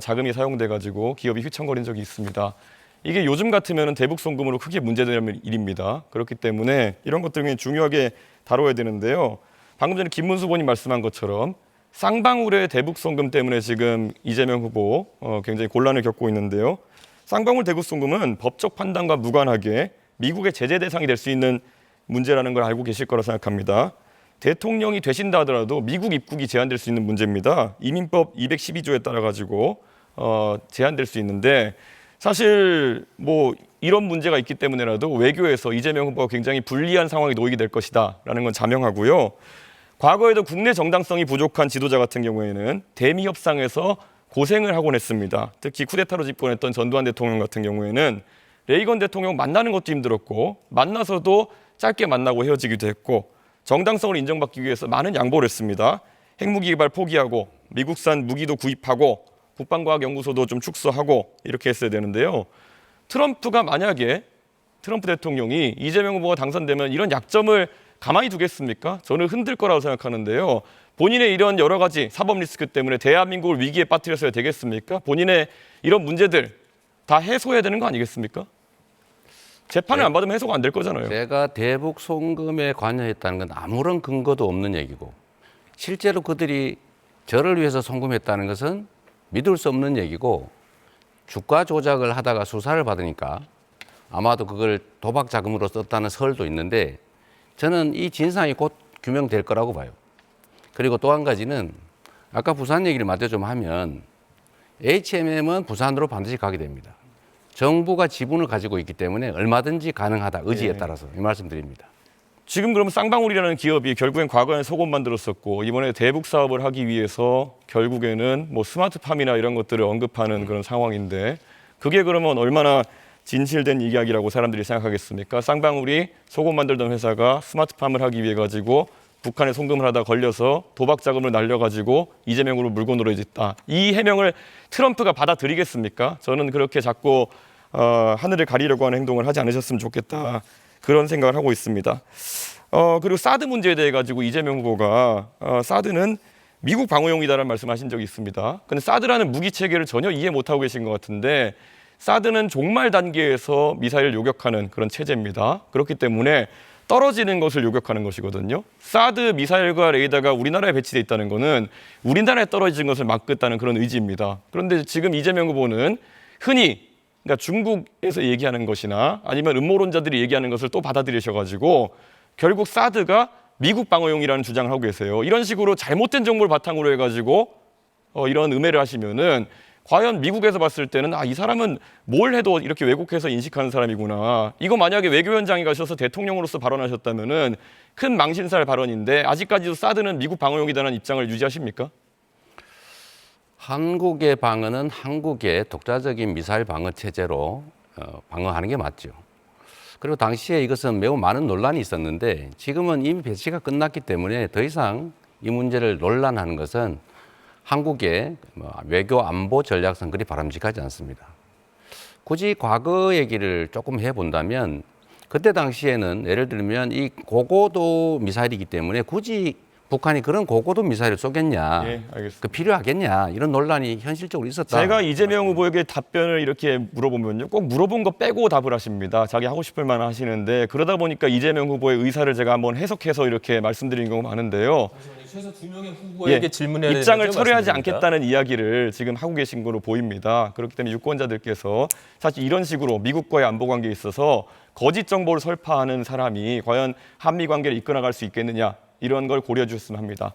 자금이 사용돼 가지고 기업이 휘청거린 적이 있습니다. 이게 요즘 같으면 대북 송금으로 크게 문제되는 일입니다. 그렇기 때문에 이런 것들을 중요하게 다뤄야 되는데요. 방금 전에 김문수 의원님 말씀한 것처럼 쌍방울의 대북 송금 때문에 지금 이재명 후보 굉장히 곤란을 겪고 있는데요. 쌍방울 대북 송금은 법적 판단과 무관하게 미국의 제재 대상이 될 수 있는 문제라는 걸 알고 계실 거라 생각합니다. 대통령이 되신다 하더라도 미국 입국이 제한될 수 있는 문제입니다. 이민법 212조에 따라 가지고 제한될 수 있는데 사실 뭐 이런 문제가 있기 때문에라도 외교에서 이재명 후보가 굉장히 불리한 상황에 놓이게 될 것이다라는 건 자명하고요. 과거에도 국내 정당성이 부족한 지도자 같은 경우에는 대미 협상에서 고생을 하곤 했습니다. 특히 쿠데타로 집권했던 전두환 대통령 같은 경우에는 레이건 대통령 만나는 것도 힘들었고 만나서도 짧게 만나고 헤어지기도 했고 정당성을 인정받기 위해서 많은 양보를 했습니다. 핵무기 개발 포기하고 미국산 무기도 구입하고 국방과학연구소도 좀 축소하고 이렇게 했어야 되는데요. 트럼프가 만약에 트럼프 대통령이 이재명 후보가 당선되면 이런 약점을 가만히 두겠습니까? 저는 흔들 거라고 생각하는데요. 본인의 이런 여러 가지 사법 리스크 때문에 대한민국을 위기에 빠뜨렸어야 되겠습니까? 본인의 이런 문제들 다 해소해야 되는 거 아니겠습니까? 재판을 안 받으면 해소가 안 될 거잖아요. 제가 대북 송금에 관여했다는 건 아무런 근거도 없는 얘기고 실제로 그들이 저를 위해서 송금했다는 것은 믿을 수 없는 얘기고 주가 조작을 하다가 수사를 받으니까 아마도 그걸 도박 자금으로 썼다는 설도 있는데 저는 이 진상이 곧 규명될 거라고 봐요. 그리고 또 한 가지는 아까 부산 얘기를 마저 좀 하면 HMM은 부산으로 반드시 가게 됩니다. 정부가 지분을 가지고 있기 때문에 얼마든지 가능하다. 의지에 따라서 이 말씀드립니다. 지금 그럼 쌍방울이라는 기업이 결국엔 과거에는 속옷 만들었었고 이번에 대북 사업을 하기 위해서 결국에는 뭐 스마트팜이나 이런 것들을 언급하는 그런 상황인데 그게 그러면 얼마나 진실된 이야기라고 사람들이 생각하겠습니까? 쌍방울이 속옷 만들던 회사가 스마트팜을 하기 위해 가지고 북한에 송금을 하다 걸려서 도박 자금을 날려가지고 이재명으로 물고 늘어졌다. 이 해명을 트럼프가 받아들이겠습니까? 저는 그렇게 자꾸 하늘을 가리려고 하는 행동을 하지 않으셨으면 좋겠다. 그런 생각을 하고 있습니다. 그리고 사드 문제에 대해 가지고 이재명 후보가 사드는 미국 방어용이다라는 말씀하신 적이 있습니다. 근데 사드라는 무기 체계를 전혀 이해 못하고 계신 것 같은데 사드는 종말 단계에서 미사일을 요격하는 그런 체제입니다. 그렇기 때문에 떨어지는 것을 요격하는 것이거든요. 사드 미사일과 레이더가 우리나라에 배치돼 있다는 것은 우리나라에 떨어지는 것을 막겠다는 그런 의지입니다. 그런데 지금 이재명 후보는 흔히 그러니까 중국에서 얘기하는 것이나 아니면 음모론자들이 얘기하는 것을 또 받아들이셔가지고 결국 사드가 미국 방어용이라는 주장을 하고 계세요. 이런 식으로 잘못된 정보를 바탕으로 해가지고 이런 음해를 하시면은 과연 미국에서 봤을 때는 이 사람은 뭘 해도 이렇게 왜곡해서 인식하는 사람이구나. 이거 만약에 외교현장에 가셔서 대통령으로서 발언하셨다면은 큰 망신살 발언인데 아직까지도 사드는 미국 방어용이다라는 입장을 유지하십니까? 한국의 방어는 한국의 독자적인 미사일 방어 체제로 방어하는 게 맞죠. 그리고 당시에 이것은 매우 많은 논란이 있었는데 지금은 이미 배치가 끝났기 때문에 더 이상 이 문제를 논란하는 것은 한국의 외교 안보 전략상 그리 바람직하지 않습니다. 굳이 과거 얘기를 조금 해본다면 그때 당시에는 예를 들면 이 고고도 미사일이기 때문에 굳이 북한이 그런 고고도 미사일을 쏘겠냐, 예, 알겠습니다. 그 필요하겠냐 이런 논란이 현실적으로 있었다. 제가 이재명 후보에게 답변을 이렇게 물어보면요. 꼭 물어본 거 빼고 답을 하십니다. 자기 하고 싶을 만한 하시는데 그러다 보니까 이재명 후보의 의사를 제가 한번 해석해서 이렇게 말씀드린 경우가 많은데요. 최소 2명의 후보에게 질문해야 되는 입장을 거죠? 철회하지 말씀드립니다. 않겠다는 이야기를 지금 하고 계신 거로 보입니다. 그렇기 때문에 유권자들께서 사실 이런 식으로 미국과의 안보 관계에 있어서 거짓 정보를 설파하는 사람이 과연 한미 관계를 이끌어갈 수 있겠느냐 이런 걸 고려해 주셨으면 합니다.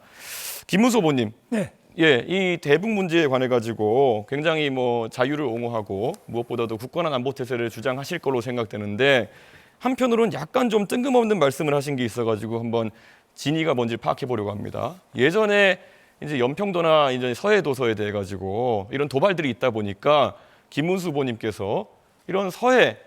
김문수 후보님, 네. 예, 이 대북 문제에 관해 가지고 굉장히 뭐 자유를 옹호하고 무엇보다도 굳건한 안보 태세를 주장하실 걸로 생각되는데 한편으로는 약간 좀 뜬금없는 말씀을 하신 게 있어가지고 한번 진위가 뭔지 파악해 보려고 합니다. 예전에 이제 연평도나 이제 서해 도서에 대해 가지고 이런 도발들이 있다 보니까 김문수 후보님께서 이런 서해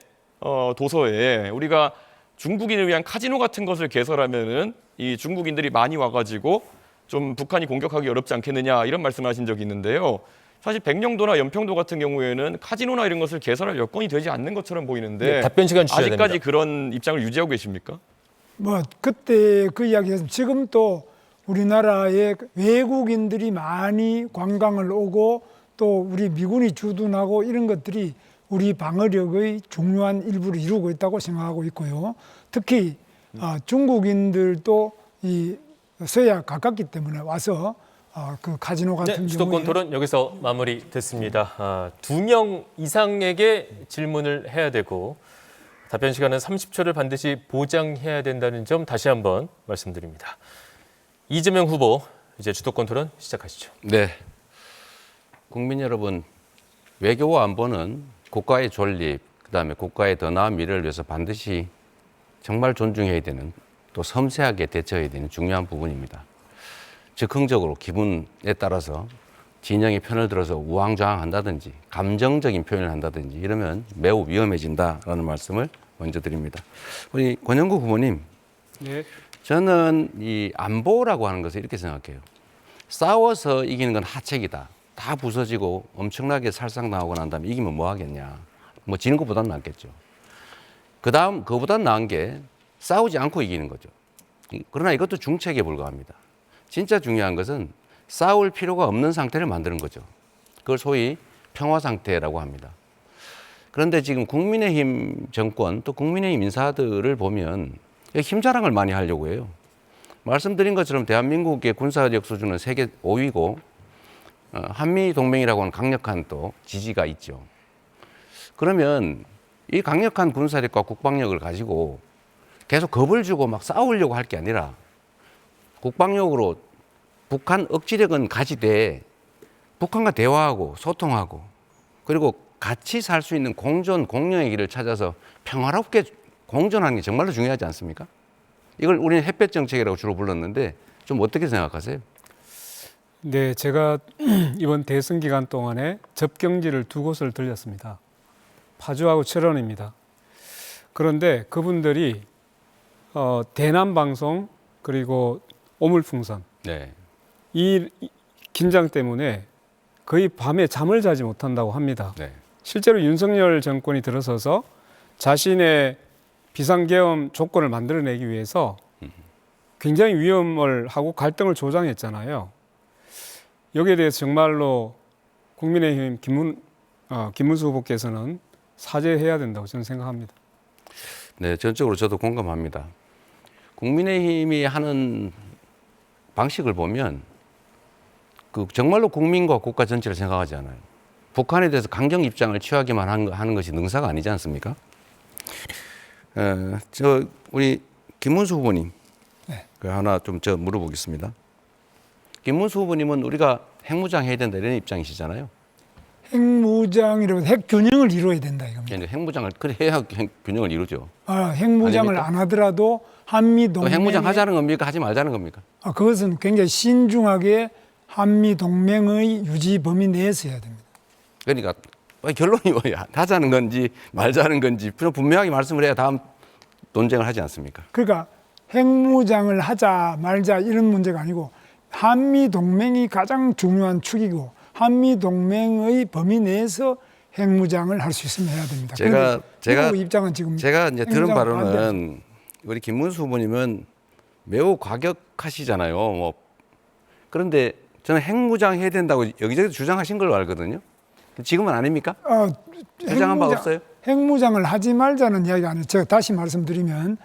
도서에 우리가 중국인을 위한 카지노 같은 것을 개설하면은 이 중국인들이 많이 와가지고 좀 북한이 공격하기 어렵지 않겠느냐 이런 말씀하신 적이 있는데요. 사실 백령도나 연평도 같은 경우에는 카지노나 이런 것을 개설할 여건이 되지 않는 것처럼 보이는데 네, 답변 시간 주셔야 아직까지 됩니다. 그런 입장을 유지하고 계십니까? 뭐 그때 그 이야기에서 지금 또 우리나라에 외국인들이 많이 관광을 오고 또 우리 미군이 주둔하고 이런 것들이 우리 방어력의 중요한 일부를 이루고 있다고 생각하고 있고요. 특히 중국인들도 이 서해와 가깝기 때문에 와서 그 카지노 같은 네, 경우에 수도권 토론 여기서 마무리됐습니다. 2명 이상에게 질문을 해야 되고 답변 시간은 30초를 반드시 보장해야 된다는 점 다시 한번 말씀드립니다. 이재명 후보, 이제 주도권 토론 시작하시죠. 네. 국민 여러분, 외교와 안보는 국가의 존립, 그다음에 국가의 더 나은 미래를 위해서 반드시 정말 존중해야 되는 또 섬세하게 대처해야 되는 중요한 부분입니다. 즉흥적으로 기분에 따라서 진영의 편을 들어서 우왕좌왕한다든지 감정적인 표현을 한다든지 이러면 매우 위험해진다라는 말씀을 먼저 드립니다. 우리 권영구 후보님, 네. 저는 이 안보라고 하는 것을 이렇게 생각해요. 싸워서 이기는 건 하책이다. 다 부서지고 엄청나게 살상당하고 난 다음에 이기면 뭐 하겠냐. 뭐 지는 것보다는 낫겠죠. 그다음 그거보다는 나은 게 싸우지 않고 이기는 거죠. 그러나 이것도 중책에 불과합니다. 진짜 중요한 것은 싸울 필요가 없는 상태를 만드는 거죠. 그걸 소위 평화 상태라고 합니다. 그런데 지금 국민의힘 정권 또 국민의힘 인사들을 보면 힘 자랑을 많이 하려고 해요. 말씀드린 것처럼 대한민국의 군사력 수준은 세계 5위고 한미 동맹이라고 하는 강력한 또 지지가 있죠. 그러면 이 강력한 군사력과 국방력을 가지고 계속 겁을 주고 막 싸우려고 할 게 아니라 국방력으로 북한 억지력은 가지되 북한과 대화하고 소통하고 그리고 같이 살 수 있는 공존, 공영의 길을 찾아서 평화롭게 공존하는 게 정말로 중요하지 않습니까? 이걸 우리는 햇볕 정책이라고 주로 불렀는데 좀 어떻게 생각하세요? 네, 제가 이번 대선 기간 동안에 접경지를 두 곳을 들렸습니다. 파주하고 철원입니다. 그런데 그분들이 대남방송 그리고 오물풍선 네. 이 긴장 때문에 거의 밤에 잠을 자지 못한다고 합니다. 네. 실제로 윤석열 정권이 들어서서 자신의 비상계엄 조건을 만들어내기 위해서 굉장히 위험을 하고 갈등을 조장했잖아요. 여기에 대해서 정말로 국민의힘 김문수 후보께서는 사죄해야 된다고 저는 생각합니다. 네, 전적으로 저도 공감합니다. 국민의힘이 하는 방식을 보면 그 정말로 국민과 국가 전체를 생각하지 않아요. 북한에 대해서 강경 입장을 취하기만 하는 것이 능사가 아니지 않습니까? 우리 김문수 후보님, 네. 그 하나 좀 물어보겠습니다. 김문수 후보님은 우리가 핵무장 해야 된다 이런 입장이시잖아요. 핵무장이라고 핵 균형을 이루어야 된다 이겁니다. 그러니까 핵무장을 그래 해야 균형을 이루죠. 핵무장을 아닙니까? 안 하더라도 한미 또 동맹 핵무장 하자는 겁니까? 하지 말자는 겁니까? 그것은 굉장히 신중하게 한미 동맹의 유지 범위 내에서 해야 됩니다. 그러니까 결론이 뭐야? 하자는 건지 말자는 건지 분명하게 말씀을 해야 다음 논쟁을 하지 않습니까? 그러니까 핵무장을 하자 말자 이런 문제가 아니고 한미 동맹이 가장 중요한 축이고 한미 동맹의 범위 내에서 핵무장을 할 수 있으면 해야 됩니다. 제가 입장은 지금 제가 이제 들은 핵무장 바로는 반대합니다. 우리 김문수 후보님은 매우 과격하시잖아요. 뭐 그런데 저는 핵무장 해야 된다고 여기저기 주장하신 걸로 알거든요. 지금은 아닙니까? 주장한 바 없어요? 핵무장을 하지 말자는 이야기가 아니에요. 제가 다시 말씀드리면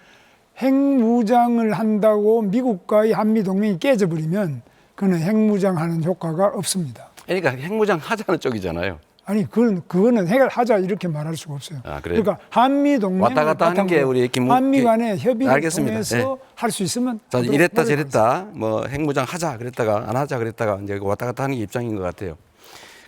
핵무장을 한다고 미국과의 한미 동맹이 깨져버리면 그는 핵무장하는 효과가 없습니다. 그러니까 핵무장 하자는 쪽이잖아요. 아니 그거는 해결하자 이렇게 말할 수가 없어요. 아, 그래요? 그러니까 한미 동맹을 왔다 갔다 하는 게 우리 한미 간의 협의를 알겠습니다. 통해서 할 수 있으면 자, 하도록 이랬다 노력하겠습니다. 저랬다 뭐 핵무장 하자 그랬다가 안 하자 그랬다가 이제 왔다 갔다 하는 게 입장인 것 같아요.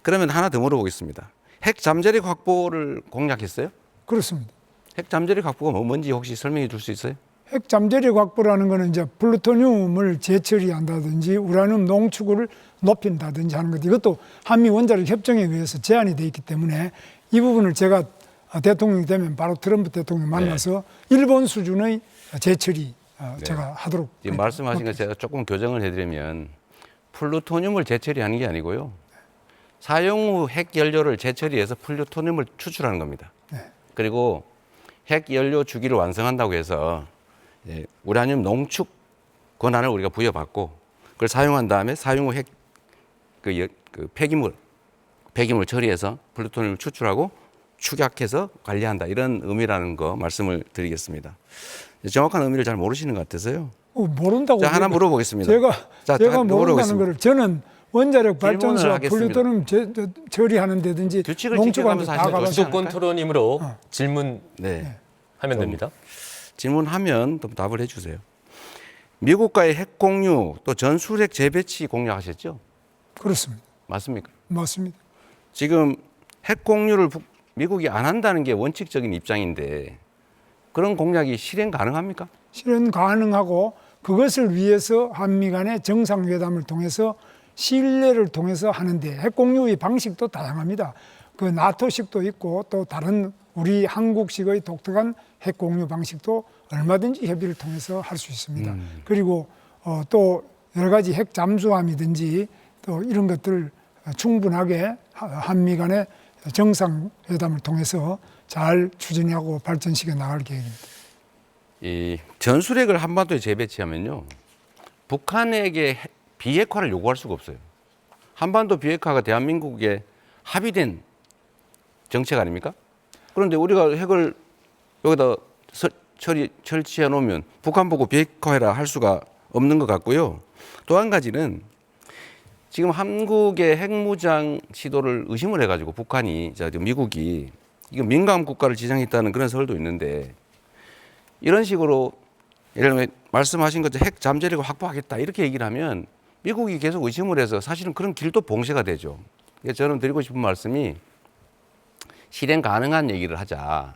그러면 하나 더 물어보겠습니다. 핵 잠재력 확보를 공약했어요? 그렇습니다. 핵 잠재력 확보가 뭔지 혹시 설명해 줄 수 있어요? 핵 잠재력 확보라는 거는 이제 플루토늄을 재처리한다든지 우라늄 농축을 높인다든지 하는 것, 이것도 한미 원자력 협정에 의해서 제한이 돼 있기 때문에 이 부분을 제가 대통령이 되면 바로 트럼프 대통령 만나서 일본 수준의 재처리 제가 하도록 지금 말씀하신 거 제가 조금 교정을 해드리면 플루토늄을 재처리하는 게 아니고요. 사용 후 핵 연료를 재처리해서 플루토늄을 추출하는 겁니다. 그리고 핵 연료 주기를 완성한다고 해서 우라늄 농축 권한을 우리가 부여받고 그걸 사용한 다음에 사용 후 핵 폐기물 처리해서 플루토늄을 추출하고 축약해서 관리한다 이런 의미라는 거 말씀을 드리겠습니다. 정확한 의미를 잘 모르시는 것 같아서요. 모른다고. 자, 하나 물어보겠습니다. 제가 모른다는 거를 저는 원자력 발전소 하겠습니다. 플루토늄 처리하는 데든지 규칙을 농축하는 데 지켜가면서 다 하시면 가봤어요. 주도권 토론이므로 질문하면 네. 됩니다. 질문하면 좀 답을 해주세요. 미국과의 핵 공유 또 전술핵 재배치 공약하셨죠? 그렇습니다. 맞습니까? 맞습니다. 지금 핵 공유를 미국이 안 한다는 게 원칙적인 입장인데 그런 공약이 실행 가능합니까? 실현 가능하고 그것을 위해서 한미 간의 정상회담을 통해서 신뢰를 통해서 하는데 핵 공유의 방식도 다양합니다. 그 나토식도 있고 또 다른 우리 한국식의 독특한 핵 공유 방식도 얼마든지 협의를 통해서 할 수 있습니다. 그리고 또 여러 가지 핵 잠수함이든지 또 이런 것들을 충분하게 한미 간의 정상회담을 통해서 잘 추진하고 발전시켜 나갈 계획입니다. 이 전술핵을 한반도에 재배치하면요, 북한에게 비핵화를 요구할 수가 없어요. 한반도 비핵화가 대한민국의 합의된 정책 아닙니까? 그런데 우리가 핵을 여기다 설치해 놓으면 북한 보고 비핵화해라 할 수가 없는 것 같고요. 또 한 가지는 지금 한국의 핵무장 시도를 의심을 해가지고 북한이, 미국이 이거 민감 국가를 지정했다는 그런 설도 있는데 이런 식으로 예를 들면 말씀하신 것처럼 핵 잠재력을 확보하겠다 이렇게 얘기를 하면 미국이 계속 의심을 해서 사실은 그런 길도 봉쇄가 되죠. 그래서 저는 드리고 싶은 말씀이 실행 가능한 얘기를 하자.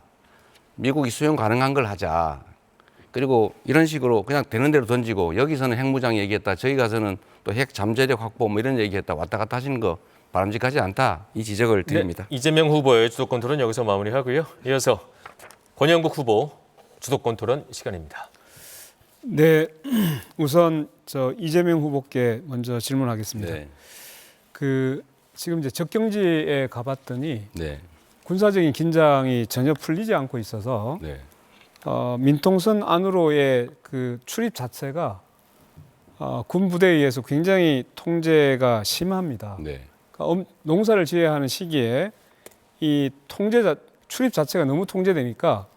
미국이 수용 가능한 걸 하자. 그리고 이런 식으로 그냥 되는 대로 던지고 여기서는 핵무장 얘기했다. 저기 가서는 또 핵 잠재력 확보 뭐 이런 얘기했다. 왔다 갔다 하시는 거 바람직하지 않다. 이 지적을 드립니다. 네, 이재명 후보의 주도권 토론 여기서 마무리하고요. 이어서 권영국 후보 주도권 토론 시간입니다. 네, 우선 이재명 후보께 먼저 질문하겠습니다. 네. 지금 이제 적경지에 가봤더니 네. 군사적인 긴장이 전혀 풀리지 않고 있어서 네. 민통선 안으로의 그 출입 자체가 군 부대에 의해서 굉장히 통제가 심합니다. 네. 그러니까 농사를 지어야 하는 시기에 이 출입 자체가 너무 통제되니까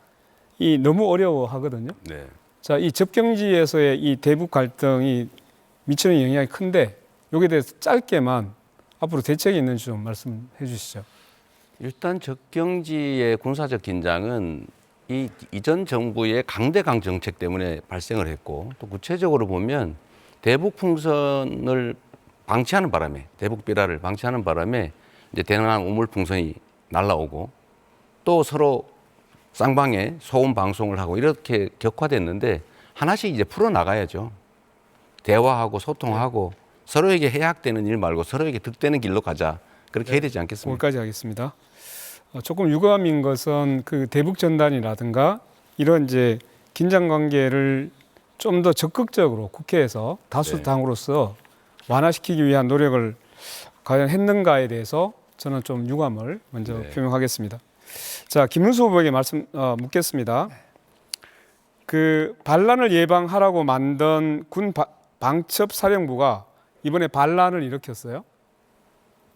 너무 어려워하거든요. 네. 자, 이 접경지에서의 이 대북 갈등이 미치는 영향이 큰데 여기에 대해서 짧게만 앞으로 대책이 있는지 좀 말씀해 주시죠. 일단 적경지의 군사적 긴장은 이 이전 정부의 강대강 정책 때문에 발생을 했고 또 구체적으로 보면 대북 풍선을 방치하는 바람에 대북 비라를 방치하는 바람에 이제 대단한 우물 풍선이 날라오고 또 서로 쌍방에 소음 방송을 하고 이렇게 격화됐는데 하나씩 이제 풀어 나가야죠. 대화하고 소통하고 서로에게 해악되는 일 말고 서로에게 득되는 길로 가자. 그렇게 해야 되지 않겠습니까? 거기까지 하겠습니다. 조금 유감인 것은 그 대북 전단이라든가 이런 이제 긴장 관계를 좀 더 적극적으로 국회에서 다수당으로서 완화시키기 위한 노력을 과연 했는가에 대해서 저는 좀 유감을 먼저 표명하겠습니다. 자, 김문수 후보에게 묻겠습니다. 그 반란을 예방하라고 만든 군 방첩사령부가 이번에 반란을 일으켰어요.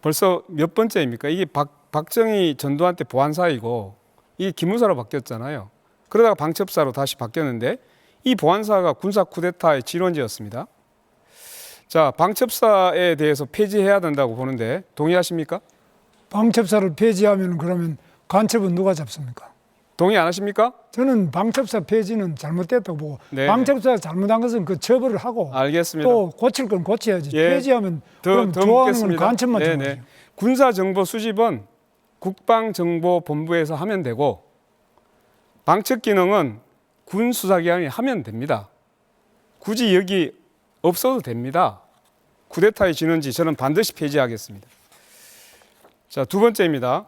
벌써 몇 번째입니까? 이게 박정희 전두환 때 보안사이고 이게 기무사로 바뀌었잖아요. 그러다가 방첩사로 다시 바뀌었는데 이 보안사가 군사 쿠데타의 지원지였습니다. 자, 방첩사에 대해서 폐지해야 된다고 보는데 동의하십니까? 방첩사를 폐지하면 그러면 간첩은 누가 잡습니까? 동의 안 하십니까? 저는 방첩사 폐지는 잘못됐다고 보고 네. 방첩사가 잘못한 것은 그 처벌을 하고 알겠습니다. 또 고칠 건 고쳐야지. 예. 폐지하면 더 그럼 좋아하는 건 묻겠습니다. 간첩만 네네. 좋아하죠. 군사정보 수집은 국방정보본부에서 하면 되고 방첩 기능은 군 수사기관이 하면 됩니다. 굳이 여기 없어도 됩니다. 쿠데타의 진원지 저는 반드시 폐지하겠습니다. 자, 두 번째입니다.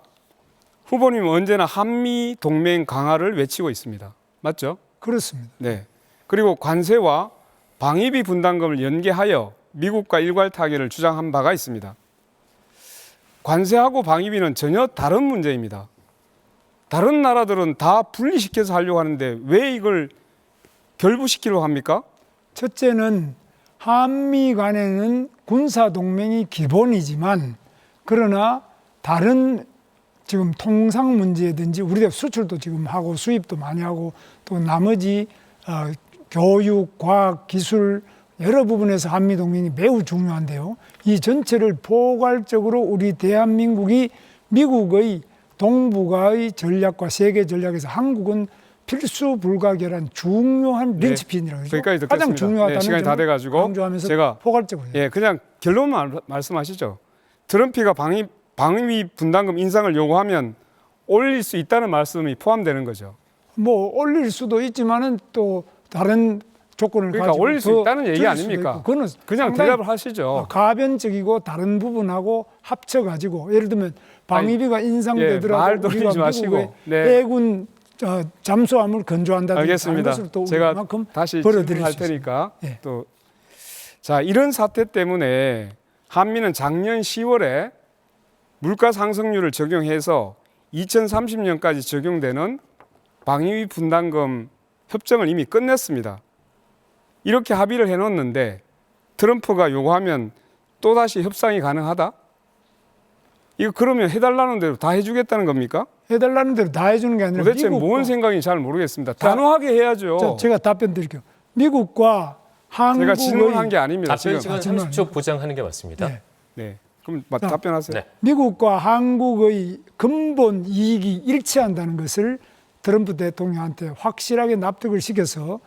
후보님은 언제나 한미 동맹 강화를 외치고 있습니다. 맞죠? 그렇습니다. 네. 그리고 관세와 방위비 분담금을 연계하여 미국과 일괄 타결을 주장한 바가 있습니다. 관세하고 방위비는 전혀 다른 문제입니다. 다른 나라들은 다 분리시켜서 하려고 하는데 왜 이걸 결부시키려고 합니까? 첫째는 한미 간에는 군사 동맹이 기본이지만 그러나 다른 지금 통상 문제든지 우리가 수출도 지금 하고 수입도 많이 하고 또 나머지 교육, 과학, 기술 여러 부분에서 한미 동맹이 매우 중요한데요. 이 전체를 포괄적으로 우리 대한민국이 미국의 동북아의 전략과 세계 전략에서 한국은 필수 불가결한 중요한 네. 린치핀이라고 하죠. 거기까지 가장 듣겠습니다. 중요하다는 네, 시간이 다 점을 돼가지고 강조하면서 제가 포괄적으로 예, 그냥 결론만 말씀하시죠. 트럼프가 방위비 분담금 인상을 요구하면 올릴 수 있다는 말씀이 포함되는 거죠. 뭐 올릴 수도 있지만은 또 다른 조건을 그러니까 가지고 올릴 수 더 있다는 얘기 줄일 아닙니까? 수도 있고. 그거는 그냥 상당히 대답을 하시죠. 가변적이고 다른 부분하고 합쳐가지고 예를 들면 방위비가 예, 인상되더라도 말 우리가 돌리지 마시고. 미국의 네. 해군 잠수함을 건조한다든지 알겠습니다. 다른 것을 또 제가 우리만큼 다시 벌어들일 질문할 수 있습니다. 테니까 예. 또 자, 이런 사태 때문에 한미는 작년 10월에 물가 상승률을 적용해서 2030년까지 적용되는 방위비 분담금 협정을 이미 끝냈습니다. 이렇게 합의를 해놓았는데 트럼프가 요구하면 또다시 협상이 가능하다? 이거 그러면 해달라는 대로 다 해주겠다는 겁니까? 해달라는 대로 다 해주는 게 아니라 도대체 미국과 뭔 생각인지 잘 모르겠습니다. 단호하게 해야죠. 제가 답변 드릴게요. 미국과 한국의 제가 질문한 게 아닙니다. 답변 지금. 시간 질문 30초 보장하는 게 맞습니다. 네. 네. 그럼 답변하세요. 네. 미국과 한국의 근본 이익이 일치한다는 것을 트럼프 대통령한테 확실하게 납득을 시켜서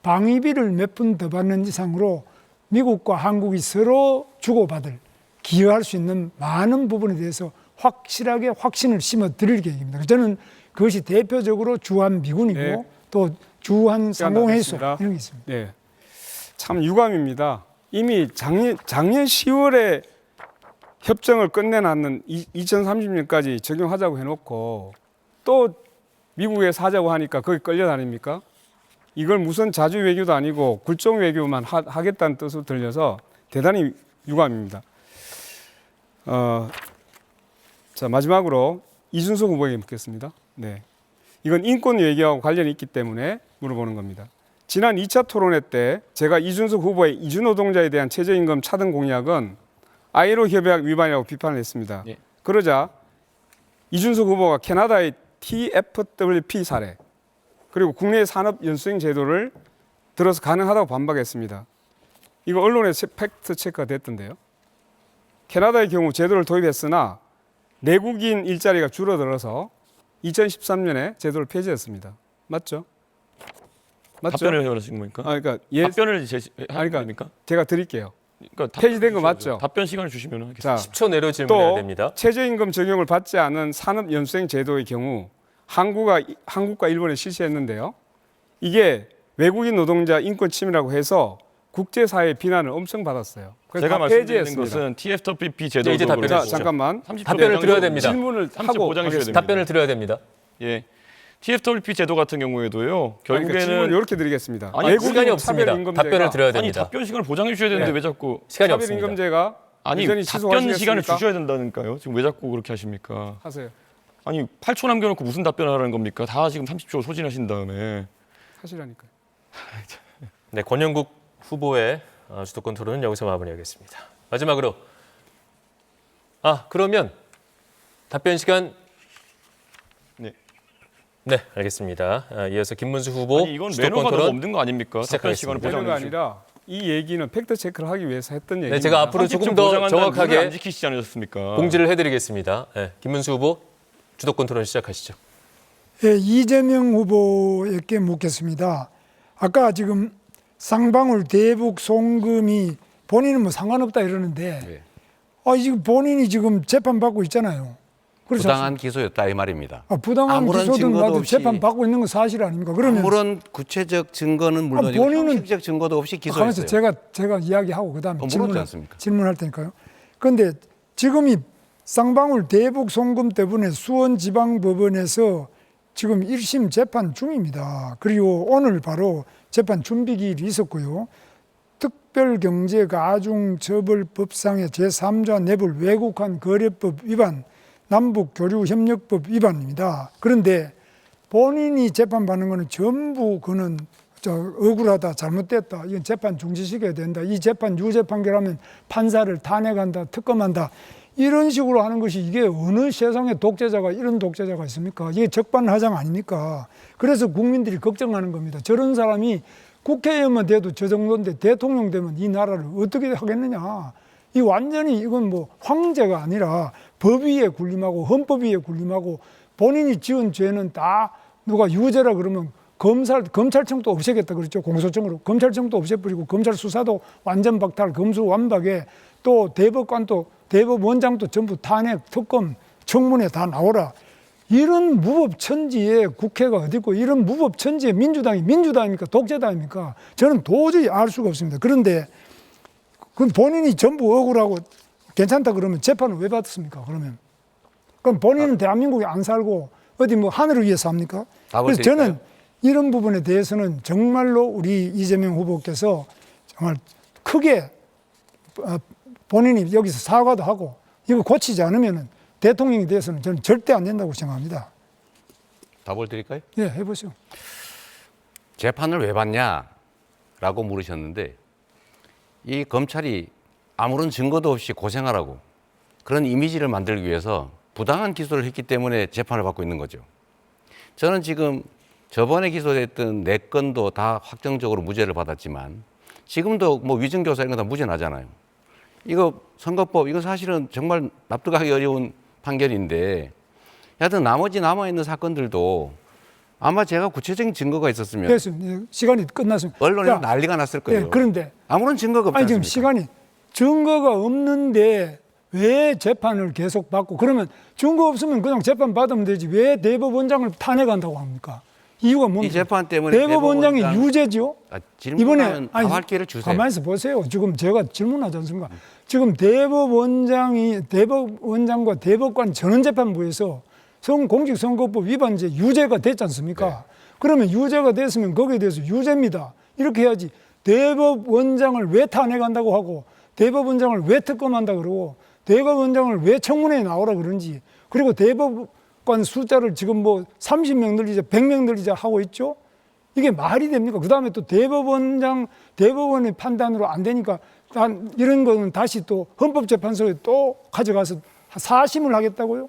방위비를 몇 푼 더 받는 이상으로 미국과 한국이 서로 주고받을 기여할 수 있는 많은 부분에 대해서 확실하게 확신을 심어 드릴 계획입니다. 저는 그것이 대표적으로 주한 미군이고 네. 또 주한 상공회의소 나겠습니다. 이런 게 있습니다. 네. 참 유감입니다. 이미 작년 10월에 협정을 끝내놨는 2030년까지 적용하자고 해놓고 또 미국에 사자고 하니까 거기 끌려다닙니까? 이걸 무슨 자주 외교도 아니고 굴종 외교만 하겠다는 뜻으로 들려서 대단히 유감입니다. 자, 마지막으로 이준석 후보에게 묻겠습니다. 네. 이건 인권 외교하고 관련이 있기 때문에 물어보는 겁니다. 지난 2차 토론회 때 제가 이준석 후보의 이주노동자에 대한 최저임금 차등 공약은 ILO 협약 위반이라고 비판을 했습니다. 예. 그러자 이준석 후보가 캐나다의 TFWP 사례 그리고 국내 산업 연수행 제도를 들어서 가능하다고 반박했습니다. 이거 언론에 팩트 체크가 됐던데요. 캐나다의 경우 제도를 도입했으나 내국인 일자리가 줄어들어서 2013년에 제도를 폐지했습니다. 맞죠? 맞죠? 답변을 해주신 겁니까? 그러니까 답변을 제시하는 그러니까 겁니까? 제가 드릴게요. 그러니까 폐지된 거 답변 맞죠? 주셔야죠. 답변 시간을 주시면 하겠습니다. 자, 10초 내로 질문해야 또 됩니다. 최저임금 적용을 받지 않은 산업 연수생 제도의 경우 한국과 일본에 실시했는데요. 이게 외국인 노동자 인권 침해라고 해서 국제사회의 비난을 엄청 받았어요. 그래서 제가 다 말씀드리는 폐지했습니다. 것은 TFWP 제도 이제 답변해 자, 주시죠. 잠깐만. 30초 답변을 보장- 드려야 됩니다. 질문을 30초 하고 보장해 주셔야 하겠습니다. 됩니다. 답변을 드려야 됩니다. 예. TFWP 제도 같은 경우에도 그러니까 질문 결국에는 이렇게 드리겠습니다. 아니, 외국인 시간이 없습니다. 차별임금제가- 답변을 드려야 아니 됩니다. 답변 시간을 보장해 주셔야 되는데 네. 왜 자꾸 시간이 없습니다. 차별임금제가 아니 여전히 답변 취소하시겠습니까? 시간을 주셔야 된다니까요. 지금 왜 자꾸 그렇게 하십니까? 하세요. 아니 8초 남겨놓고 무슨 답변하라는 겁니까? 다 지금 30초 소진하신 다음에 하시라니까요. 네, 권영국 후보의 주도권 토론은 여기서 마무리하겠습니다. 마지막으로 그러면 답변 시간 네, 알겠습니다. 이어서 김문수 후보 아니 이건 주도권 매너가 너무 토론 없는 거 아닙니까? 답변 시작하겠습니다. 시간을 되는 보장해 거 주시고. 아니라 이 얘기는 팩트 체크를 하기 위해서 했던 얘기입니다. 네, 제가 앞으로 상식 조금 좀 더 보장한다는 룰을 정확하게 안 지키시지 않으셨습니까? 공지를 해드리겠습니다. 네, 김문수 후보 주도권 토론 시작하시죠. 예, 이재명 후보에게 묻겠습니다. 아까 지금 쌍방울 대북 송금이 본인은 뭐 상관없다 이러는데 네. 지금 본인이 지금 재판 받고 있잖아요. 그렇지 부당한 않습니까? 기소였다 이 말입니다. 부당한 아무런 기소든 증거도 봐도 없이 재판 받고 있는 건 사실 아닙니까? 그러면 아무런 구체적 증거는 물론이고 본인은- 형식적 증거도 없이 가만있어 기소했어요. 제가 이야기하고 그다음에 물었지 않습니까? 질문할 테니까요. 그런데 지금 이 쌍방울 대북 송금 때문에 수원지방법원에서 지금 1심 재판 중입니다. 그리고 오늘 바로 재판 준비기일이 있었고요. 특별경제가중처벌법상의 제3조 내부를 왜곡한 거래법 위반, 남북교류협력법 위반입니다. 그런데 본인이 재판받는 거는 전부 그는 억울하다, 잘못됐다, 이건 재판 중지시켜야 된다, 이 재판 유죄 판결하면 판사를 탄핵한다, 특검한다, 이런 식으로 하는 것이 이게 어느 세상에 독재자가 이런 독재자가 있습니까? 이게 적반하장 아닙니까? 그래서 국민들이 걱정하는 겁니다. 저런 사람이 국회의원만 돼도 저 정도인데 대통령 되면 이 나라를 어떻게 하겠느냐? 이 완전히 이건 뭐 황제가 아니라 법 위에 군림하고 헌법 위에 군림하고 본인이 지은 죄는 다 누가 유죄라 그러면 검찰청도 없애겠다 그랬죠. 공소청으로 검찰청도 없애버리고 검찰 수사도 완전 박탈, 검수완박에 또 대법관도 대법원장도 전부 탄핵, 특검, 청문회 다 나오라. 이런 무법천지에 국회가 어디 있고 이런 무법천지에 민주당이 민주당입니까? 독재당입니까? 저는 도저히 알 수가 없습니다. 그런데 그 본인이 전부 억울하고 괜찮다 그러면 재판을 왜 받습니까? 그럼 본인은 대한민국에 안 살고 어디 뭐 하늘을 위해 삽니까? 그래서 저는 이런 부분에 대해서는 정말로 우리 이재명 후보께서 정말 크게 본인이 여기서 사과도 하고 이거 고치지 않으면 대통령에 대해서는 저는 절대 안 된다고 생각합니다. 답을 드릴까요? 예, 해보시오. 재판을 왜 받냐라고 물으셨는데 이 검찰이 아무런 증거도 없이 고생하라고 그런 이미지를 만들기 위해서 부당한 기소를 했기 때문에 재판을 받고 있는 거죠. 저는 지금 저번에 기소됐던 4건도 다 확정적으로 무죄를 받았지만 지금도 뭐 위증교사 이런 거 다 무죄 나잖아요. 이거 선거법 이거 사실은 정말 납득하기 어려운 판결인데 하여튼 나머지 남아있는 사건들도 아마 제가 구체적인 증거가 있었으면 됐습니다. 시간이 끝났습니다. 언론에서 난리가 났을 거예요. 예, 그런데 아무런 증거가 없지 아니 지금 않습니까? 시간이 증거가 없는데 왜 재판을 계속 받고 그러면 증거 없으면 그냥 재판 받으면 되지 왜 대법원장을 탄핵한다고 합니까? 이유가 뭡니까? 이 재판 때문에 대법원장이 대법원장- 유죄지요? 질문하면 답할 기회를 주세요. 가만히 있어 보세요. 지금 제가 질문하지 않습니까? 지금 대법원장과 대법관 전원재판부에서 공직선거법 위반죄 유죄가 됐지 않습니까? 네. 그러면 유죄가 됐으면 거기에 대해서 유죄입니다. 이렇게 해야지 대법원장을 왜 탄핵한다고 하고 대법원장을 왜 특검한다 그러고 대법원장을 왜 청문회에 나오라 그런지 그리고 대법관 숫자를 지금 뭐 30명 늘리자 100명 늘리자 하고 있죠. 이게 말이 됩니까? 그 다음에 또 대법원의 판단으로 안 되니까 이런 거는 다시 또 헌법재판소에 또 가져가서 사심을 하겠다고요?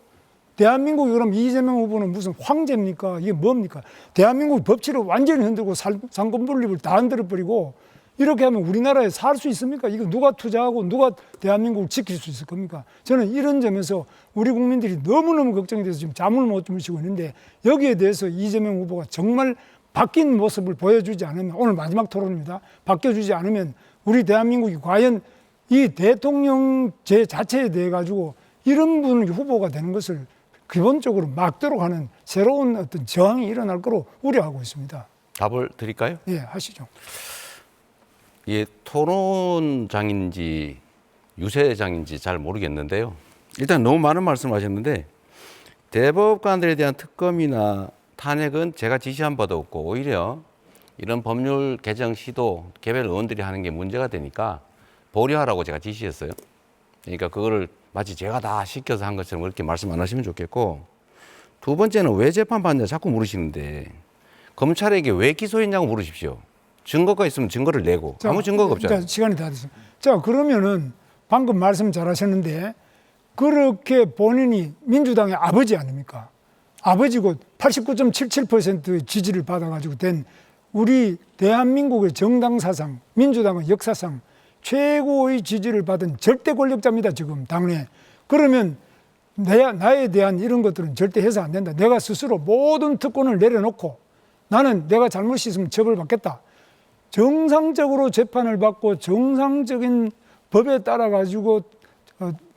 대한민국이 그럼 이재명 후보는 무슨 황제입니까? 이게 뭡니까? 대한민국 법치를 완전히 흔들고 상권분립을 다 흔들어버리고 이렇게 하면 우리나라에 살 수 있습니까? 이거 누가 투자하고 누가 대한민국을 지킬 수 있을 겁니까? 저는 이런 점에서 우리 국민들이 너무너무 걱정이 돼서 지금 잠을 못 주무시고 있는데 여기에 대해서 이재명 후보가 정말 바뀐 모습을 보여주지 않으면 오늘 마지막 토론입니다. 바뀌어주지 않으면 우리 대한민국이 과연 이 대통령제 자체에 대해 가지고 이런 분 후보가 되는 것을 기본적으로 막도록 하는 새로운 어떤 저항이 일어날 거로 우려하고 있습니다. 답을 드릴까요? 예, 하시죠. 이게 토론장인지 유세장인지 잘 모르겠는데요. 일단 너무 많은 말씀하셨는데 대법관들에 대한 특검이나 탄핵은 제가 지시한 바도 없고 오히려 이런 법률 개정 시도 개별 의원들이 하는 게 문제가 되니까 보류하라고 제가 지시했어요. 그러니까 그거를 마치 제가 다 시켜서 한 것처럼 그렇게 말씀 안 하시면 좋겠고 두 번째는 왜 재판받냐 자꾸 물으시는데 검찰에게 왜 기소했냐고 물으십시오. 증거가 있으면 증거를 내고 아무 증거가 없잖아요. 시간이 다 됐습니다. 자, 그러면은 방금 말씀 잘하셨는데 그렇게 본인이 민주당의 아버지 아닙니까? 아버지고 89.77%의 지지를 받아가지고 된 우리 대한민국의 정당 사상, 민주당의 역사상 최고의 지지를 받은 절대 권력자입니다. 지금 당내. 그러면 나에 대한 이런 것들은 절대 해서 안 된다. 내가 스스로 모든 특권을 내려놓고 나는 내가 잘못이 있으면 처벌받겠다. 정상적으로 재판을 받고 정상적인 법에 따라 가지고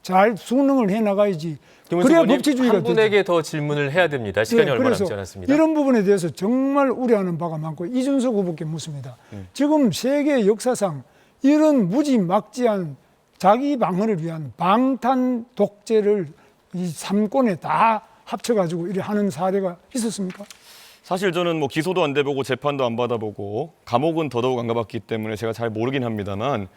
잘 수능을 해 나가야지. 그래야 법치주의가 한 분에게 더 질문을 해야 됩니다. 시간이 얼마 남지 않았습니다. 이런 부분에 대해서 정말 우려하는 바가 많고 이준석 후보께 묻습니다. 지금 세계 역사상 이런 무지막지한 자기 방어를 위한 방탄 독재를 이 3권에 다 합쳐가지고 이렇게 하는 사례가 있었습니까? 사실 저는 뭐 기소도 안 돼보고 재판도 안 받아보고 감옥은 더더욱 안 가봤기 때문에 제가 잘 모르긴 합니다만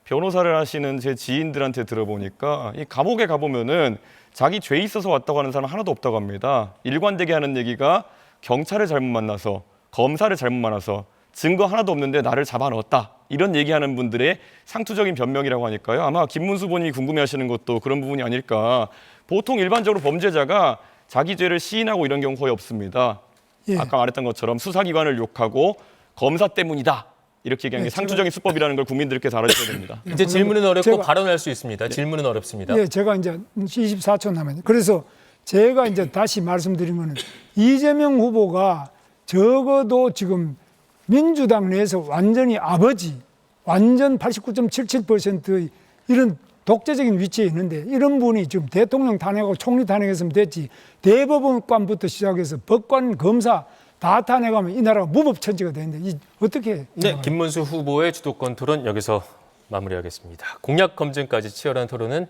변호사를 하시는 제 지인들한테 들어보니까 이 감옥에 가보면은 자기 죄 있어서 왔다고 하는 사람 하나도 없다고 합니다. 일관되게 하는 얘기가 경찰을 잘못 만나서 검사를 잘못 만나서 증거 하나도 없는데 나를 잡아넣었다. 이런 얘기하는 분들의 상투적인 변명이라고 하니까요. 아마 김문수 본인이 궁금해하시는 것도 그런 부분이 아닐까. 보통 일반적으로 범죄자가 자기 죄를 시인하고 이런 경우 거의 없습니다. 예. 아까 말했던 것처럼 수사기관을 욕하고 검사 때문이다. 이렇게 얘기하는 게 상투적인 수법이라는 걸 국민들께서 알아주셔야 됩니다. 이제 질문은 어렵고 제가- 발언할 수 있습니다. 질문은 어렵습니다. 예, 제가 이제 24초 남았네요. 그래서 제가 이제 다시 말씀드린 거는 이재명 후보가 적어도 지금 민주당 내에서 완전히 아버지, 완전 89.77%의 이런 독재적인 위치에 있는데 이런 분이 지금 대통령 탄핵하고 총리 탄핵했으면 됐지 대법원관부터 시작해서 법관, 검사 다 탄핵하면 이 나라가 무법천지가 되는데 어떻게? 네, 김문수 후보의 주도권 토론 여기서 마무리하겠습니다. 공약 검증까지 치열한 토론은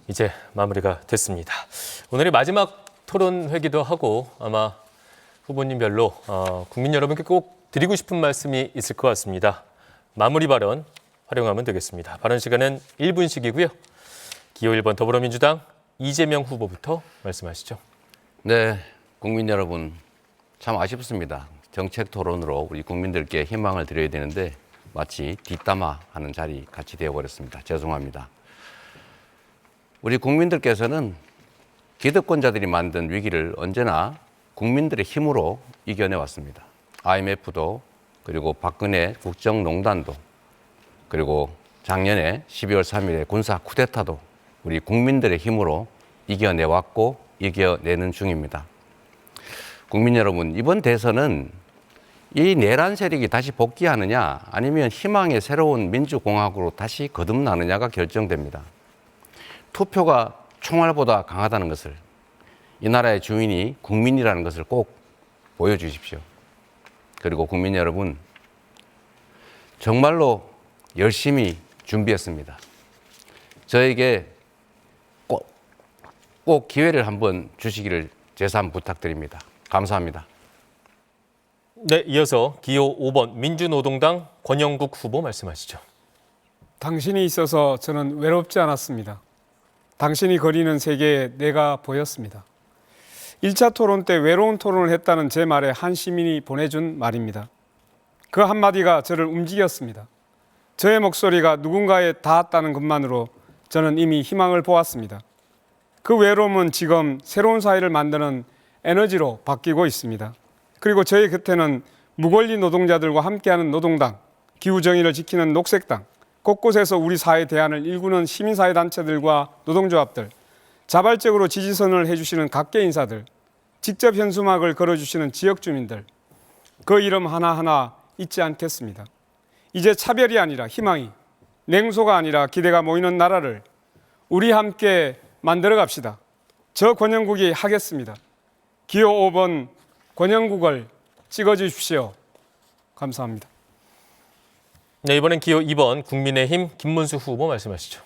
이제 마무리가 됐습니다. 오늘이 마지막 토론회기도 하고 아마 후보님별로 국민 여러분께 꼭 드리고 싶은 말씀이 있을 것 같습니다. 마무리 발언 활용하면 되겠습니다. 발언 시간은 1분씩이고요. 기호 1번 더불어민주당 이재명 후보부터 말씀하시죠. 네, 국민 여러분 참 아쉽습니다. 정책 토론으로 우리 국민들께 희망을 드려야 되는데 마치 뒷담화하는 자리 같이 되어버렸습니다. 죄송합니다. 우리 국민들께서는 기득권자들이 만든 위기를 언제나 국민들의 힘으로 이겨내왔습니다. IMF도 그리고 박근혜 국정농단도 그리고 작년에 12월 3일에 군사 쿠데타도 우리 국민들의 힘으로 이겨내왔고 이겨내는 중입니다. 국민 여러분, 이번 대선은 이 내란 세력이 다시 복귀하느냐 아니면 희망의 새로운 민주공화국으로 다시 거듭나느냐가 결정됩니다. 투표가 총알보다 강하다는 것을 이 나라의 주인이 국민이라는 것을 꼭 보여주십시오. 그리고 국민 여러분, 정말로 열심히 준비했습니다. 저에게 꼭 기회를 한번 주시기를 재산 부탁드립니다. 감사합니다. 네, 이어서 기호 5번 민주노동당 권영국 후보 말씀하시죠. 당신이 있어서 저는 외롭지 않았습니다. 당신이 거리는 세계에 내가 보였습니다. 1차 토론 때 외로운 토론을 했다는 제 말에 한 시민이 보내준 말입니다. 그 한마디가 저를 움직였습니다. 저의 목소리가 누군가에 닿았다는 것만으로 저는 이미 희망을 보았습니다. 그 외로움은 지금 새로운 사회를 만드는 에너지로 바뀌고 있습니다. 그리고 저희 곁에는 무권리 노동자들과 함께하는 노동당, 기후정의를 지키는 녹색당, 곳곳에서 우리 사회 대안을 일구는 시민사회단체들과 노동조합들, 자발적으로 지지선을 해주시는 각계 인사들, 직접 현수막을 걸어주시는 지역주민들, 그 이름 하나하나 잊지 않겠습니다. 이제 차별이 아니라 희망이, 냉소가 아니라 기대가 모이는 나라를 우리 함께 만들어 갑시다. 저 권영국이 하겠습니다. 기호 5번 권영국을 찍어주십시오. 감사합니다. 네, 이번엔 기호 2번 국민의힘 김문수 후보 말씀하시죠.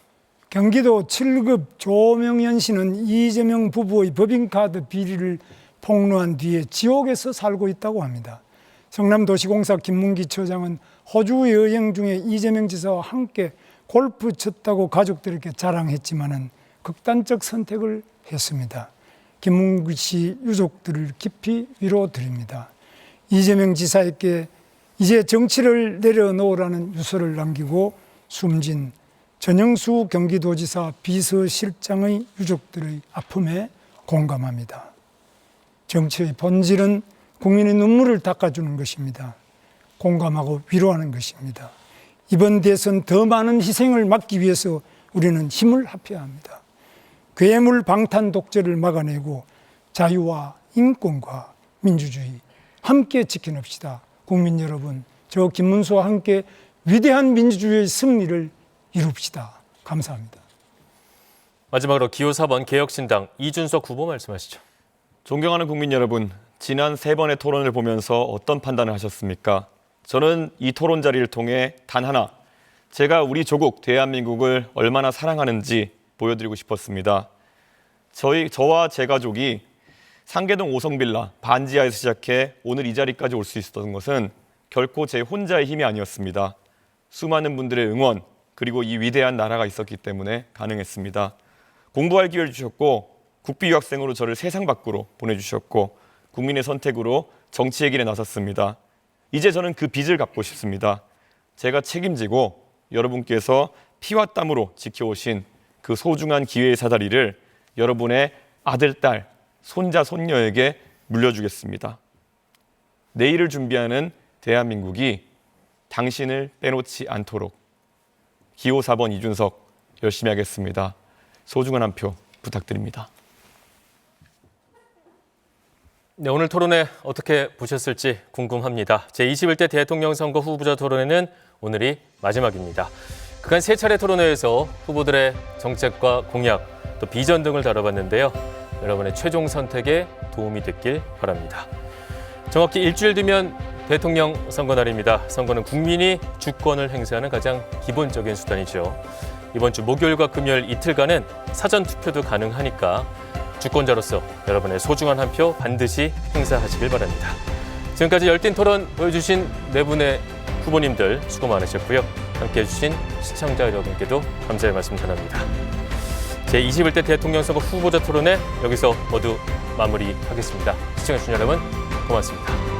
경기도 7급 조명연 씨는 이재명 부부의 법인카드 비리를 폭로한 뒤에 지옥에서 살고 있다고 합니다. 성남도시공사 김문기 처장은 호주 여행 중에 이재명 지사와 함께 골프 쳤다고 가족들에게 자랑했지만은 극단적 선택을 했습니다. 김문기 씨 유족들을 깊이 위로드립니다. 이재명 지사에게 이제 정치를 내려놓으라는 유서를 남기고 숨진 전영수 경기도지사 비서실장의 유족들의 아픔에 공감합니다. 정치의 본질은 국민의 눈물을 닦아주는 것입니다. 공감하고 위로하는 것입니다. 이번 대선 더 많은 희생을 막기 위해서 우리는 힘을 합해야 합니다. 괴물 방탄 독재를 막아내고 자유와 인권과 민주주의 함께 지켜냅시다. 국민 여러분, 저 김문수와 함께 위대한 민주주의의 승리를 이룹시다. 감사합니다. 마지막으로 기호 4번 개혁신당 이준석 후보 말씀하시죠. 존경하는 국민 여러분, 지난 3번의 토론을 보면서 어떤 판단을 하셨습니까? 저는 이 토론 자리를 통해 단 하나, 제가 우리 조국 대한민국을 얼마나 사랑하는지 보여드리고 싶었습니다. 저와 제 가족이 상계동 5성 빌라 반지하에서 시작해 오늘 이 자리까지 올 수 있었던 것은 결코 제 혼자의 힘이 아니었습니다. 수많은 분들의 응원, 그리고 이 위대한 나라가 있었기 때문에 가능했습니다. 공부할 기회를 주셨고 국비 유학생으로 저를 세상 밖으로 보내주셨고 국민의 선택으로 정치의 길에 나섰습니다. 이제 저는 그 빚을 갚고 싶습니다. 제가 책임지고 여러분께서 피와 땀으로 지켜오신 그 소중한 기회의 사다리를 여러분의 아들, 딸, 손자, 손녀에게 물려주겠습니다. 내일을 준비하는 대한민국이 당신을 빼놓지 않도록 기호 4번 이준석 열심히 하겠습니다. 소중한 한 표 부탁드립니다. 네, 오늘 토론회 어떻게 보셨을지 궁금합니다. 제21대 대통령 선거 후보자 토론회는 오늘이 마지막입니다. 그간 3차례 토론회에서 후보들의 정책과 공약, 또 비전 등을 다뤄봤는데요. 여러분의 최종 선택에 도움이 됐길 바랍니다. 정확히 일주일 뒤면 대통령 선거 날입니다. 선거는 국민이 주권을 행사하는 가장 기본적인 수단이죠. 이번 주 목요일과 금요일 이틀간은 사전 투표도 가능하니까 주권자로서 여러분의 소중한 한 표 반드시 행사하시길 바랍니다. 지금까지 열띤 토론 보여주신 4분의 후보님들 수고 많으셨고요. 함께해 주신 시청자 여러분께도 감사의 말씀 전합니다. 제21대 대통령 선거 후보자 토론회 여기서 모두 마무리하겠습니다. 시청해주신 여러분 고맙습니다.